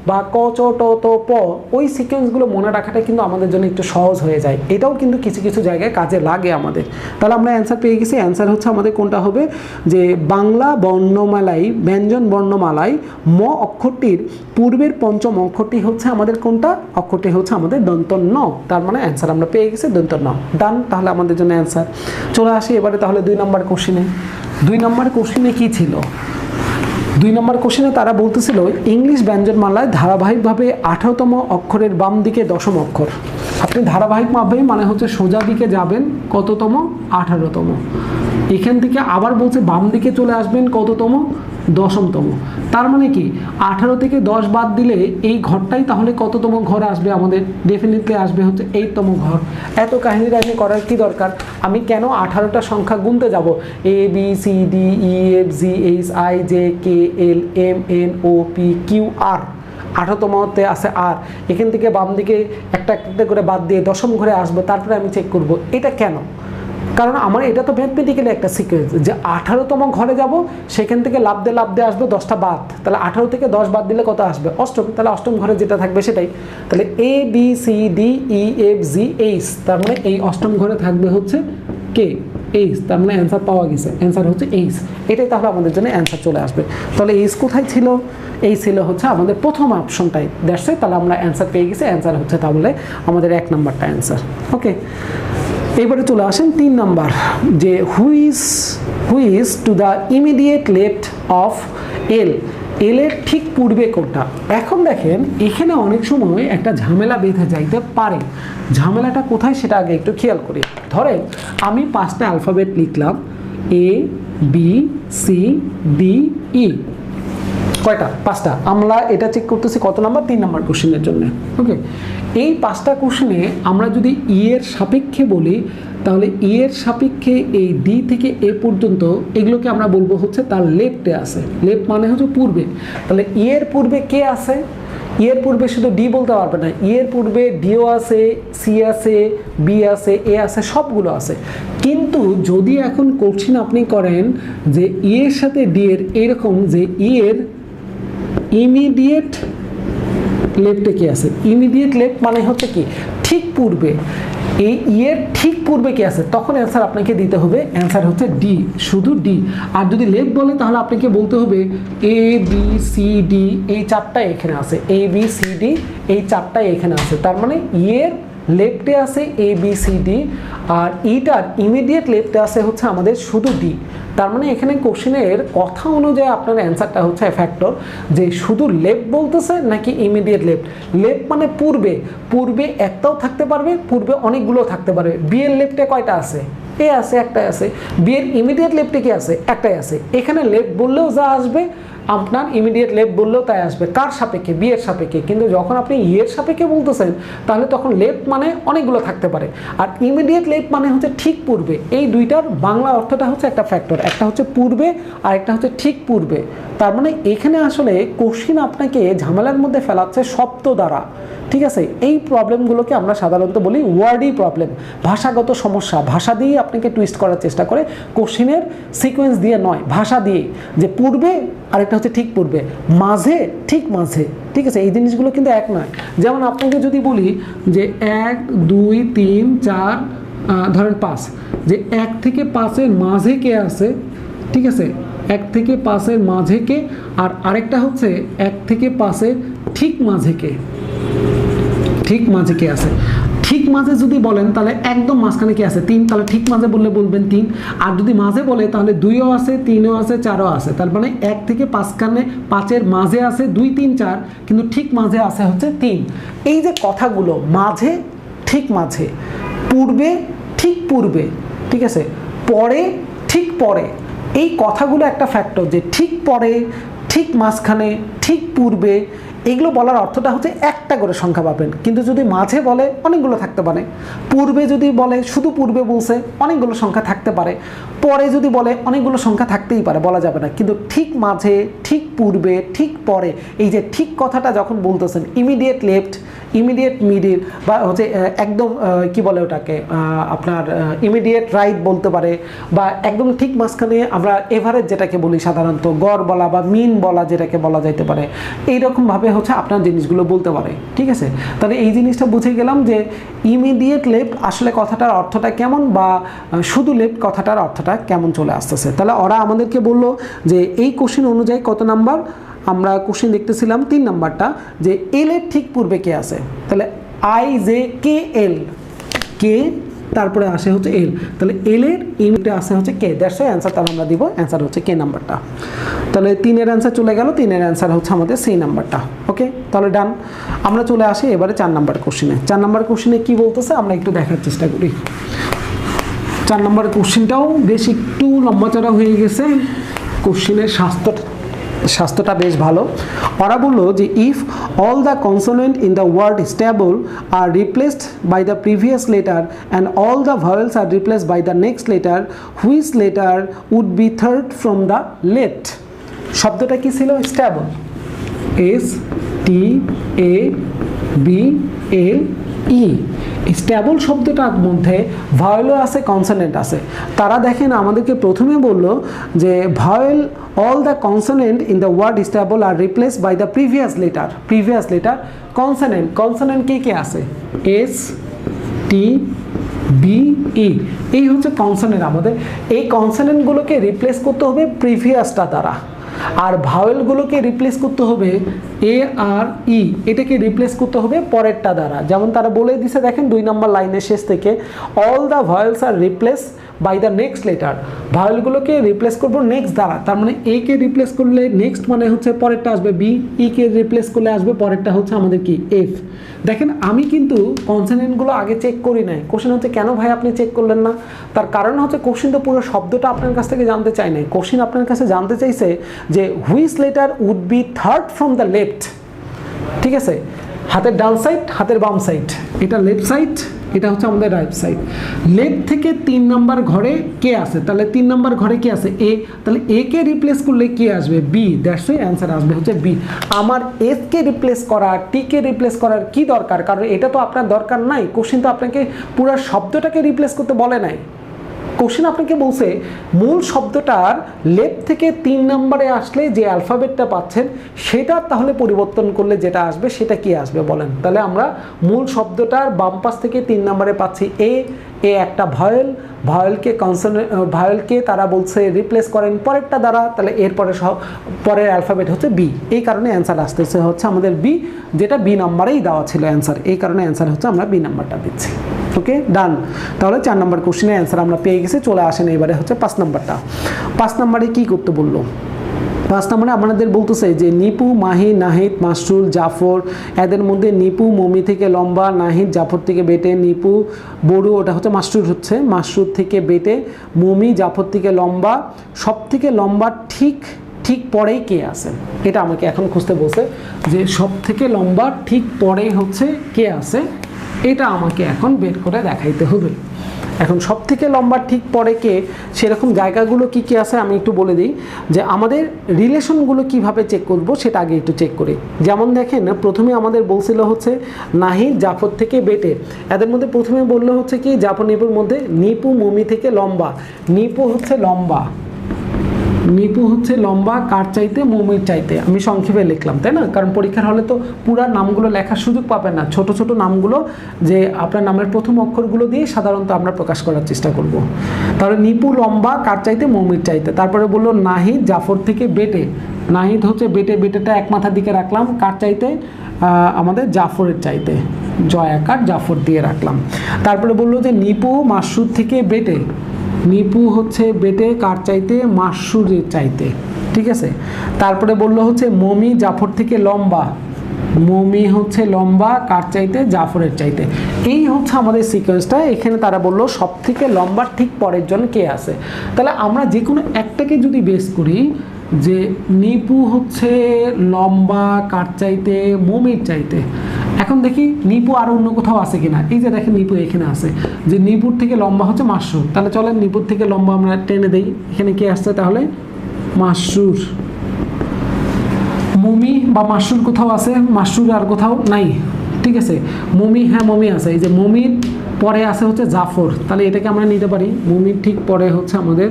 বা ক চ ট ত প, ওই সিকোয়েন্সগুলো মনে রাখাটা কিন্তু আমাদের জন্য একটু সহজ হয়ে যায়। এটাও কিন্তু কিছু কিছু জায়গায় কাজে লাগে আমাদের। তাহলে আমরা অ্যান্সার পেয়ে গেছি। অ্যান্সার হচ্ছে আমাদের কোনটা হবে যে বাংলা বর্ণমালায় ব্যঞ্জন বর্ণমালায় ম অক্ষরটির পূর্বের পঞ্চম অক্ষরটি হচ্ছে আমাদের কোনটা, অক্ষরটি হচ্ছে আমাদের দন্ত ন। তার মানে অ্যান্সার আমরা পেয়ে গেছি দন্ত ন। ডান, তাহলে আমাদের জন্য অ্যান্সার। চলে আসি এবারে তাহলে 2 নম্বর কোশ্চেনে। 2 নম্বর কোশ্চেনে কি ছিল? 2 নম্বর কোশ্চেনে তারা বলতেছিল ইংলিশ ব্যঞ্জনমালায় ধারাবাহিকভাবে 18তম অক্ষরের বাম দিকে 10ম অক্ষর। আপনি ধারাবাহিকভাবে মানে হচ্ছে সোজা দিকে যাবেন কততম, 18তম। এখান থেকে আবার বলছে বাম দিকে চলে আসবেন কততম, 10তম। তার মানে কি 18 থেকে 10 বাদ দিলে এই ঘরটাই তাহলে কততম ঘর আসবে আমাদের? ডেফিনেটলি আসবে হচ্ছে 8তম ঘর। এত কাহিনী রাহিনী করার কি দরকার? আমি কেন 18টা সংখ্যা গুনতে যাব? A B C D E F G H I J K L M N O P Q R, 18তমতে আছে আর, এখান থেকে বাম দিকে একটা একটা করে বাদ দিয়ে 10ম ঘরে আসবো, তারপরে আমি চেক করব। এটা কেন? কারণ আমার এটা তো ম্যাথমেটিক্যালি একটা সিকোয়েন্স যে 18তম ঘরে যাব, সেখান থেকে লাভ দিয়ে আসবে 10টা বাদ, তাহলে 18 থেকে 10 বাদ দিলে কত আসবে? 8ম। তাহলে 8ম ঘরে যেটা থাকবে সেটাই। তাহলে A B C D E F G H, তার মানে এই 8ম ঘরে থাকবে হচ্ছে কে, এইচ। তার মানে অ্যান্সার পাওয়া গেছে, অ্যান্সার হচ্ছে এইচ। এটাই তাহলে আমাদের জন্য অ্যান্সার চলে আসবে। তাহলে এইচ কোথায় ছিল? এই ছিল হচ্ছে আমাদের প্রথম অপশনটাই। That's it. তাহলে আমরা অ্যান্সার পেয়ে গেছি। অ্যান্সার হচ্ছে তাহলে আমাদের 1 নম্বরটা অ্যান্সার। ওকে, এবারে চলে আসেন 3 নাম্বার, যে whose to the immediate left of L, L এর ঠিক পূর্বে কোনটা? এখন দেখেন এখানে অনেক সময় একটা ঝামেলা বেঁধে যাইতে পারে। ঝামেলাটা কোথায় সেটা আগে একটু খেয়াল করি। ধরেন আমি 5টা অ্যালফাবেট লিখলাম, এ বি সি ডি ই। কয়টা? 5টা। আমরা এটা চেক করতেছি কত নাম্বার? 3 নাম্বার কোশ্চেনের জন্য। ওকে, এই 5টা কোশ্চেনে আমরা যদি ই এর সাপেক্ষে বলি, তাহলে ই এর সাপেক্ষে এই ডি থেকে এ পর্যন্ত এগুলোকে আমরা বলবো হচ্ছে তার লেফটে আছে। লেফট মানে হচ্ছে পূর্বে। তাহলে ই এর পূর্বে কে আছে? ই এর পূর্বে শুধু ডি বলতে পারবে না, ই এর পূর্বে ডিও আছে, সি আছে, বি আছে, এ আছে, সবগুলো আছে। কিন্তু যদি এখন কোশ্চেন আপনি করেন যে ই এর সাথে ডি এর এরকম, যে ই এর ইমিডিয়েট লেফটে কি আছে? ইমিডিয়েট লেফট মানে হচ্ছে কি ঠিক পূর্বে। এই এর ঠিক পূর্বে কি আছে? তখন অ্যান্সার আপনাকে দিতে হবে, অ্যান্সার হচ্ছে ডি, শুধু ডি। আর যদি লেফট বলে তাহলে আপনাকে বলতে হবে এ বি সি ডি, এই 4টাই এখানে আছে। এ বি সি ডি এই 4টাই এখানে আছে। তার মানে এর লেফটে আছে এ বি সি ডি, আর ইটার ইমিডিয়েট লেফটে আছে হচ্ছে আমাদের শুধু ডি। তার মানে এখানে কোশ্চেনের কথা অনুযায়ী আপনার অ্যান্সারটা হচ্ছে ফ্যাক্টর, যে শুধু লেফট বলতেছে নাকি ইমিডিয়েট লেফট। লেফট মানে পূর্বে, পূর্বে একটাও থাকতে পারবে, পূর্বে অনেকগুলো থাকতে পারবে। বি এর লেফটে কয়টা আছে? এ আছে, একটাই আছে। বি এর ইমিডিয়েট লেফটে কি আছে? একটাই আছে। এখানে লেফট বললেও যা আসবে, আপনার ইমিডিয়েট লেফট বললেও তাই আসবে। কার সাপেক্ষে? বি এর সাপেক্ষে। কিন্তু যখন আপনি ই এর সাপেক্ষে বলতেছেন, তাহলে তখন লেফট মানে অনেকগুলো থাকতে পারে, আর ইমিডিয়েট লেফট মানে হচ্ছে ঠিক পূর্বে। এই দুইটার বাংলা অর্থটা হচ্ছে একটা ফ্যাক্টর, একটা হচ্ছে পূর্বে আর একটা হচ্ছে ঠিক পূর্বে। তার মানে এখানে আসলে কোশ্চিন আপনাকে ঝামেলার মধ্যে ফেলাচ্ছে শব্দ দ্বারা। ঠিক আছে, এই প্রবলেমগুলোকে আমরা সাধারণত বলি ওয়ার্ডি প্রবলেম, ভাষাগত সমস্যা। ভাষা দিয়ে আপনাকে টুইস্ট করার চেষ্টা করে, কোশ্চিনের সিকোয়েন্স দিয়ে নয়, ভাষা দিয়ে। যে পূর্বে, আরেকটা হচ্ছে ঠিক পূর্বে, মাঝে, ঠিক মাঝে। ঠিক আছে, এই জিনিসগুলো কিন্তু এক নয়। যেমন আপনাকে যদি বলি যে 1 2 3 4 ধরেন 5, যে 1 থেকে 5-এর মাঝে কে আছে? ঠিক আছে, 1 থেকে 5-এর মাঝে কে, আর আরেকটা হচ্ছে 1 থেকে 5-এর ঠিক মাঝে কে? ঠিক মাঝে কে আছে? ঠিক মাঝে যদি বলেন তাহলে একদম মাঝখানে কি আছে? 3। তাহলে ঠিক মাঝে বললে বলবেন 3। আর যদি মাঝে বলে তাহলে 2ও আছে, 3ও আছে, 4ও আছে। তার মানে 1 থেকে 5-এর মাঝে আছে 2 3 4, কিন্তু ঠিক মাঝে আছে হচ্ছে 3। এই যে কথাগুলো, মাঝে, ঠিক মাঝে, পূর্বে, ঠিক পূর্বে, ঠিক আছে, পরে, ঠিক পরে, এই কথাগুলো একটা ফ্যাক্টর, যে ঠিক পরে, ঠিক মাঝখানে, ঠিক পূর্বে। এগুলো বলার অর্থটা হচ্ছে একটা করে সংখ্যা পাবেন। কিন্তু যদি মাঝে বলে অনেকগুলো থাকতে পারে, পূর্বে যদি বলে শুধু পূর্বে বলছে অনেকগুলো সংখ্যা থাকতে পারে, পরে যদি বলে অনেকগুলো সংখ্যা থাকতেই পারে, বলা যাবে না। কিন্তু ঠিক মাঝে, ঠিক পূর্বে, ঠিক পরে, এই যে ঠিক কথাটা যখন বলতেছেন, ইমিডিয়েট লেফট, ইমিডিয়েট মিডিল, বা হচ্ছে একদম কি বলে ওটাকে আপনার ইমিডিয়েট রাইট বলতে পারে, বা একদম ঠিক মাঝখানে আমরা এভারেজ যেটাকে বলি সাধারণত, গড় বলা বা মিন বলা যেটাকে বলা যাইতে পারে, এইরকমভাবে হচ্ছে আপনার জিনিসগুলো বলতে পারে। ঠিক আছে, তাহলে এই জিনিসটা বুঝে গেলাম যে ইমিডিয়েট লেফট আসলে কথাটার অর্থটা কেমন, বা শুধু লেফট কথাটার অর্থটা নাম্বারটা কেমন চলে আসতেছে। তাহলে ওরা আমাদেরকে বললো যে এই কোশ্চেন অনুযায়ী কত নাম্বার, আমরা কোশ্চেন দেখতেছিলাম 3 নাম্বারটা, যে এল এর ঠিক পূর্বে কে আছে। তাহলে আই জে কে এল, কে তারপরে আসে হচ্ছে এল, তাহলে এল এর ইউনিটে আসে হচ্ছে কে, দ্যাটস ওয়াই অ্যান্সার তাহলে আমরা দিব, অ্যান্সার হচ্ছে কে নাম্বারটা। তাহলে 3 এর অ্যান্সার চলে গেল, 3 এর অ্যান্সার হচ্ছে আমাদের সেই নাম্বারটা। ওকে, তাহলে ডান। আমরা চলে আসি এবারে 4 নাম্বার কোশ্চেনে। 4 নাম্বার কোশ্চেনে কি বলতেছে আমরা একটু দেখার চেষ্টা করি। 4 নাম্বার কোশ্চেনটাও বেশ একটু লম্বাচড়া হয়ে গেছে, কোশ্চেনের স্বাস্থ্যটা বেশ ভালো। ওরা বললো যে if all the consonant in the word stable are replaced by the previous letter and all the vowels are replaced by the next letter, which letter would be third from the left. শব্দটা কি ছিল? Stable, S T A B L E. Stable শব্দটার মধ্যে ভাওয়েলও আছে, consonant আছে। তারা দেখেন আমাদেরকে প্রথমে বলল যে vowel all the consonant in the word stable are replaced by the previous letter consonant কে আছে? এস টি বি ই, এই হচ্ছে কনসোনেন্ট। আমাদের এই কনসোনেন্টগুলোকে রিপ্লেস করতে হবে প্রিভিয়াসটা দ্বারা, আর ভাওয়েলগুলোকে রিপ্লেস করতে হবে এ আর ই, এটাকে রিপ্লেস করতে হবে পরেরটা দ্বারা। যেমন তারা বলে দিছে দেখেন 2 নম্বর লাইনের শেষ থেকে, all the vowels are replace by the next letter, ভাওয়েলগুলোকে রিপ্লেস করবো নেক্সট দ্বারা। তার মানে এ কে রিপ্লেস করলে নেক্সট মানে হচ্ছে পরেরটা আসবে বি, ই কে রিপ্লেস করলে আসবে পরেরটা হচ্ছে আমাদের কি এফ। দেখেন আমি কিন্তু কনসোনেন্টগুলো আগে চেক করি নাই। কোশ্চেন হচ্ছে কেন ভাই আপনি চেক করলেন না? তার কারণ হচ্ছে কোশ্চেন তো পুরো শব্দটা আপনার কাছ থেকে জানতে চাই নাই। কোশ্চেন আপনার কাছে জানতে চাইছে যে which letter would be third from the left. ঠিক আছে, হাতের ডান সাইড, হাতের বাম সাইড, এটা লেফট সাইড, এটা হচ্ছে আমাদের রাইট সাইড। লেফট থেকে 3 নম্বর ঘরে কে আছে? তাহলে 3 নম্বর ঘরে কে আছে? এ। তাহলে এ কে রিপ্লেস করলে কে আসবে? বি, দ্যাটস ওয়াই অ্যান্সার আসবে হচ্ছে বি। আমার এস কে রিপ্লেস করার, টি কে রিপ্লেস করার কি দরকার? কারণ এটা তো আপনার দরকার নাই। কোশ্চেন তো আপনাকে পুরো শব্দটাকে রিপ্লেস করতে বলে নাই। কোশ্চেন আপনাকে বলছে মূল শব্দটার লেফট থেকে 3 নম্বরে আসলে যে অ্যালফাবেটটা পাচ্ছেন সেটা তাহলে পরিবর্তন করলে যেটা আসবে সেটা কি আসবে বলেন? তাহলে আমরা মূল শব্দটার বাম পাশ থেকে 3 নম্বরে পাচ্ছি এ, এ একটা ভাওয়েল, ভাওয়েলকে কনসোনেন্ট, ভাওয়েলকে তারা বলছে রিপ্লেস করেন পরেরটা দ্বারা, তাহলে এরপরে পরের অ্যালফাবেট হচ্ছে বি। এই কারণে অ্যান্সার আসতেছে হচ্ছে আমাদের বি, যেটা বি নম্বরেই দেওয়া ছিল অ্যান্সার। এই কারণে অ্যান্সার হচ্ছে আমরা বি নাম্বারটা দিচ্ছি। ওকে, ডান। তাহলে 4 নম্বর কোশ্চেনের অ্যান্সার আমরা পেয়ে গেছি। চলে আসেন এবারে হচ্ছে 5 নম্বরটা। 5 নম্বরে কি করতে বললো? 5 নম্বরে আমাদের বলতেছে যে নিপু, মাহি, নাহিদ, মাসরুল, জাফর, এদের মধ্যে নিপু মমি থেকে লম্বা, নাহিদ জাফর থেকে বেটে, নিপু বড়ু, ওটা হচ্ছে মাসরুর, হচ্ছে মাসরুর থেকে বেটে, মমি জাফর থেকে লম্বা, সব থেকে লম্বা ঠিক পরেই কে আছে? এটা আমাকে এখন খুঁজতে বলছে যে সব থেকে লম্বা ঠিক পরেই হচ্ছে কে আছে, এটা আমাকে এখন বের করে দেখাইতে হবে। এখন সব থেকে লম্বা ঠিক পরে কে, সেরকম জায়গাগুলো কি কি আছে আমি একটু বলে দিই। যে আমাদের রিলেশনগুলো কিভাবে চেক করব সেটা আগে একটু চেক করি। যেমন দেখেন প্রথমে আমাদের বলছিল হচ্ছে নাহিদ জাফর থেকে বেটে, এদের মধ্যে প্রথমে বললো হচ্ছে কি জাফর নিপুর মধ্যে নিপু মমি থেকে লম্বা। নিপু হচ্ছে লম্বা, নিপু হচ্ছে লম্বা কার চাইতে? মমির চাইতে। আমি সংক্ষেপে লিখলাম, তাই না? কারণ পরীক্ষার হলে তো পুরা নামগুলো লেখার সুযোগ পাবেন না, ছোট ছোট নামগুলো যে আপনার নামের প্রথম অক্ষরগুলো দিয়ে সাধারণত আমরা প্রকাশ করার চেষ্টা করব। তাহলে নিপু লম্বা কার চাইতে? মমির চাইতে। তারপরে বললো নাহিদ জাফর থেকে বেটে, নাহিদ হচ্ছে বেটে, বেটেটা এক মাথার দিকে রাখলাম, কার চাইতে? আমাদের জাফরের চাইতে, জয়াকার জাফর দিয়ে রাখলাম। তারপরে বললো যে নিপু মাসুদ থেকে বেটে, নিপু হচ্ছে বেটে কার চাইতে? মাসুরের চাইতে। ঠিক আছে, তারপরে বললো হচ্ছে মমি জাফর থেকে লম্বা, মমি হচ্ছে লম্বা কার চাইতে? জাফরের চাইতে। এই হচ্ছে আমাদের সিকোয়েন্সটা। এখানে তারা বললো সব থেকে লম্বা ঠিক পরের জন কে আছে। তাহলে আমরা যে কোনো একটাকে যদি বেস করি যে নিপু হচ্ছে লম্বা কার চাইতে? মমির চাইতে। এখন দেখি নিপু আরও অন্য কোথাও আছে কিনা। এই যে দেখেন নিপু এখানে আছে, যে নিপুর থেকে লম্বা হচ্ছে মাসরুর। তাহলে চলেন নিপুর থেকে লম্বা আমরা টেনে দেই। এখানে কে আসছে তাহলে? মাসরুর। মমি বা মাসরুর কোথাও আছে? মাসরুর আর কোথাও নাই। ঠিক আছে, মমি, হ্যাঁ মমি আছে। এই যে মমির পরে আছে হচ্ছে জাফর, তাহলে এটাকে আমরা নিতে পারি। মমির ঠিক পরে হচ্ছে আমাদের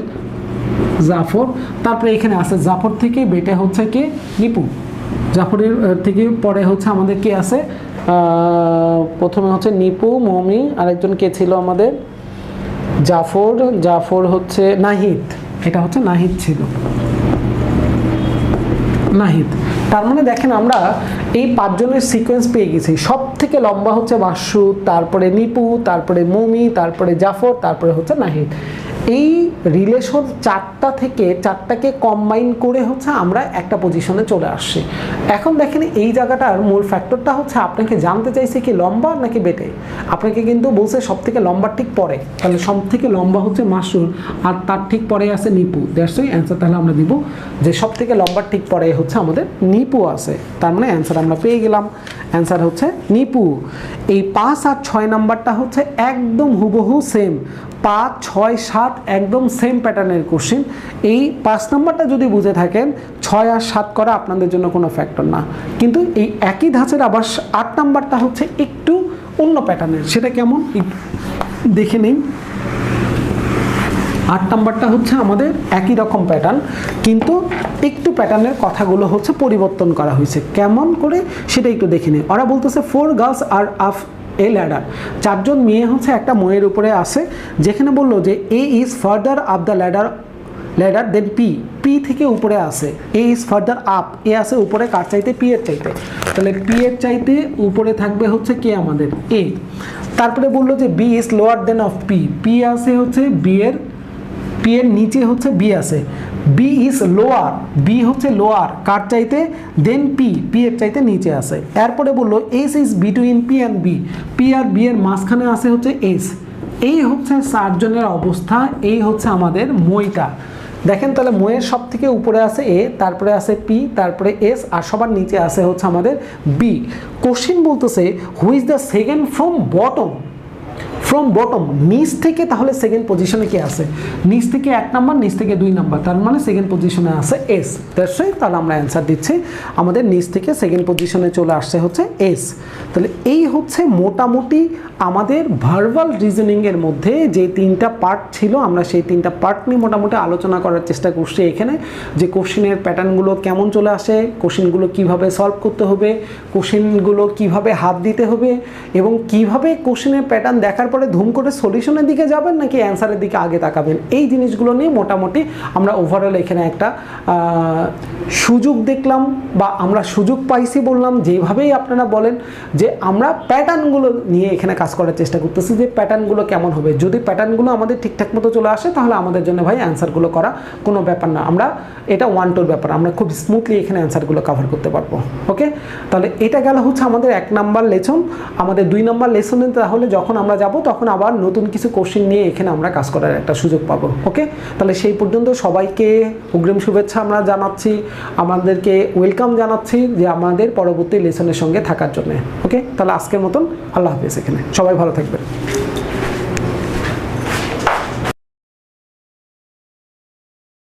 জাফর। তারপরে এখানে আছে জাফর থেকে বেটে হচ্ছে কে? নিপু। জাফরের থেকে পরে হচ্ছে আমাদের কে আছে? প্রথমে হচ্ছে নিপু, মমি, আরেকজন কে ছিল আমাদের? জাফর, জাফর হচ্ছে নাহিদ, এটা হচ্ছে নাহিদ ছিল, নাহিদ। তার মানে দেখেন আমরা এই পাঁচজনের সিকোয়েন্স পেয়ে গেছি। সব থেকে লম্বা হচ্ছে মাসুদ, তারপরে নিপু, তারপরে মমি, তারপরে জাফর, তারপরে হচ্ছে নাহিদ। এই রিলেশন চারটাকে কম্বাইন করে হচ্ছে আমরা একটা পজিশনে চলে আসছি। এখন দেখেন এই জায়গাটার মূল ফ্যাক্টরটা হচ্ছে আপনাকে জানতে চাইছে কি লম্বা নাকি বেটে। আপনাকে কিন্তু বলছে সব থেকে লম্বা ঠিক পরে, তাহলে সব থেকে লম্বা হচ্ছে মাসুদ আর তার ঠিক পরে আছে নিপু। দ্যাটস ওয়াই অ্যান্সার তাহলে আমরা দিব যে সব থেকে লম্বা ঠিক পরে হচ্ছে আমাদের নিপু আছে। তার মানে অ্যান্সার আমরা পেয়ে গেলাম, অ্যান্সার হচ্ছে নিপু। এই 5 আর 6 নাম্বারটা হচ্ছে একদম হুবহু সেম, 5, 6, 7 একদম সেম প্যাটার্নের কোশ্চেন। এই 5 নাম্বারটা যদি বুঝে থাকেন 6 আর 7 করা আপনাদের জন্য কোনো ফ্যাক্টর না, কিন্তু এই একই ধাঁচের আবার 8 নাম্বারটা হচ্ছে একটু অন্য প্যাটার্নের। সেটা কেমন দেখে নিন। 8 নাম্বারটা হচ্ছে আমাদের একই রকম প্যাটার্ন, কিন্তু একটু প্যাটার্নের কথাগুলো হচ্ছে পরিবর্তন করা হয়েছে। কেমন করে সেটা একটু দেখে নিন। ওরা বলতেছে 4 girls are up a ladder, 4জন মেয়ে হচ্ছে একটা ময়ের উপরে আসে, যেখানে বললো যে A is further up the ladder than P, P থেকে উপরে আসে। A is further up, A আসে উপরে কার চাইতে, পি এর চাইতে। তাহলে পি এর চাইতে উপরে থাকবে হচ্ছে কে আমাদের এ। তারপরে বললো যে B is lower than of P, P আসে হচ্ছে বি এর, পি এর নিচে হচ্ছে বি আছে। বি ইজ লোয়ার, বি হচ্ছে লোয়ার কার চাইতে, দেন পি, পি এর চাইতে নিচে আছে। এরপরে বললো S is between P and B, P আর বি এর মাঝখানে আছে হচ্ছে এস। এই হচ্ছে 4 জনের অবস্থা, এই হচ্ছে আমাদের মইটা। দেখেন তাহলে ময়ের সব থেকে উপরে আছে এ, তারপরে আছে পি, তারপরে এস, আর সবার নিচে আছে হচ্ছে আমাদের বি। কোশ্চেন বলতেছে who is the second from bottom, from bottom নিচ থেকে, তাহলে সেকেন্ড পজিশনে কে আছে, নিচ থেকে 1 নাম্বার, নিচ থেকে 2 নাম্বার, তার মানে সেকেন্ড পজিশনে আছে এস। দ্যাটস ওয়াই তাহলে আমরা অ্যান্সার দিচ্ছি আমাদের নিচ থেকে সেকেন্ড পজিশনে চলে আসছে হচ্ছে এস। তাহলে এই হচ্ছে মোটামুটি আমাদের ভার্বাল রিজনিংয়ের মধ্যে যে 3টা পার্ট ছিল, আমরা সেই 3টা পার্ট নিয়ে মোটামুটি আলোচনা করার চেষ্টা করছি এখানে, যে কোশ্চেনের প্যাটার্নগুলো কেমন চলে আসে, কোশ্চেনগুলো কিভাবে সলভ করতে হবে, কোশ্চেনগুলো কিভাবে হাত দিতে হবে, এবং কিভাবে কোশ্চেনের প্যাটার্ন দেখার পরে ধুম করে সলিউশনের দিকে যাবেন নাকি অ্যান্সারের দিকে আগে তাকাবেন। এই জিনিসগুলো নিয়ে মোটামুটি আমরা ওভারঅল এখানে একটা সুযোগ দেখলাম, বা আমরা সুযোগ পাইছি বললাম। যেভাবেই আপনারা বলেন যে আমরা প্যাটার্নগুলো নিয়ে এখানে কাজ করার চেষ্টা করতেছি, যে প্যাটার্নগুলো কেমন হবে। যদি প্যাটার্নগুলো আমাদের ঠিকঠাক মতো চলে আসে তাহলে আমাদের জন্য ভাই অ্যান্সারগুলো করা কোনো ব্যাপার না, আমরা এটা 1-2 ব্যাপার, আমরা খুব স্মুথলি এখানে অ্যান্সারগুলো কভার করতে পারবো। ওকে, তাহলে এটা গেল হচ্ছে আমাদের 1 নাম্বার লেসন। আমাদের 2 নাম্বার লেসনে তাহলে যখন আমরা যাব তখন আবার নতুন কিছু কোশ্চেন নিয়ে এখানে আমরা কাজ করার একটা সুযোগ পাবো। ওকে, তাহলে সেই পর্যন্ত সবাইকে অগ্রিম শুভেচ্ছা আমরা জানাচ্ছি, আমাদেরকে ওয়েলকাম জানাচ্ছি যে আমাদের পরবর্তী লেসনের সঙ্গে থাকার জন্য। ওকে, তাহলে আজকের মতন আল্লাহ হাফেজ, এখানে সবাই ভালো থাকবেন।